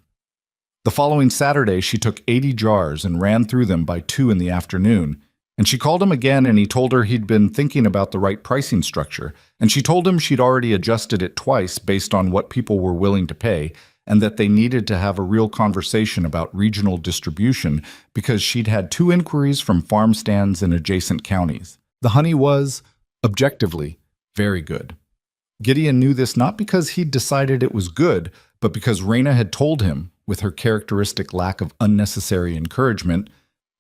The following Saturday, she took 80 jars and ran through them by 2 in the afternoon, and she called him again and he told her he'd been thinking about the right pricing structure, and she told him she'd already adjusted it twice based on what people were willing to pay, and that they needed to have a real conversation about regional distribution because she'd had 2 inquiries from farm stands in adjacent counties. The honey was, objectively, Very good. Gideon knew this not because he'd decided it was good, but because Raina had told him, with her characteristic lack of unnecessary encouragement,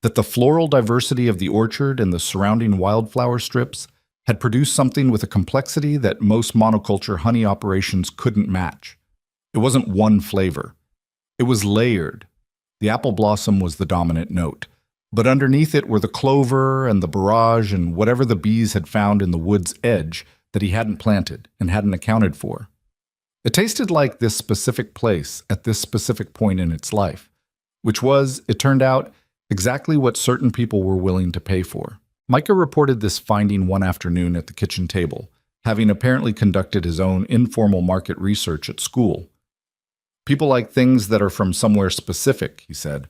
that the floral diversity of the orchard and the surrounding wildflower strips had produced something with a complexity that most monoculture honey operations couldn't match. It wasn't one flavor. It was layered. The apple blossom was the dominant note, but underneath it were the clover and the borage and whatever the bees had found in the wood's edge that he hadn't planted and hadn't accounted for. It tasted like this specific place at this specific point in its life, which was, it turned out, exactly what certain people were willing to pay for. Micah reported this finding one afternoon at the kitchen table, having apparently conducted his own informal market research at school. People like things that are from somewhere specific, he said.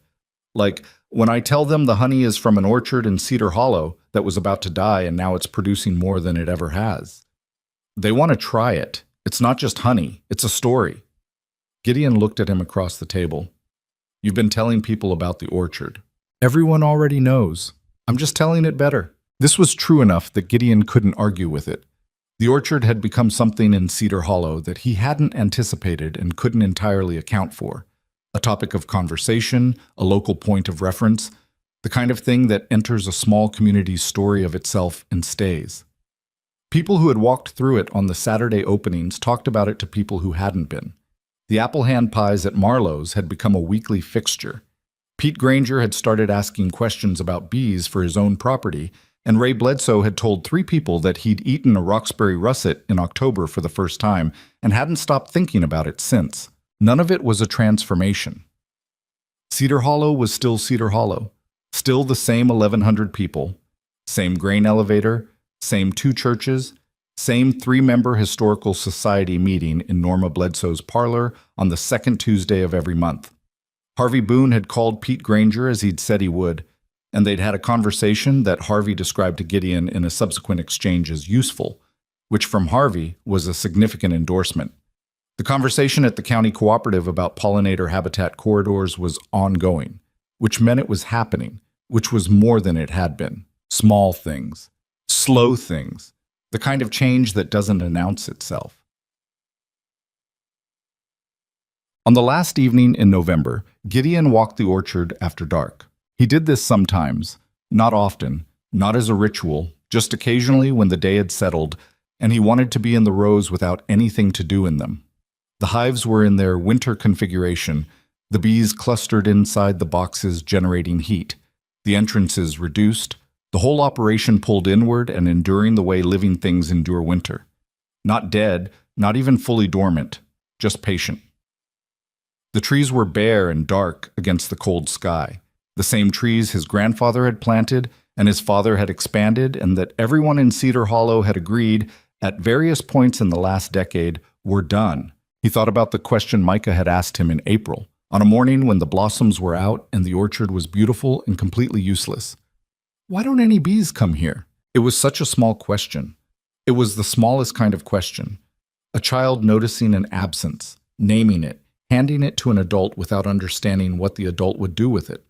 Like, when I tell them the honey is from an orchard in Cedar Hollow that was about to die and now it's producing more than it ever has. They want to try it. It's not just honey, it's a story. Gideon looked at him across the table. You've been telling people about the orchard. Everyone already knows. I'm just telling it better. This was true enough that Gideon couldn't argue with it. The orchard had become something in Cedar Hollow that he hadn't anticipated and couldn't entirely account for. A topic of conversation, a local point of reference, the kind of thing that enters a small community's story of itself and stays. People who had walked through it on the Saturday openings talked about it to people who hadn't been. The apple hand pies at Marlowe's had become a weekly fixture. Pete Granger had started asking questions about bees for his own property, and Ray Bledsoe had told 3 people that he'd eaten a Roxbury russet in October for the first time and hadn't stopped thinking about it since. None of it was a transformation. Cedar Hollow was still Cedar Hollow, still the same 1,100 people, same grain elevator, same 2 churches, same 3-member historical society meeting in Norma Bledsoe's parlor on the 2nd Tuesday of every month. Harvey Boone had called Pete Granger as he'd said he would, and they'd had a conversation that Harvey described to Gideon in a subsequent exchange as useful, which from Harvey was a significant endorsement. The conversation at the county cooperative about pollinator habitat corridors was ongoing, which meant it was happening, which was more than it had been. Small things. Slow things, the kind of change that doesn't announce itself. On the last evening in November, Gideon walked the orchard after dark. He did this sometimes, not often, not as a ritual, just occasionally when the day had settled, and he wanted to be in the rows without anything to do in them. The hives were in their winter configuration, the bees clustered inside the boxes generating heat, the entrances reduced, the whole operation pulled inward and enduring the way living things endure winter. Not dead, not even fully dormant, just patient. The trees were bare and dark against the cold sky, the same trees his grandfather had planted and his father had expanded and that everyone in Cedar Hollow had agreed, at various points in the last decade, were done. He thought about the question Micah had asked him in April, on a morning when the blossoms were out and the orchard was beautiful and completely useless. Why don't any bees come here? It was such a small question. It was the smallest kind of question. A child noticing an absence, naming it, handing it to an adult without understanding what the adult would do with it.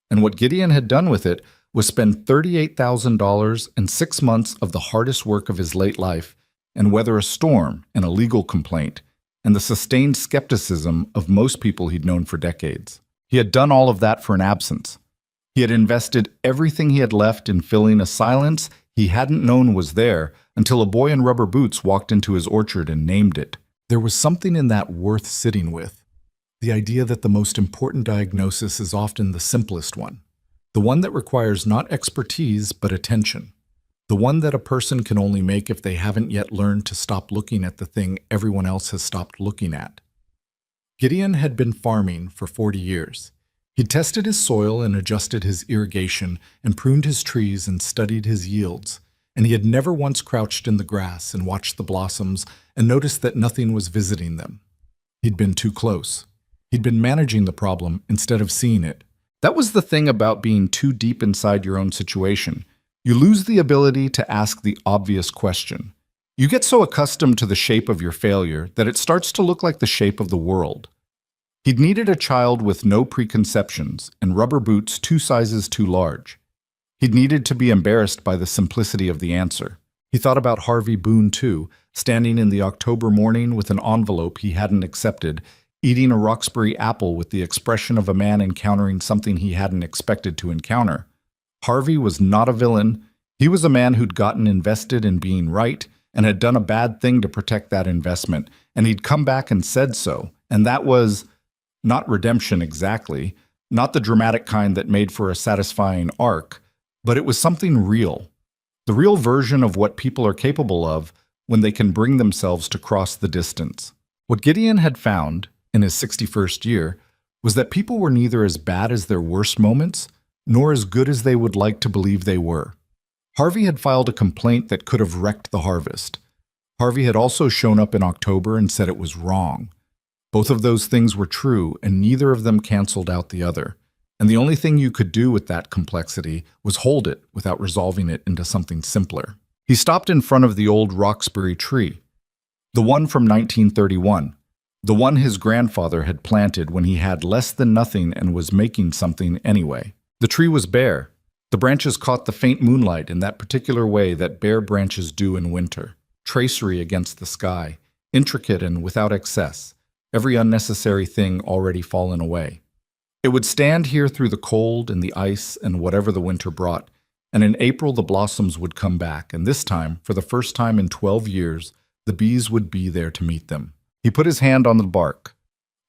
And what Gideon had done with it was spend $38,000 and 6 months of the hardest work of his late life and weather a storm and a legal complaint and the sustained skepticism of most people he'd known for decades. He had done all of that for an absence. He had invested everything he had left in filling a silence he hadn't known was there until a boy in rubber boots walked into his orchard and named it. There was something in that worth sitting with. The idea that the most important diagnosis is often the simplest one. The one that requires not expertise but attention. The one that a person can only make if they haven't yet learned to stop looking at the thing everyone else has stopped looking at. Gideon had been farming for 40 years. He'd tested his soil and adjusted his irrigation and pruned his trees and studied his yields, and he had never once crouched in the grass and watched the blossoms and noticed that nothing was visiting them. He'd been too close. He'd been managing the problem instead of seeing it. That was the thing about being too deep inside your own situation. You lose the ability to ask the obvious question. You get so accustomed to the shape of your failure that it starts to look like the shape of the world. He'd needed a child with no preconceptions and rubber boots 2 sizes too large. He'd needed to be embarrassed by the simplicity of the answer. He thought about Harvey Boone, too, standing in the October morning with an envelope he hadn't accepted, eating a Roxbury apple with the expression of a man encountering something he hadn't expected to encounter. Harvey was not a villain. He was a man who'd gotten invested in being right and had done a bad thing to protect that investment, and he'd come back and said so. And that was not redemption exactly, not the dramatic kind that made for a satisfying arc, but it was something real. The real version of what people are capable of when they can bring themselves to cross the distance. What Gideon had found in his 61st year was that people were neither as bad as their worst moments, nor as good as they would like to believe they were. Harvey had filed a complaint that could have wrecked the harvest. Harvey had also shown up in October and said it was wrong. Both of those things were true, and neither of them canceled out the other. And the only thing you could do with that complexity was hold it without resolving it into something simpler. He stopped in front of the old Roxbury tree, the one from 1931, the one his grandfather had planted when he had less than nothing and was making something anyway. The tree was bare. The branches caught the faint moonlight in that particular way that bare branches do in winter, tracery against the sky, intricate and without excess, every unnecessary thing already fallen away. It would stand here through the cold and the ice and whatever the winter brought, and in April the blossoms would come back, and this time, for the first time in 12 years, the bees would be there to meet them. He put his hand on the bark.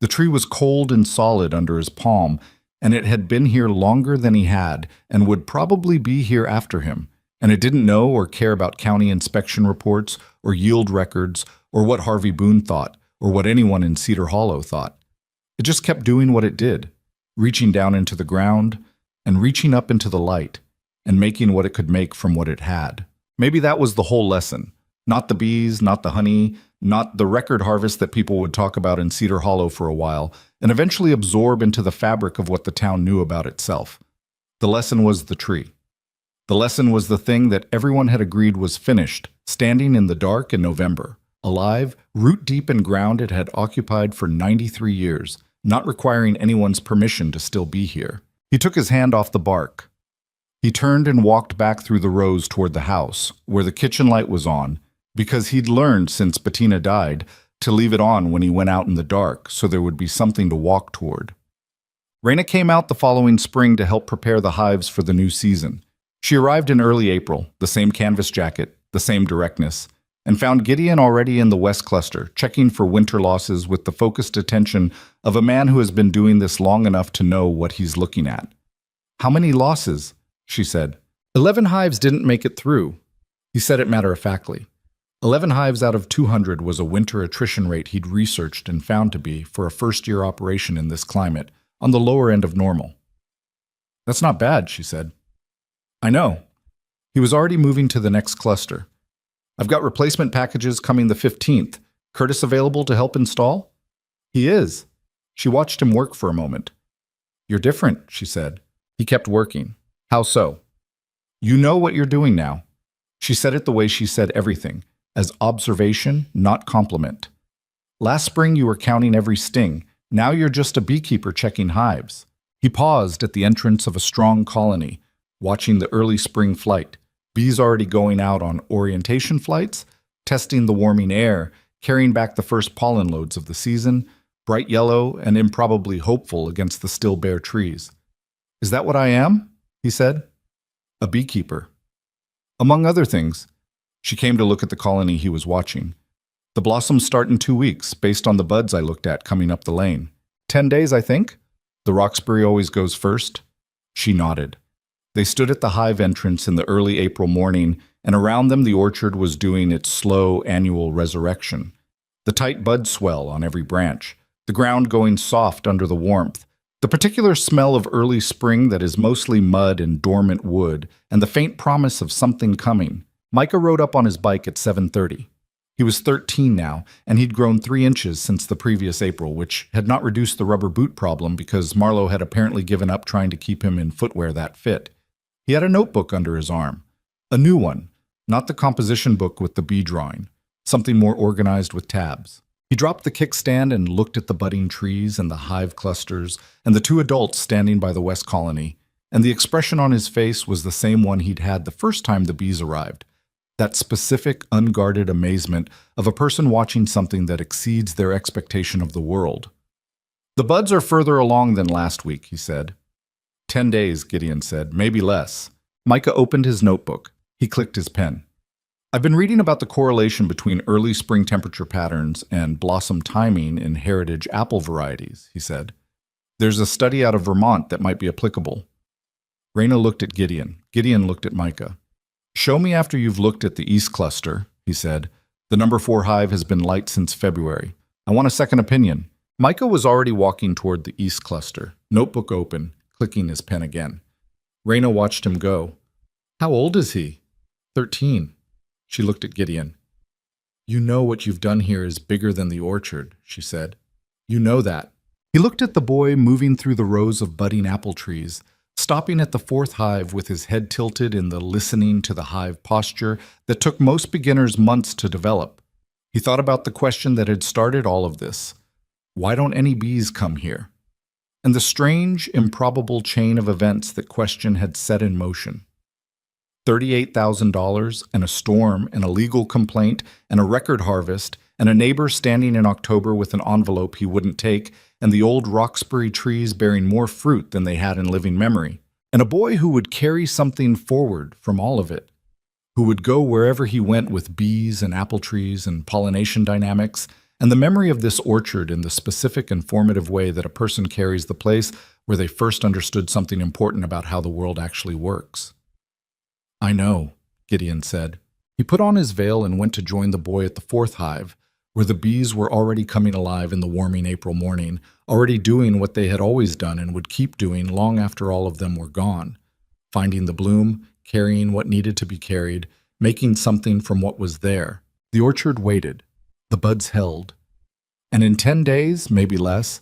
The tree was cold and solid under his palm, and it had been here longer than he had, and would probably be here after him, and it didn't know or care about county inspection reports or yield records or what Harvey Boone thought or what anyone in Cedar Hollow thought. It just kept doing what it did, reaching down into the ground and reaching up into the light and making what it could make from what it had. Maybe that was the whole lesson. Not the bees, not the honey, not the record harvest that people would talk about in Cedar Hollow for a while and eventually absorb into the fabric of what the town knew about itself. The lesson was the tree. The lesson was the thing that everyone had agreed was finished, standing in the dark in November, alive, root deep in ground it had occupied for 93 years, not requiring anyone's permission to still be here. He took his hand off the bark. He turned and walked back through the rows toward the house, where the kitchen light was on, because he'd learned since Bettina died to leave it on when he went out in the dark so there would be something to walk toward. Raina came out the following spring to help prepare the hives for the new season. She arrived in early April, the same canvas jacket, the same directness, and found Gideon already in the west cluster, checking for winter losses with the focused attention of a man who has been doing this long enough to know what he's looking at. "How many losses?" she said. 11 hives didn't make it through. He said it matter-of-factly. 11 hives out of 200 was a winter attrition rate he'd researched and found to be, for a first-year operation in this climate, on the lower end of normal. "That's not bad," she said. "I know." He was already moving to the next cluster. "I've got replacement packages coming the 15th. Curtis available to help install?" "He is." She watched him work for a moment. "You're different," she said. He kept working. "How so?" "You know what you're doing now." She said it the way she said everything, as observation, not compliment. "Last spring you were counting every sting. Now you're just a beekeeper checking hives." He paused at the entrance of a strong colony, watching the early spring flight. Bees already going out on orientation flights, testing the warming air, carrying back the first pollen loads of the season, bright yellow and improbably hopeful against the still bare trees. "Is that what I am?" he said. "A beekeeper." Among other things, she came to look at the colony he was watching. "The blossoms start in 2 weeks, based on the buds I looked at coming up the lane. 10 days, I think? The Roxbury always goes first." She nodded. They stood at the hive entrance in the early April morning, and around them the orchard was doing its slow annual resurrection. The tight bud swell on every branch, the ground going soft under the warmth, the particular smell of early spring that is mostly mud and dormant wood, and the faint promise of something coming. Micah rode up on his bike at 7:30. He was 13 now, and he'd grown 3 inches since the previous April, which had not reduced the rubber boot problem because Marlowe had apparently given up trying to keep him in footwear that fit. He had a notebook under his arm. A new one, not the composition book with the bee drawing, something more organized with tabs. He dropped the kickstand and looked at the budding trees and the hive clusters and the 2 adults standing by the west colony, and the expression on his face was the same one he'd had the first time the bees arrived. that specific, unguarded amazement of a person watching something that exceeds their expectation of the world. "The buds are further along than last week," he said. 10 days, Gideon said, maybe less. Micah opened his notebook. He clicked his pen. "I've been reading about the correlation between early spring temperature patterns and blossom timing in heritage apple varieties," he said. "There's a study out of Vermont that might be applicable." Raina looked at Gideon. Gideon looked at Micah. "Show me after you've looked at the East Cluster," he said. "The number 4 hive has been light since February. I want a second opinion." Micah was already walking toward the East Cluster, notebook open, clicking his pen again. Raina watched him go. "How old is he?" 13. She looked at Gideon. "You know what you've done here is bigger than the orchard," she said. "You know that." He looked at the boy moving through the rows of budding apple trees, stopping at the 4th hive with his head tilted in the listening to the hive posture that took most beginners months to develop. He thought about the question that had started all of this. Why don't any bees come here? And the strange, improbable chain of events that question had set in motion. $38,000 and a storm and a legal complaint and a record harvest and a neighbor standing in October with an envelope he wouldn't take and the old Roxbury trees bearing more fruit than they had in living memory. And a boy who would carry something forward from all of it, who would go wherever he went with bees and apple trees and pollination dynamics, and the memory of this orchard in the specific and formative way that a person carries the place where they first understood something important about how the world actually works. "I know," Gideon said. He put on his veil and went to join the boy at the 4th hive, where the bees were already coming alive in the warming April morning, already doing what they had always done and would keep doing long after all of them were gone, finding the bloom, carrying what needed to be carried, making something from what was there. The orchard waited. The buds held. And in 10 days, maybe less,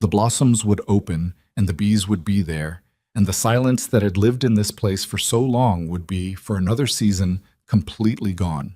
the blossoms would open and the bees would be there, and the silence that had lived in this place for so long would be, for another season, completely gone.